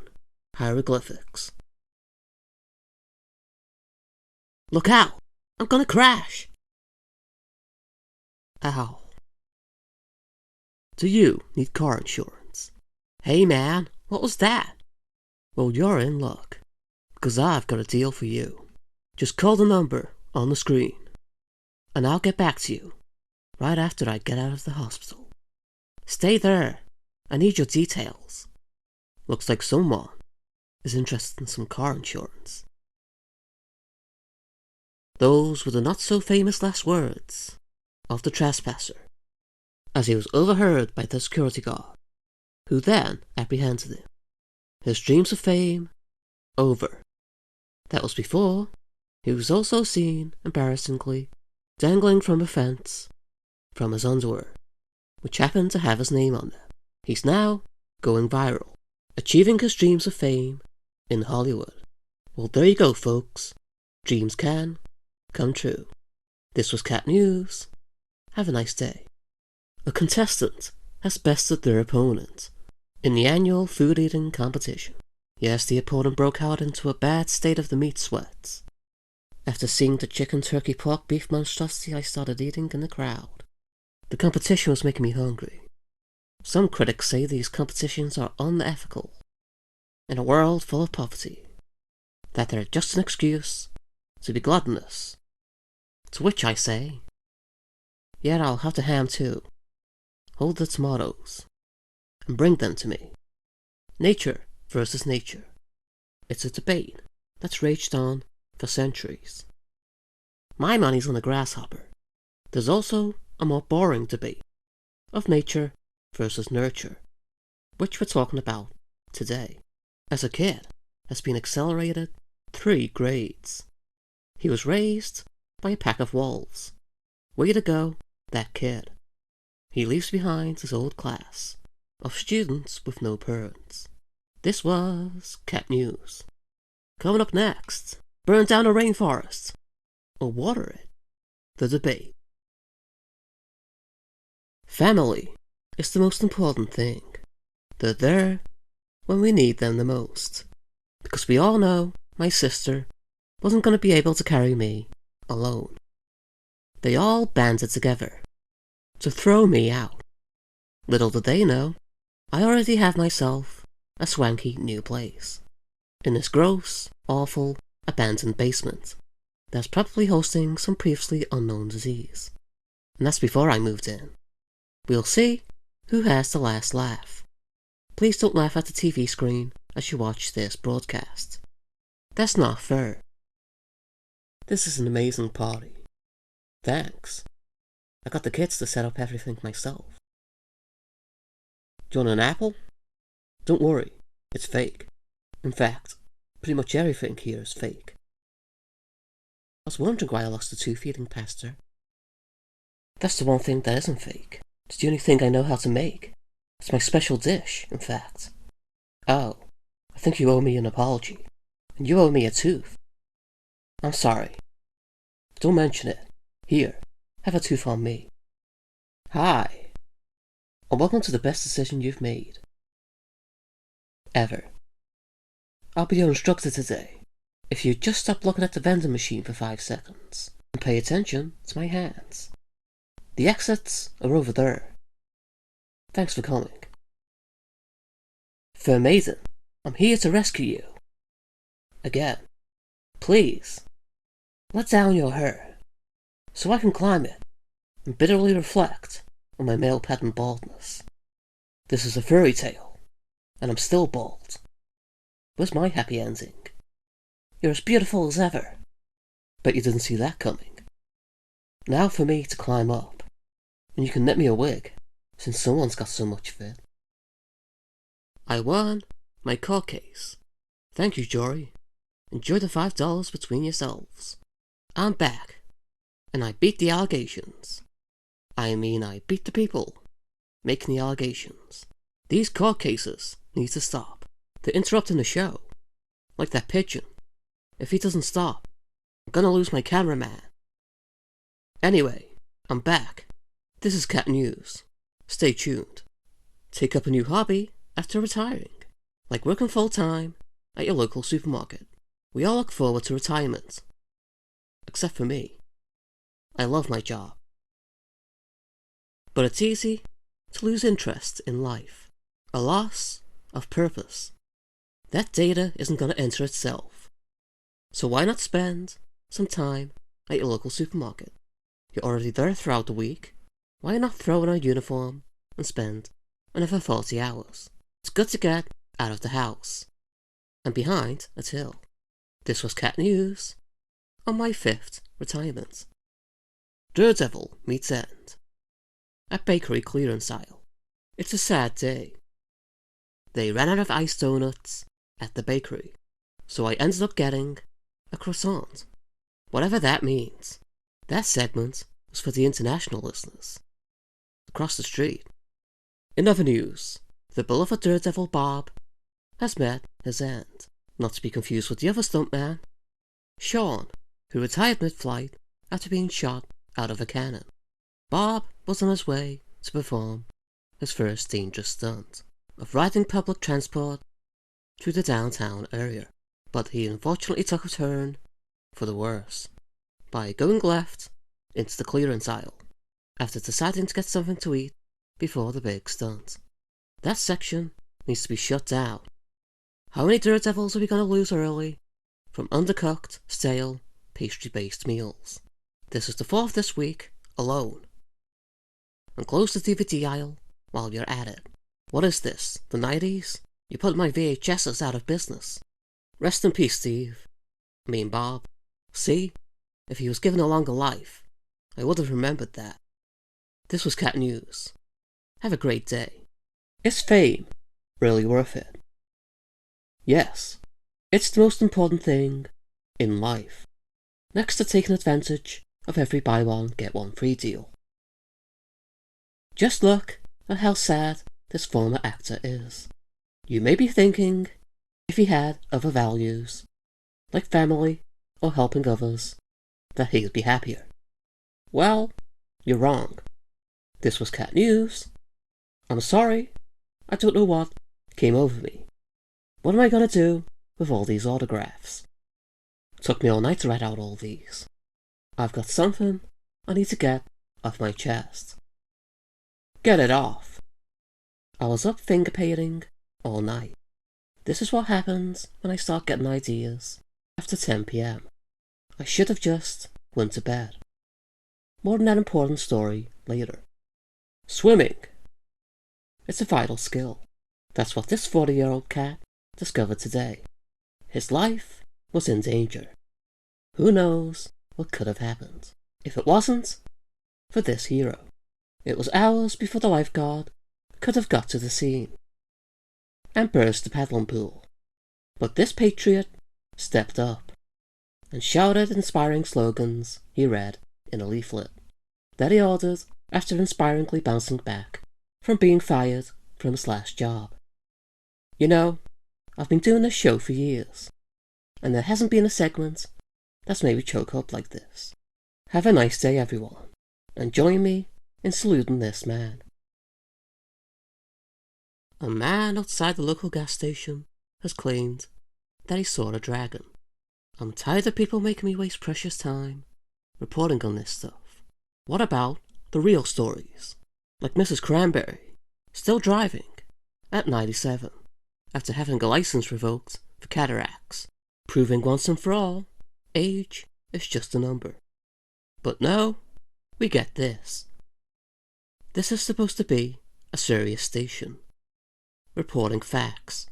hieroglyphics. Look out! I'm gonna crash! Ow. Do you need car insurance? Hey man, what was that? Well, you're in luck, because I've got a deal for you. Just call the number on the screen, and I'll get back to you right after I get out of the hospital. Stay there. I need your details. Looks like someone is interested in some car insurance. Those were the not-so-famous last words of the trespasser, as he was overheard by the security guard, who then apprehended him. His dreams of fame over. That was before he was also seen, embarrassingly, dangling from a fence from his underwear, which happened to have his name on them. He's now going viral, achieving his dreams of fame in Hollywood. Well, there you go, folks. Dreams can come true. This was Cat News. Have a nice day. A contestant has bested their opponent in the annual food eating competition. Yes, the opponent broke out into a bad state of the meat sweats. After seeing the chicken, turkey, pork, beef monstrosity I started eating in the crowd. The competition was making me hungry. Some critics say these competitions are unethical. In a world full of poverty, that they're just an excuse to be gluttonous. To which I say, yet I'll have the ham too. Hold the tomatoes, and bring them to me. Nature versus nature. It's a debate that's raged on for centuries. My money's on the grasshopper. There's also a more boring debate of nature versus nurture, which we're talking about today. As a kid, has been accelerated 3 grades. He was raised by a pack of wolves. Way to go, that kid. He leaves behind his old class of students with no parents. This was Cat News. Coming up next, burn down a rainforest or water it. The debate. Family is the most important thing. They're there when we need them the most. Because we all know my sister wasn't going to be able to carry me alone. They all banded together to throw me out. Little did they know, I already have myself a swanky new place. In this gross, awful, abandoned basement that's probably hosting some previously unknown disease. And that's before I moved in. We'll see who has the last laugh. Please don't laugh at the TV screen as you watch this broadcast. That's not fair. This is an amazing party. Thanks. I got the kids to set up everything myself. Do you want an apple? Don't worry, it's fake. In fact, pretty much everything here is fake. I was wondering why I lost the tooth eating pasta. That's the one thing that isn't fake. It's the only thing I know how to make. It's my special dish, in fact. Oh, I think you owe me an apology. And you owe me a tooth. I'm sorry. Don't mention it. Here, have a tooth on me. Hi. And welcome to the best decision you've made. Ever. I'll be your instructor today. If you just stop looking at the vending machine for 5 seconds and pay attention to my hands. The exits are over there. Thanks for coming. Fair maiden, I'm here to rescue you. Again. Please, let down your hair, so I can climb it and bitterly reflect on my male pattern baldness. This is a fairy tale, and I'm still bald. Where's my happy ending? You're as beautiful as ever. Bet you didn't see that coming. Now for me to climb up, and you can knit me a wig, since someone's got so much of it. I won my court case. Thank you, Jory. Enjoy the $5 between yourselves. I'm back, and I beat the allegations. I mean, I beat the people making the allegations. These court cases need to stop. They're interrupting the show. Like that pigeon. If he doesn't stop, I'm gonna lose my cameraman. Anyway, I'm back. This is Cat News. Stay tuned. Take up a new hobby after retiring, like working full-time at your local supermarket. We all look forward to retirement. Except for me. I love my job. But it's easy to lose interest in life. A loss of purpose. That data isn't going to enter itself. So why not spend some time at your local supermarket? You're already there throughout the week. Why not throw on a uniform and spend another 40 hours? It's good to get out of the house and behind a till. This was Cat News on my 5th retirement. Daredevil meets end at bakery clearance aisle. It's a sad day. They ran out of iced donuts at the bakery, so I ended up getting a croissant. Whatever that means. That segment was for the international listeners. Across the street. In other news, the beloved Daredevil Bob has met his end. Not to be confused with the other stuntman, Sean, who retired mid-flight after being shot out of a cannon. Bob was on his way to perform his first dangerous stunt of riding public transport through the downtown area, but he unfortunately took a turn for the worse by going left into the clearance aisle after deciding to get something to eat before the big stunt. That section needs to be shut down. How many Daredevils are we going to lose early from undercooked, stale, pastry-based meals? This is the 4th this week alone. And close the DVD aisle while you're at it. What is this, the 90s? You put my VHSs out of business. Rest in peace, Steve. I mean Bob. See? If he was given a longer life, I would have remembered that. This was Cat News. Have a great day. Is fame really worth it? Yes, it's the most important thing in life, next to taking advantage of every buy one get one free deal. Just look at how sad this former actor is. You may be thinking, if he had other values, like family or helping others, that he'd be happier. Well, you're wrong. This was Cat News. I'm sorry, I don't know what came over me. What am I gonna do with all these autographs? Took me all night to write out all these. I've got something I need to get off my chest. Get it off. I was up finger painting all night. This is what happens when I start getting ideas after 10 p.m. I should have just went to bed. More than that important story later. Swimming. It's a vital skill. That's what this 40-year-old cat discovered today. His life was in danger. Who knows what could have happened if it wasn't for this hero. It was hours before the lifeguard could have got to the scene and burst the paddling pool. But this patriot stepped up and shouted inspiring slogans he read in a leaflet that he ordered after inspiringly bouncing back from being fired from his last job. You know, I've been doing this show for years, and there hasn't been a segment that's made me choke up like this. Have a nice day, everyone, and join me in saluting this man. A man outside the local gas station has claimed that he saw a dragon. I'm tired of people making me waste precious time reporting on this stuff. What about the real stories? Like Mrs. Cranberry, still driving at 97 after having a license revoked for cataracts, proving once and for all, age is just a number. But no, we get this. This is supposed to be a serious station, reporting facts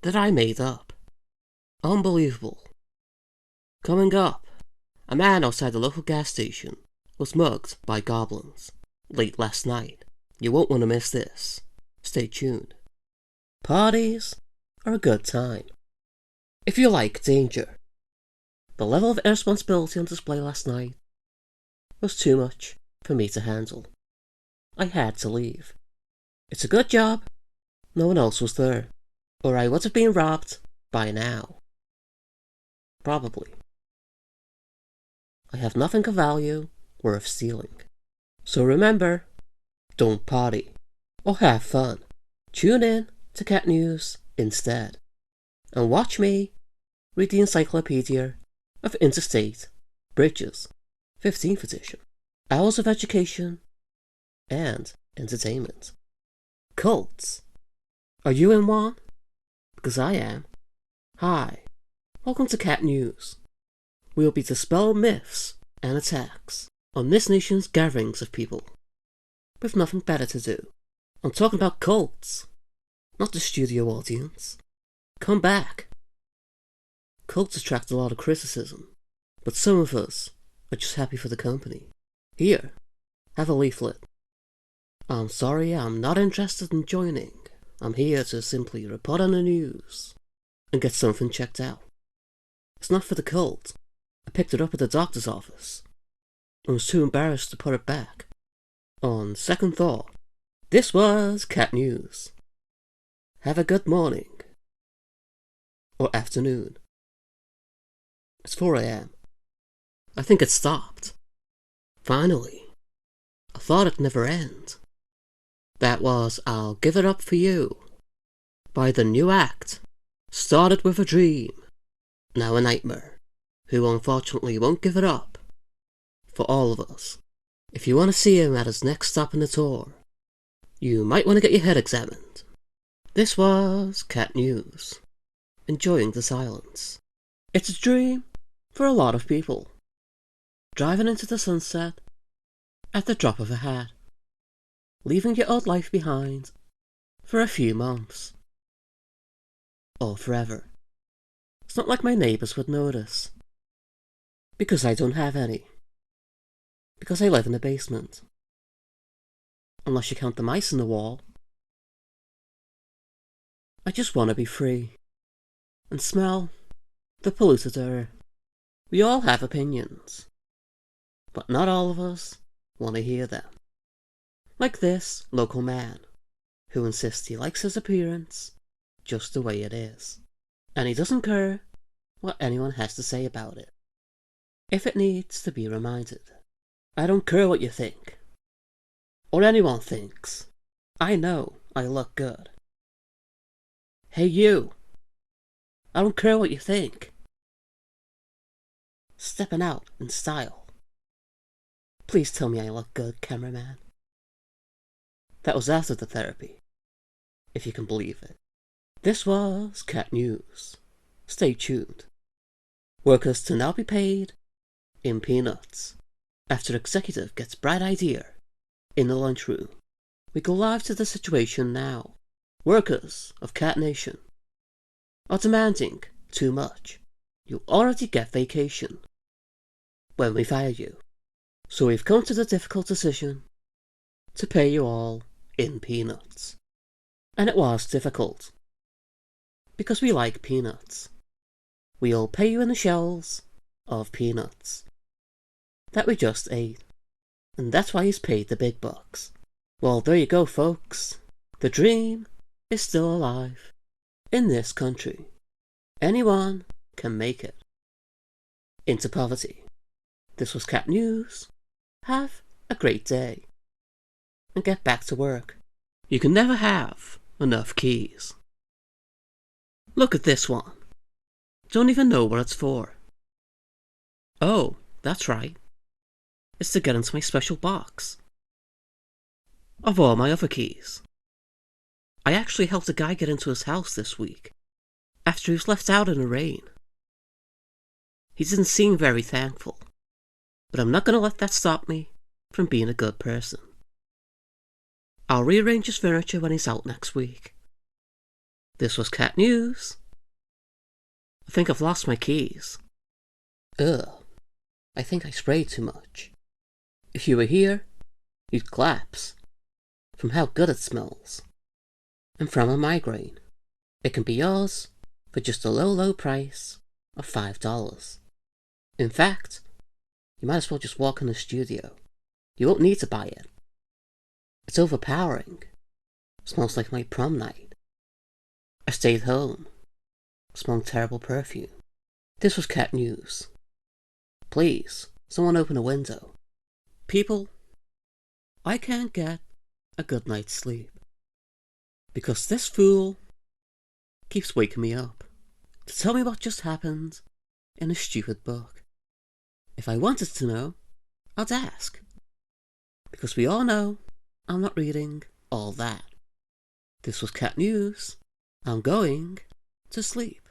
that I made up. Unbelievable. Coming up, a man outside the local gas station was mugged by goblins late last night. You won't want to miss this. Stay tuned. Parties are a good time if you like danger. The level of irresponsibility on display last night was too much for me to handle. I had to leave. It's a good job no one else was there. or I would have been robbed by now. Probably. I have nothing of value worth stealing. So remember, don't party or have fun. Tune in to Cat News instead, and watch me read the Encyclopedia of Interstate Bridges, 15th edition. Hours of education and entertainment. Cults. Are you in one? Because I am. Hi, welcome to Cat News. We'll be dispelling myths and attacks on this nation's gatherings of people with nothing better to do. I'm talking about cults, not the studio audience. Come back. Cults attract a lot of criticism, but some of us are just happy for the company. Here, have a leaflet. I'm sorry, I'm not interested in joining. I'm here to simply report on the news and get something checked out. It's not for the cult. I picked it up at the doctor's office and was too embarrassed to put it back. On second thought, this was Cat News. Have a good morning. Or afternoon. It's 4 a.m. I think it stopped. Finally. I thought it'd never end. That was I'll Give It Up For You by the new act. Started with a dream, now a nightmare, who unfortunately won't give it up. For all of us. If you want to see him at his next stop in the tour, you might want to get your head examined. This was Cat News. Enjoying the silence. It's a dream for a lot of people. Driving into the sunset at the drop of a hat. Leaving your old life behind for a few months. Or forever. It's not like my neighbours would notice. Because I don't have any. Because I live in a basement. Unless you count the mice in the wall. I just want to be free. And smell the polluted air. We all have opinions. But not all of us want to hear them. Like this local man, who insists he likes his appearance just the way it is. And he doesn't care what anyone has to say about it. If it needs to be reminded. I don't care what you think. Or anyone thinks. I know I look good. Hey you! I don't care what you think. Stepping out in style. Please tell me I look good, cameraman. That was after the therapy, if you can believe it. This was Cat News. Stay tuned. Workers to now be paid in peanuts. After executive gets bright idea in the lunchroom. We go live to the situation now. Workers of Cat Nation are demanding too much. You already get vacation when we fire you. So we've come to the difficult decision to pay you all in peanuts. And it was difficult. Because we like peanuts. We'll pay you in the shells of peanuts that we just ate. And that's why he's paid the big bucks. Well, there you go, folks. The dream is still alive in this country. Anyone can make it into poverty. This was Cat News. Have a great day. And get back to work. You can never have enough keys. Look at this one. Don't even know what it's for. Oh, that's right. It's to get into my special box. Of all my other keys. I actually helped a guy get into his house this week, after he was left out in the rain. He didn't seem very thankful, but I'm not going to let that stop me from being a good person. I'll rearrange his furniture when he's out next week. This was Cat News. I think I've lost my keys. Ugh, I think I sprayed too much. If you were here, you'd collapse from how good it smells. And from a migraine. It can be yours for just a low price of $5. In fact, you might as well just walk in the studio. You won't need to buy it. It's overpowering. It smells like my prom night. I stayed home, smelled terrible perfume. This was cat news. Please, someone open a window. People, I can't get a good night's sleep because this fool keeps waking me up to tell me what just happened in a stupid book. If I wanted to know, I'd ask. Because we all know I'm not reading all that. This was cat news. I'm going to sleep.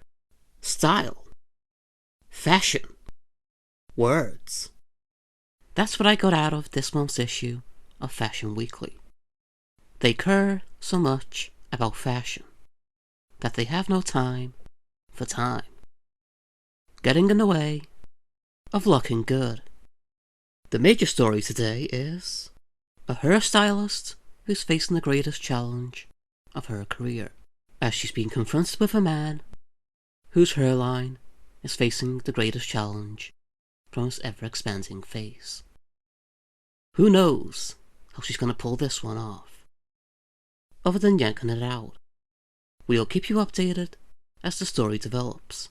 Style. Fashion. Words. That's what I got out of this month's issue of Fashion Weekly. They care so much about fashion that they have no time for time. Getting in the way of looking good. The major story today is a hairstylist who's facing the greatest challenge of her career, as she's being confronted with a man whose hairline is facing the greatest challenge from his ever-expanding face. Who knows how she's going to pull this one off, other than yanking it out. We'll keep you updated as the story develops.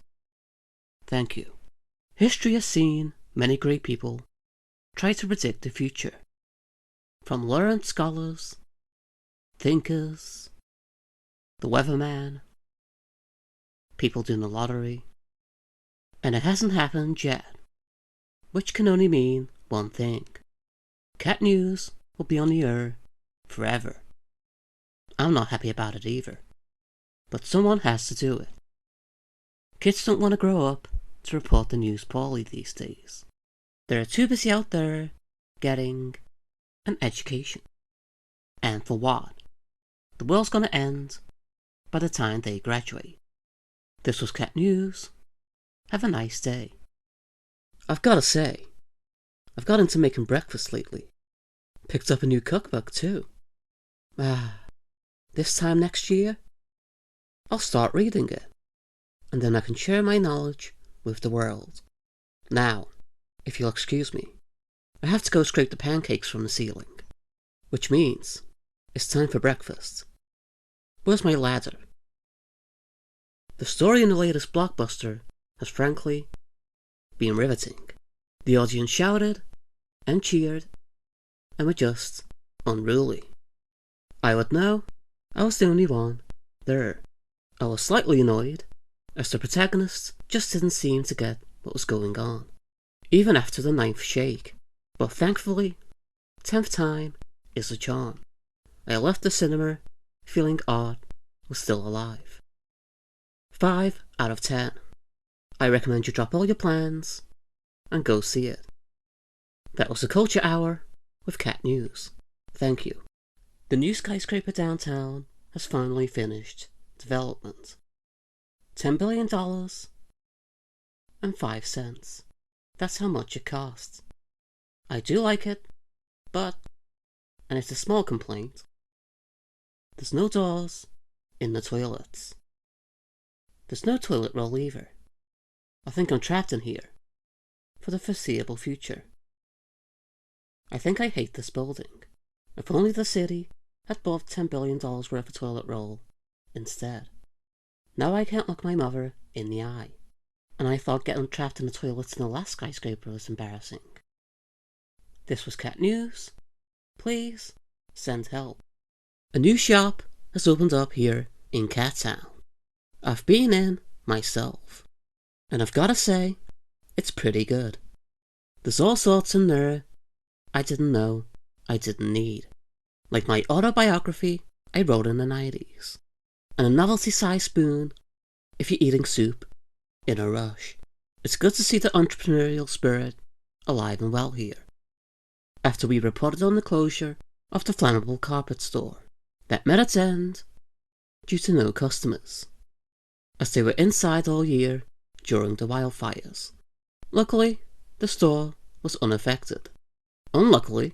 Thank you. History has seen many great people try to predict the future, from learned scholars, thinkers, the weatherman, people doing the lottery, and it hasn't happened yet, which can only mean one thing. Cat News will be on the air forever. I'm not happy about it either, but someone has to do it. Kids don't want to grow up to report the news poorly these days. They're too busy out there getting an education. And for what? The world's gonna end by the time they graduate. This was Cat News. Have a nice day. I've gotta say, I've got into making breakfast lately. Picked up a new cookbook too. This time next year, I'll start reading it, and then I can share my knowledge with the world. Now, if you'll excuse me, I have to go scrape the pancakes from the ceiling, which means it's time for breakfast. Where's my ladder? The story in the latest blockbuster has frankly been riveting. The audience shouted and cheered and were just unruly. I would know I was the only one there. I was slightly annoyed as the protagonist just didn't seem to get what was going on, even after the 9th shake. But thankfully, 10th time is a charm. I left the cinema feeling art was still alive. 5 out of 10. I recommend you drop all your plans and go see it. That was the Culture Hour with Cat News. Thank you. The new skyscraper downtown has finally finished development. $10 billion and 5 cents. That's how much it costs. I do like it, but, and it's a small complaint, there's no doors in the toilets. There's no toilet roll either. I think I'm trapped in here for the foreseeable future. I think I hate this building. If only the city had bought $10 billion worth of toilet roll instead. Now I can't look my mother in the eye. And I thought getting trapped in the toilets in the last skyscraper was embarrassing. This was Cat News. Please send help. A new shop has opened up here in Cat Town. I've been in myself, and I've gotta say, it's pretty good. There's all sorts in there I didn't know I didn't need. Like my autobiography I wrote in the 90s, and a novelty-sized spoon if you're eating soup in a rush. It's good to see the entrepreneurial spirit alive and well here. After we reported on the closure of the flammable carpet store that met its end due to no customers, as they were inside all year during the wildfires. Luckily, the store was unaffected. Unluckily,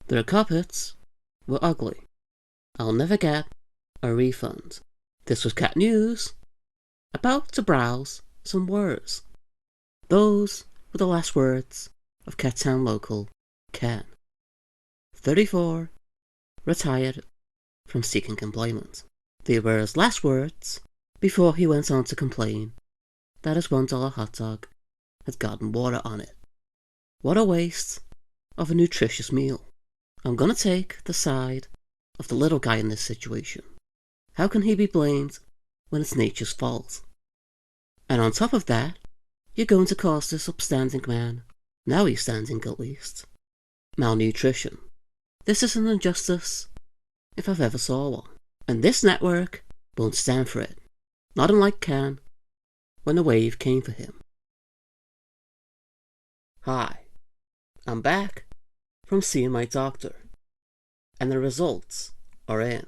their carpets were ugly. I'll never get a refund. This was Cat News. About to browse some words. Those were the last words of Cattown local Ken, 34, retired from seeking employment. They were his last words before he went on to complain that his $1 hot dog had gotten water on it. What a waste of a nutritious meal. I'm gonna take the side of the little guy in this situation. How can he be blamed when it's nature's fault? And on top of that, you're going to cause this upstanding man, now he's standing at least, malnutrition. This is an injustice if I've ever saw one. And this network won't stand for it. Not unlike Can, when the wave came for him. Hi, I'm back from seeing my doctor, and the results are in.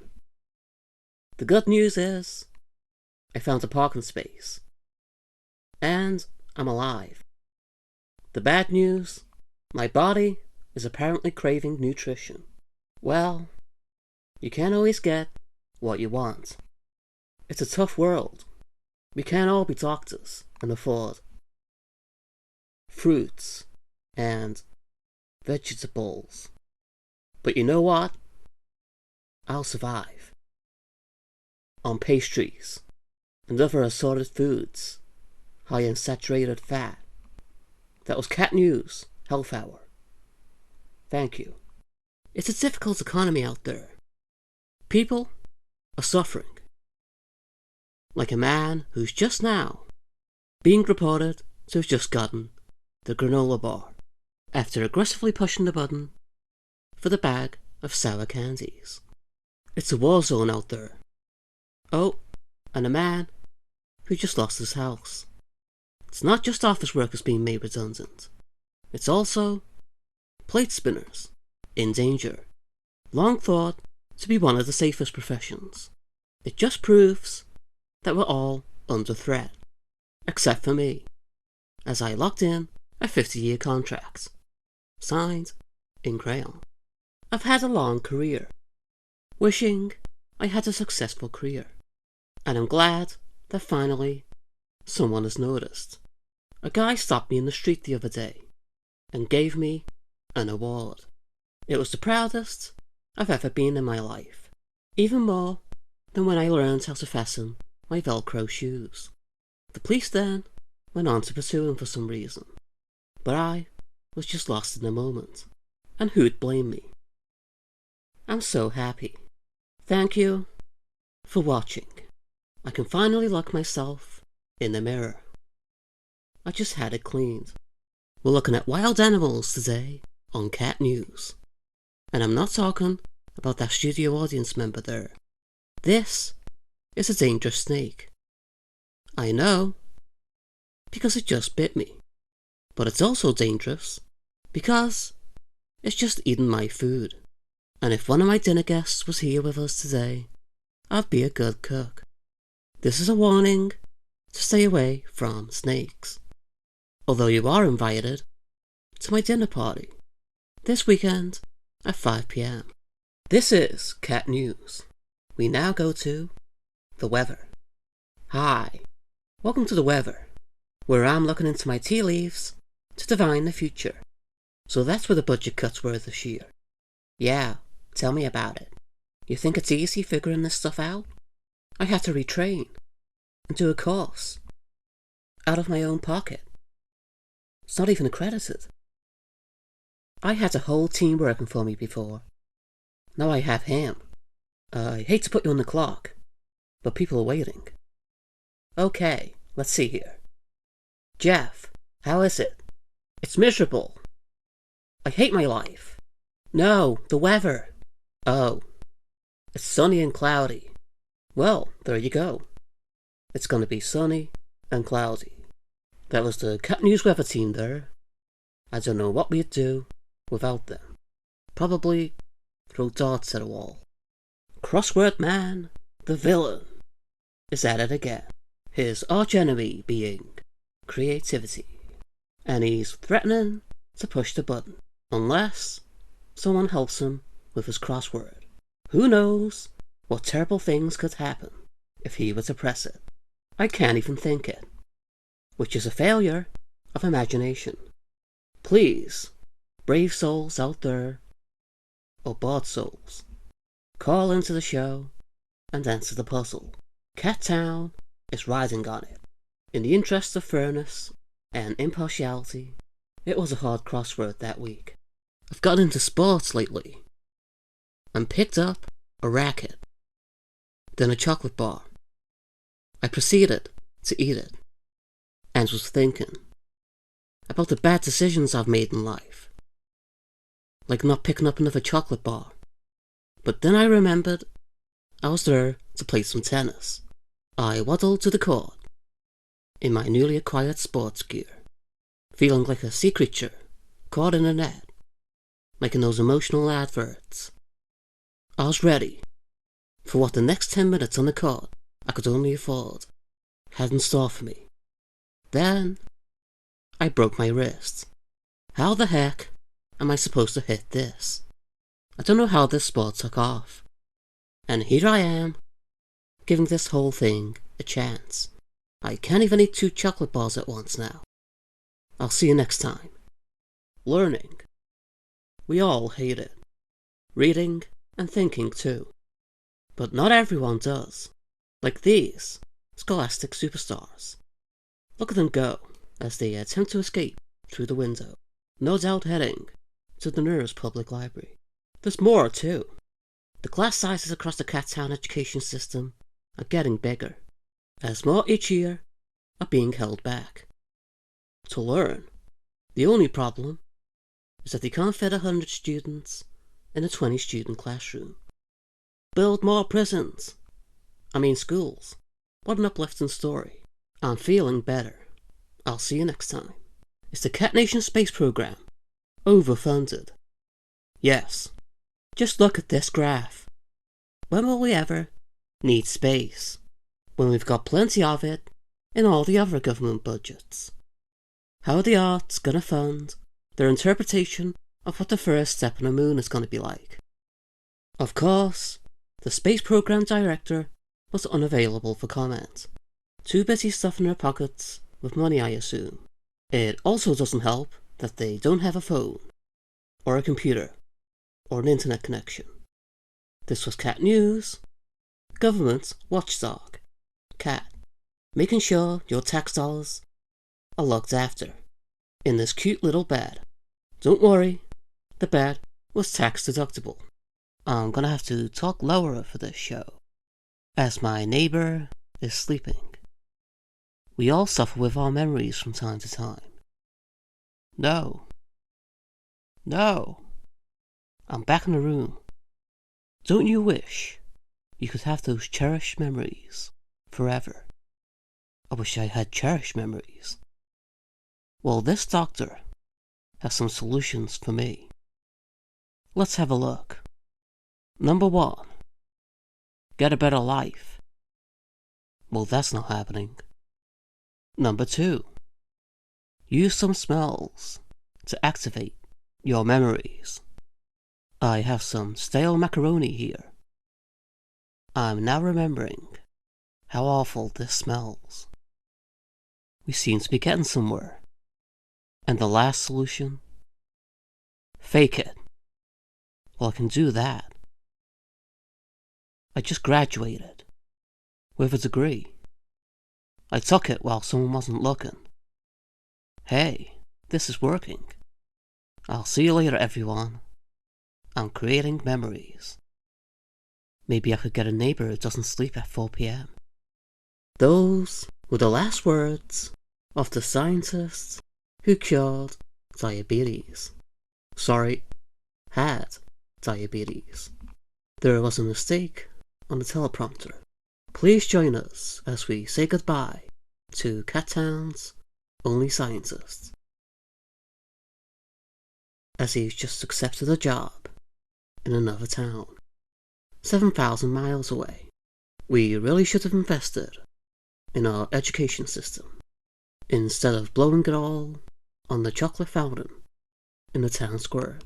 The good news is, I found a parking space, and I'm alive. The bad news, my body is apparently craving nutrition. Well, you can't always get what you want. It's a tough world. We can't all be doctors and afford fruits and vegetables. But you know what? I'll survive on pastries and other assorted foods high in saturated fat. That was Cat News Health Hour. Thank you. It's a difficult economy out there. People are suffering. Like a man who's just now being reported to have just gotten the granola bar after aggressively pushing the button for the bag of sour candies. It's a war zone out there. Oh, and a man who just lost his house. It's not just office workers being made redundant. It's also plate spinners in danger. Long thought to be one of the safest professions. It just proves that we're all under threat. Except for me, as I locked in a 50-year contract. Signed in crayon. I've had a long career. Wishing I had a successful career. And I'm glad that finally someone has noticed. A guy stopped me in the street the other day and gave me an award. It was the proudest I've ever been in my life. Even more than when I learned how to fasten my Velcro shoes. The police then went on to pursue him for some reason. But I was just lost in the moment. And who'd blame me? I'm so happy. Thank you for watching. I can finally look myself in the mirror. I just had it cleaned. We're looking at wild animals today on Cat News. And I'm not talking about that studio audience member there. This is a dangerous snake. I know, because it just bit me. But it's also dangerous because it's just eating my food. And if one of my dinner guests was here with us today, I'd be a good cook. This is a warning to stay away from snakes. Although you are invited to my dinner party this weekend at 5 p.m. This is Cat News. We now go to the weather. Hi, welcome to the weather, where I'm looking into my tea leaves to divine the future. So that's where the budget cuts were this year. Yeah, tell me about it. You think it's easy figuring this stuff out? I had to retrain and do a course out of my own pocket. It's not even accredited. I had a whole team working for me before. Now I have him. I hate to put you on the clock, but people are waiting. Okay, let's see here. Jeff, how is it? It's miserable. I hate my life. No, the weather. Oh, it's sunny and cloudy. Well, there you go. It's gonna be sunny and cloudy. That was the Cat News weather team there. I don't know what we'd do without them. Probably throw darts at a wall. Crossword Man, the villain, is at it again. His archenemy being creativity. And he's threatening to push the button, unless someone helps him with his crossword. Who knows what terrible things could happen if he were to press it. I can't even think it, which is a failure of imagination. Please, brave souls out there, or bored souls, call into the show and answer the puzzle. Cat Town is riding on it. In the interest of fairness and impartiality, it was a hard crossword that week. I've gotten into sports lately and picked up a racket, then a chocolate bar. I proceeded to eat it and was thinking about the bad decisions I've made in life, like not picking up another chocolate bar. But then I remembered I was there to play some tennis. I waddled to the court in my newly acquired sports gear, feeling like a sea creature caught in a net, like in those emotional adverts. I was ready for what the next 10 minutes on the court I could only afford had in store for me. Then I broke my wrist. How the heck am I supposed to hit this? I don't know how this sport took off. And here I am, giving this whole thing a chance. I can't even eat 2 chocolate bars at once now. I'll see you next time. Learning. We all hate it. Reading and thinking too. But not everyone does. Like these scholastic superstars. Look at them go as they attempt to escape through the window, no doubt heading to the nearest public library. There's more too. The class sizes across the Cattown education system are getting bigger, as more each year are being held back. To learn, the only problem is that they can't fit 100 students in a 20-student classroom. Build more prisons. Schools. What an uplifting story. I'm feeling better. I'll see you next time. Is the Cat Nation space program overfunded? Yes. Just look at this graph. When will we ever need space? When we've got plenty of it in all the other government budgets. How are the arts gonna fund their interpretation of what the first step on the moon is gonna be like? Of course, the space program director was unavailable for comment. Too busy stuffing their pockets with money, I assume. It also doesn't help that they don't have a phone, or a computer, or an internet connection. This was Cat News, government watchdog, Cat, making sure your tax dollars are looked after. In this cute little bed. Don't worry, the bed was tax deductible. I'm gonna have to talk lower for this show, as my neighbor is sleeping. We all suffer with our memories from time to time. No. I'm back in the room. Don't you wish you could have those cherished memories forever? I wish I had cherished memories. Well, this doctor has some solutions for me. Let's have a look. Number 1. Get a better life. Well, that's not happening. Number 2. Use some smells to activate your memories. I have some stale macaroni here. I'm now remembering how awful this smells. We seem to be getting somewhere. And the last solution? Fake it. Well, I can do that. I just graduated with a degree. I took it while someone wasn't looking. Hey, this is working. I'll see you later, everyone. I'm creating memories. Maybe I could get a neighbor who doesn't sleep at 4 p.m. Those were the last words of the scientists who cured diabetes. Sorry, had diabetes. There was a mistake on the teleprompter. Please join us as we say goodbye to Cattown's only scientist, as he's just accepted a job in another town, 7,000 miles away. We really should have invested in our education system, instead of blowing it all on the chocolate fountain in the town square.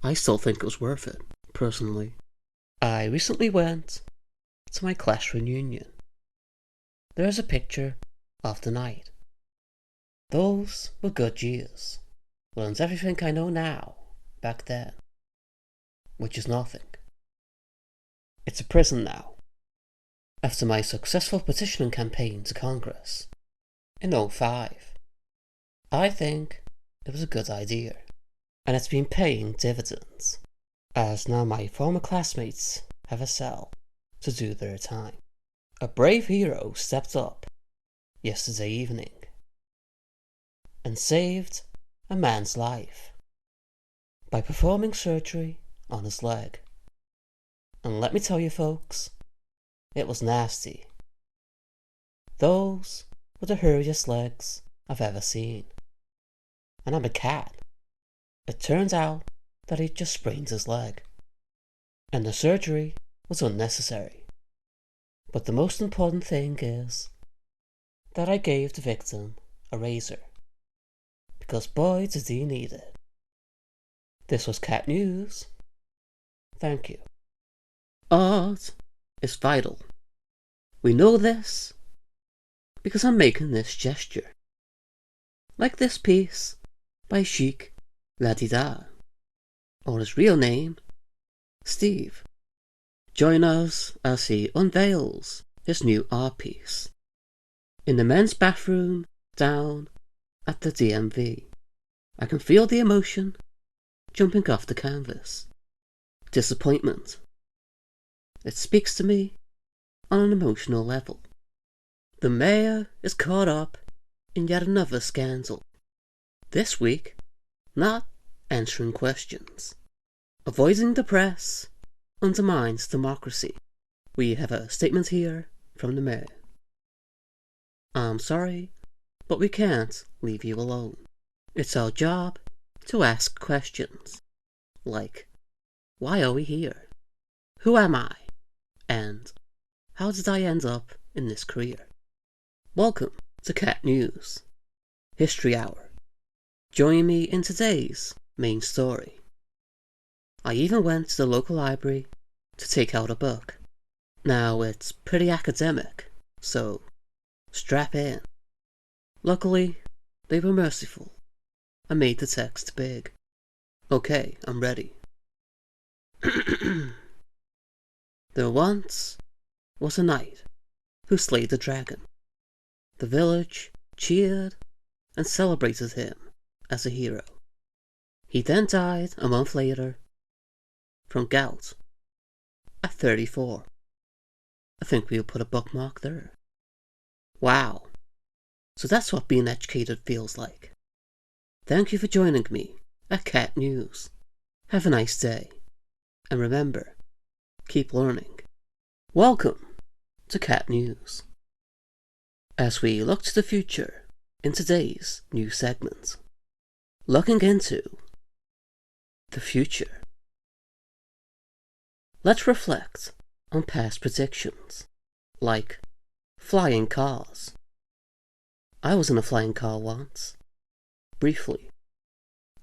I still think it was worth it, personally. I recently went to my class reunion. There is a picture of the night. Those were good years. Learned everything I know now, back then. Which is nothing. It's a prison now. after my successful petitioning campaign to Congress in '05. I think it was a good idea, and it's been paying dividends, as now my former classmates have a cell to do their time. A brave hero stepped up yesterday evening and saved a man's life by performing surgery on his leg. And let me tell you folks, it was nasty. Those were the hurriest legs I've ever seen. And I'm a cat. It turns out that he just sprained his leg, and the surgery was unnecessary. But the most important thing is that I gave the victim a razor, because boy did he need it. This was Cat News. Thank you. Art is vital. We know this because I'm making this gesture. Like this piece by Chic Ladida, or his real name, Steve. Join us as he unveils his new art piece in the men's bathroom down at the DMV. I can feel the emotion jumping off the canvas. Disappointment. It speaks to me on an emotional level. The mayor is caught up in yet another scandal. This week, not answering questions. Avoiding the press undermines democracy. We have a statement here from the mayor. I'm sorry, but we can't leave you alone. It's our job to ask questions, like, why are we here? Who am I? And how did I end up in this career? Welcome to Cat News, History Hour. Join me in today's main story. I even went to the local library to take out a book. Now it's pretty academic, so strap in. Luckily, they were merciful and made the text big. Okay, I'm ready. There once was a knight who slayed the dragon. The village cheered and celebrated him as a hero. He then died a month later from gout at 34. I think we'll put a bookmark there. Wow, so that's what being educated feels like. Thank you for joining me at Cat News. Have a nice day, and remember, keep learning. Welcome to Cat News. As we look to the future in today's new segment, looking into the future. Let's reflect on past predictions, like flying cars. I was in a flying car once. Briefly.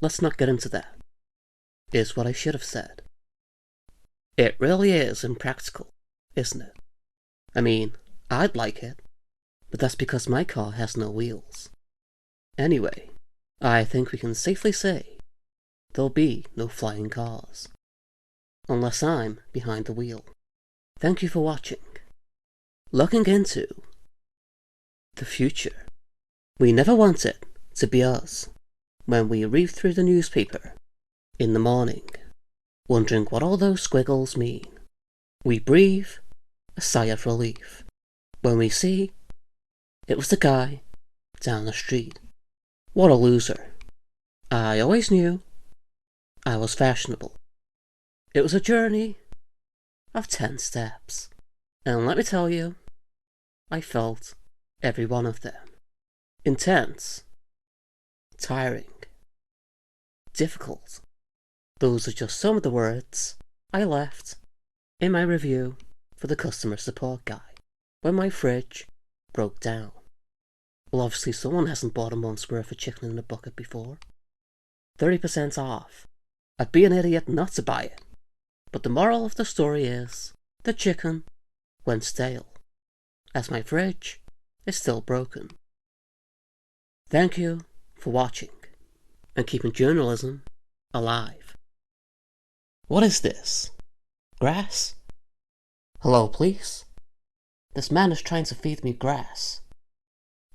Let's not get into that. Is what I should have said. It really is impractical, isn't it? I mean, I'd like it, but that's because my car has no wheels. Anyway, I think we can safely say there'll be no flying cars. Unless I'm behind the wheel. Thank you for watching. Looking into the future. We never want it to be us when we read through the newspaper in the morning, wondering what all those squiggles mean. We breathe a sigh of relief when we see it was the guy down the street. What a loser. I always knew I was fashionable. It was a journey of 10 steps, and let me tell you, I felt every one of them. Intense, tiring, difficult. Those are just some of the words I left in my review for the customer support guy when my fridge broke down. Well, obviously someone hasn't bought a month's worth of chicken in a bucket before. 30% off. I'd be an idiot not to buy it. But the moral of the story is, the chicken went stale, as my fridge is still broken. Thank you for watching, and keeping journalism alive. What is this? Grass? Hello, please? This man is trying to feed me grass.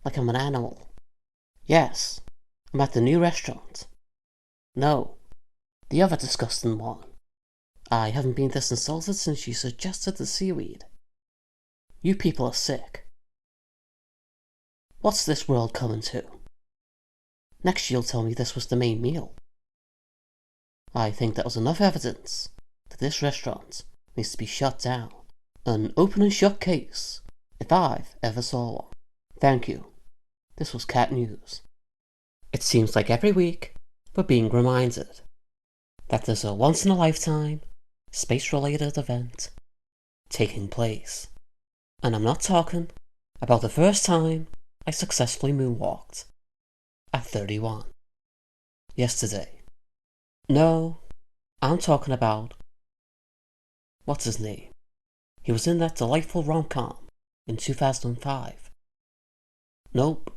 Like I'm an animal. Yes, I'm at the new restaurant. No, the other disgusting one. I haven't been this insulted since you suggested the seaweed. You people are sick. What's this world coming to? Next you'll tell me this was the main meal. I think that was enough evidence that this restaurant needs to be shut down. An open and shut case, if I've ever saw one. Thank you. This was Cat News. It seems like every week we're being reminded that there's a once-in-a-lifetime, space-related event taking place. And I'm not talking about the first time I successfully moonwalked at 31. Yesterday. No, I'm talking about... what's his name? He was in that delightful rom-com in 2005. Nope,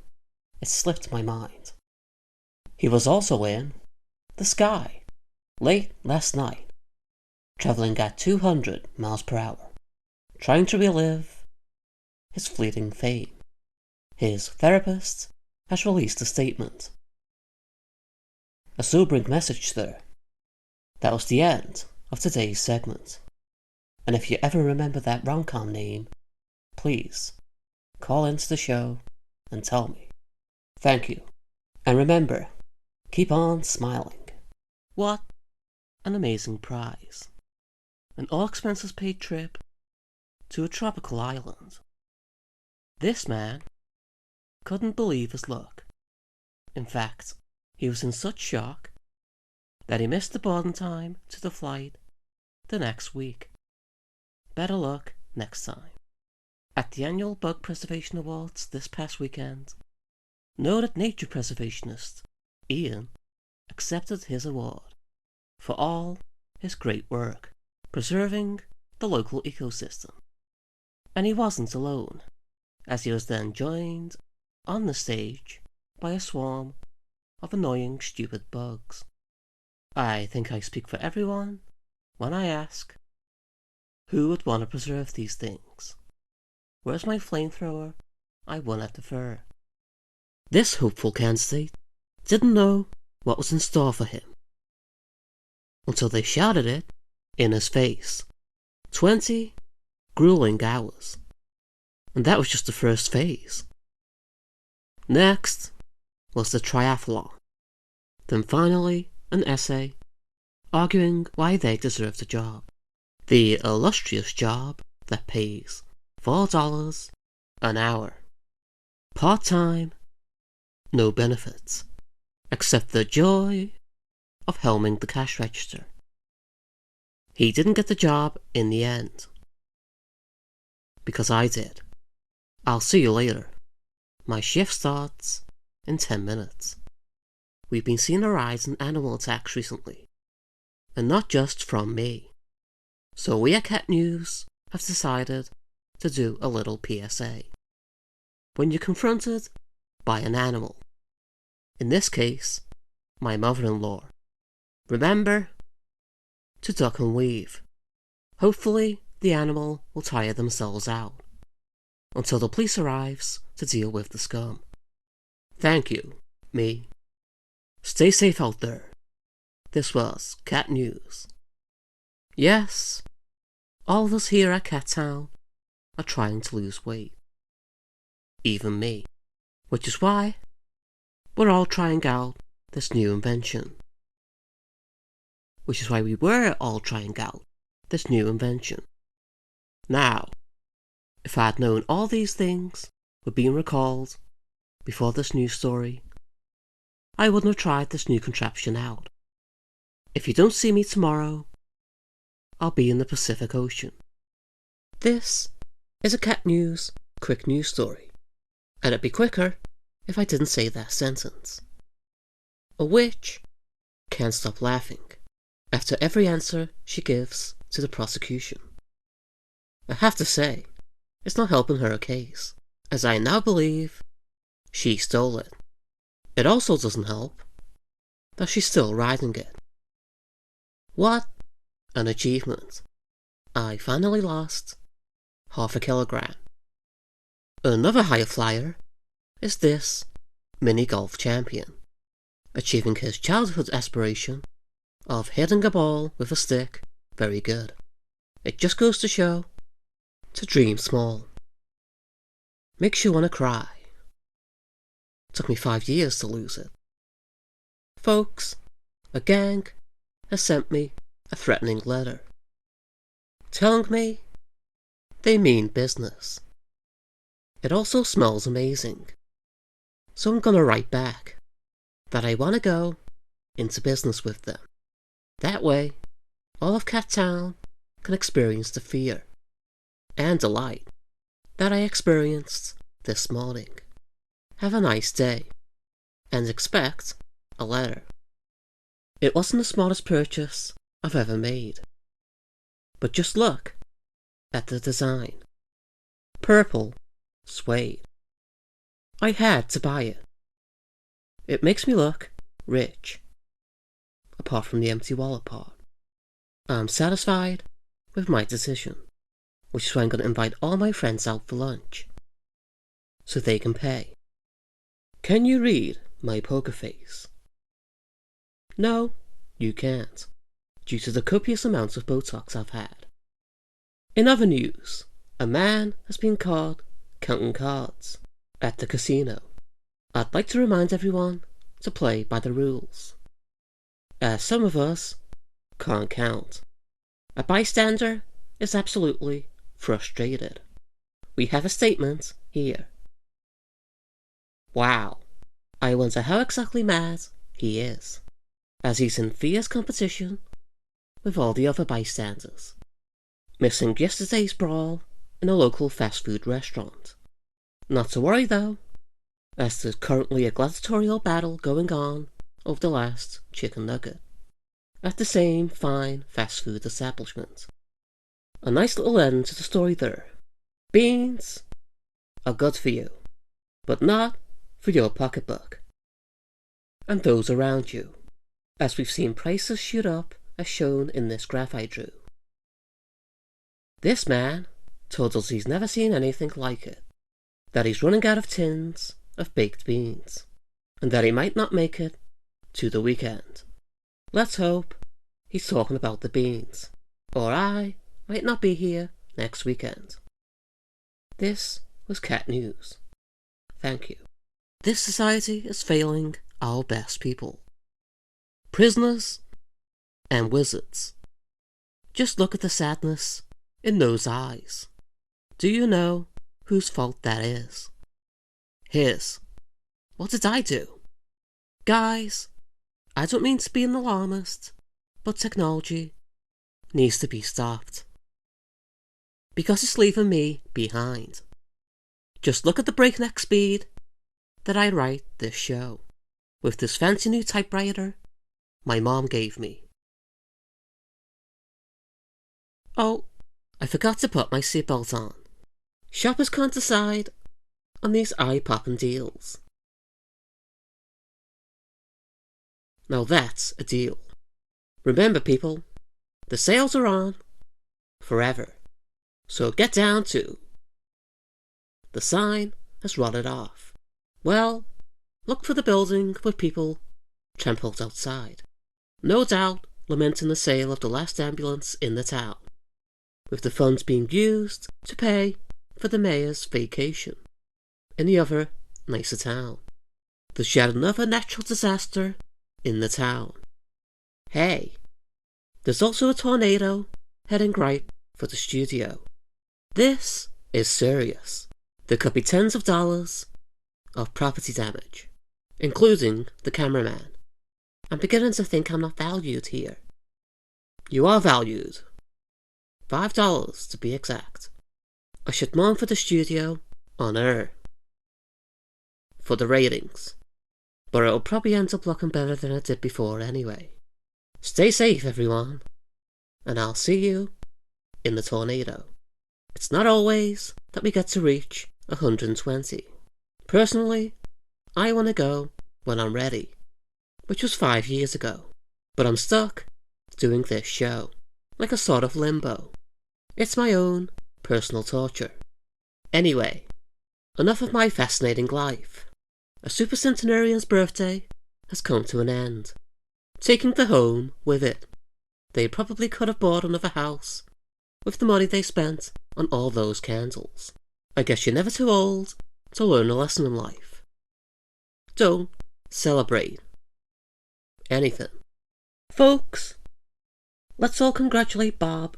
it slipped my mind. He was also in The Sky, late last night, travelling at 200 miles per hour, trying to relive his fleeting fame. His therapist has released a statement. A sobering message there. That was the end of today's segment. And if you ever remember that rom-com name, please call into the show and tell me. Thank you. And remember, keep on smiling. What an amazing prize. An all-expenses-paid trip to a tropical island. This man couldn't believe his luck. In fact, he was in such shock that he missed the boarding time to the flight the next week. Better luck next time. At the annual Bug Preservation Awards this past weekend, noted nature preservationist Ian accepted his award for all his great work preserving the local ecosystem. And he wasn't alone, as he was then joined on the stage by a swarm of annoying, stupid bugs. I think I speak for everyone when I ask, who would want to preserve these things? Where's my flamethrower? I won at the fair. This hopeful candidate didn't know what was in store for him until they shouted it in his face. 20 grueling hours. And that was just the first phase. Next was the triathlon. Then finally an essay arguing why they deserved the job. The illustrious job that pays $4 an hour. Part-time, no benefits, except the joy of helming the cash register. He didn't get the job in the end. Because I did. I'll see you later. My shift starts in 10 minutes. We've been seeing a rise in animal attacks recently. And not just from me. So we at Cat News have decided to do a little PSA. When you're confronted by an animal, in this case, my mother-in-law, remember to duck and weave. Hopefully the animal will tire themselves out until the police arrives to deal with the scum. Thank you, me. Stay safe out there. This was Cat News. Yes, all of us here at Cat Town are trying to lose weight. Even me. Which is why we're all trying out this new invention. Which is why we were all trying out this new invention. Now, if I had known all these things were being recalled before this news story, I wouldn't have tried this new contraption out. If you don't see me tomorrow, I'll be in the Pacific Ocean. This is a Cat News quick news story, and it'd be quicker if I didn't say that sentence. A witch can't stop laughing after every answer she gives to the prosecution. I have to say, it's not helping her case, as I now believe she stole it. It also doesn't help that she's still riding it. What an achievement. I finally lost half a kilogram Another higher flyer is this mini golf champion, achieving his childhood aspiration of hitting a ball with a stick very good. It just goes to show to dream small. Makes you want to cry. Took me 5 years to lose it. Folks, a gang has sent me a threatening letter, telling me they mean business. It also smells amazing, so I'm gonna write back that I wanna go into business with them. That way, all of Cat Town can experience the fear and delight that I experienced this morning. Have a nice day, and expect a letter. It wasn't the smartest purchase I've ever made, but just look at the design. Purple suede. I had to buy it. It makes me look rich, apart from the empty wallet part. I'm satisfied with my decision, which is why I'm going to invite all my friends out for lunch, so they can pay. Can you read my poker face? No, you can't, due to the copious amounts of Botox I've had. In other news, a man has been caught counting cards at the casino. I'd like to remind everyone to play by the rules, as some of us can't count. A bystander is absolutely frustrated. We have a statement here. Wow, I wonder how exactly mad he is, as he's in fierce competition with all the other bystanders, missing yesterday's brawl in a local fast food restaurant. Not to worry though, as there's currently a gladiatorial battle going on over the last chicken nugget at the same fine fast food establishment. A nice little end to the story there. Beans are good for you, but not for your pocketbook and those around you, as we've seen prices shoot up as shown in this graph I drew. This man told us he's never seen anything like it, that he's running out of tins of baked beans, and that he might not make it to the weekend. Let's hope he's talking about the beans, or I might not be here next weekend. This was Cat News. Thank you. This society is failing our best people. Prisoners and wizards. Just look at the sadness in those eyes. Do you know whose fault that is? His. What did I do? Guys, I don't mean to be an alarmist, but technology needs to be stopped, because it's leaving me behind. Just look at the breakneck speed that I write this show, with this fancy new typewriter my mom gave me. Oh, I forgot to put my seatbelt on. Shoppers can't decide on these eye-popping deals. Now that's a deal. Remember people, the sales are on forever. So get down to. The sign has rotted off. Well, look for the building with people trampled outside, no doubt lamenting the sale of the last ambulance in the town, with the funds being used to pay for the mayor's vacation in the other nicer town. There's yet another natural disaster in the town. Hey, there's also a tornado heading right for the studio. This is serious. There could be tens of dollars of property damage, including the cameraman. I'm beginning to think I'm not valued here. You are valued. $5 to be exact. I should mourn for the studio on air for the ratings, but it'll probably end up looking better than it did before anyway. Stay safe everyone, and I'll see you in the tornado. It's not always that we get to reach 120. Personally, I want to go when I'm ready, which was 5 years ago, but I'm stuck doing this show, like a sort of limbo. It's my own personal torture. Anyway, Enough of my fascinating life. A supercentenarian's birthday has come to an end, taking the home with it. They probably could have bought another house with the money they spent on all those candles. I guess you're never too old to learn a lesson in life. Don't celebrate anything. Folks, let's all congratulate Bob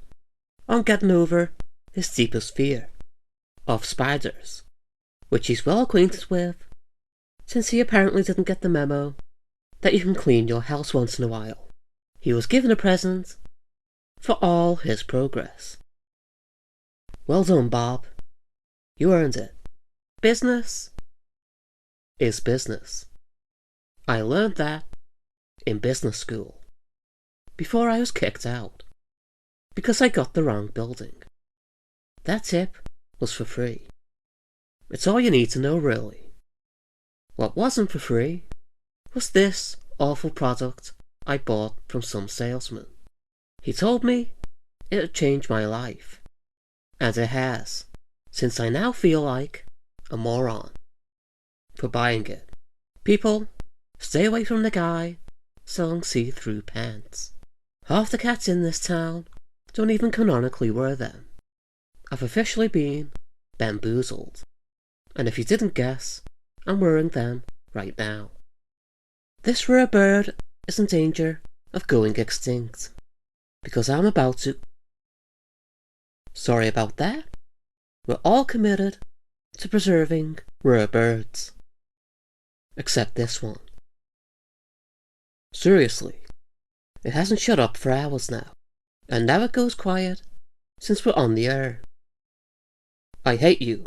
on getting over his deepest fear of spiders, which he's well acquainted with, since he apparently didn't get the memo that you can clean your house once in a while. He was given a present for all his progress. Well done, Bob. You earned it. Business is business. I learned that in business school, before I was kicked out, because I got the wrong building. That tip was for free. It's all you need to know, really. What wasn't for free was this awful product I bought from some salesman. He told me it would change my life, and it has, since I now feel like a moron for buying it. People, stay away from the guy selling see-through pants. Half the cats in this town don't even canonically wear them. I've officially been bamboozled, and if you didn't guess, I'm wearing them right now. This rare bird is in danger of going extinct, because I'm about to... Sorry about that. We're all committed to preserving rare birds. Except this one. Seriously, it hasn't shut up for hours now, and now it goes quiet since we're on the air. I hate you,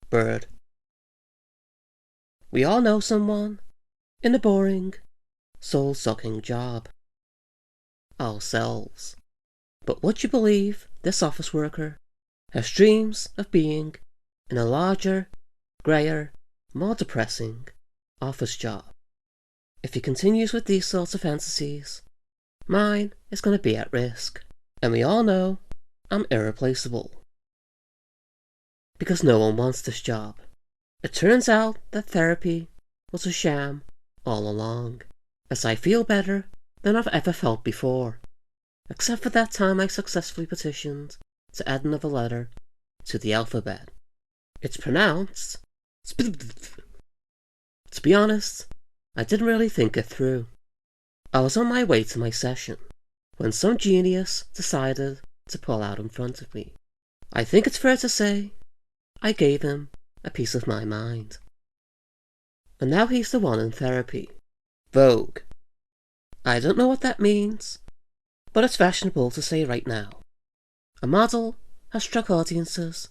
bird. We all know someone in a boring, soul-sucking job. Ourselves. But would you believe this office worker has dreams of being in a larger, greyer, more depressing office job? If he continues with these sorts of fantasies, mine is going to be at risk. And we all know I'm irreplaceable, because no one wants this job. It turns out that therapy was a sham all along, as I feel better than I've ever felt before, except for that time I successfully petitioned to add another letter to the alphabet. It's pronounced... To be honest, I didn't really think it through. I was on my way to my session when some genius decided to pull out in front of me. I think it's fair to say I gave him a piece of my mind. And now he's the one in therapy. Vogue. I don't know what that means, but it's fashionable to say right now. A model has struck audiences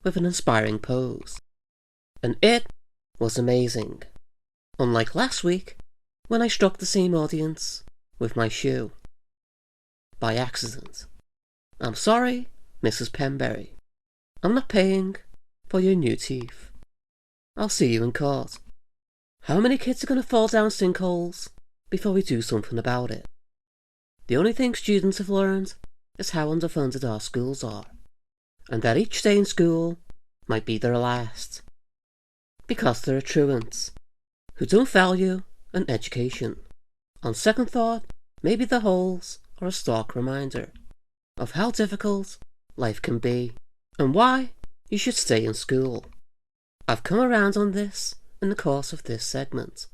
with an inspiring pose. And it was amazing. Unlike last week, when I struck the same audience with my shoe. By accident. I'm sorry, Mrs. Pemberry. I'm not paying for your new teeth. I'll see you in court. How many kids are going to fall down sinkholes before we do something about it? The only thing students have learned is how underfunded our schools are, and that each day in school might be their last, because there are truants who don't value an education. On second thought, maybe the holes are a stark reminder of how difficult life can be, and why you should stay in school. I've come around on this in the course of this segment.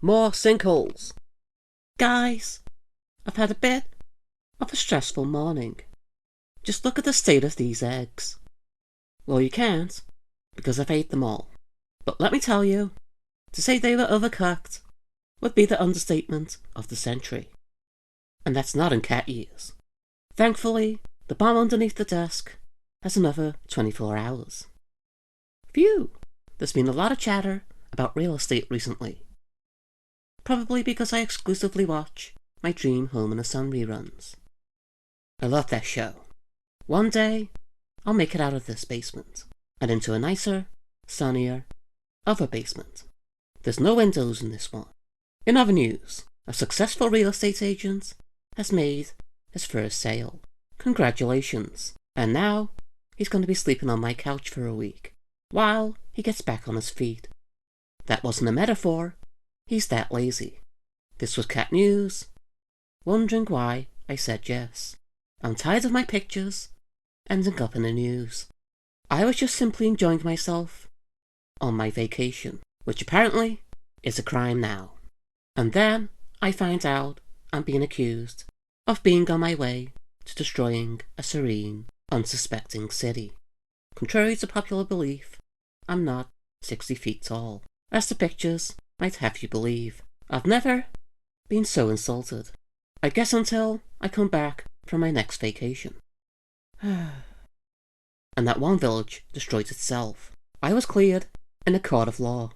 More sinkholes. Guys, I've had a bit of a stressful morning. Just look at the state of these eggs. Well, you can't, because I've ate them all. But let me tell you, to say they were overcooked would be the understatement of the century. And that's not in cat years. Thankfully, the bomb underneath the desk has another 24 hours. Phew! There's been a lot of chatter about real estate recently. Probably because I exclusively watch my Dream Home in the Sun reruns. I love that show. One day, I'll make it out of this basement and into a nicer, sunnier, other basement. There's no windows in this one. In other news, a successful real estate agent has made his first sale. Congratulations. And now, he's going to be sleeping on my couch for a week. while he gets back on his feet. That wasn't a metaphor. He's that lazy. This was cat news. Wondering why I said yes. I'm tired of my pictures ending up in the news. I was just simply enjoying myself on my vacation, which apparently is a crime now. And then I find out I'm being accused of being on my way to destroying a serene, unsuspecting city. Contrary to popular belief, I'm not 60 feet tall, as the pictures might have you believe. I've never been so insulted. I guess until I come back from my next vacation. And that one village destroyed itself. I was cleared in a court of law.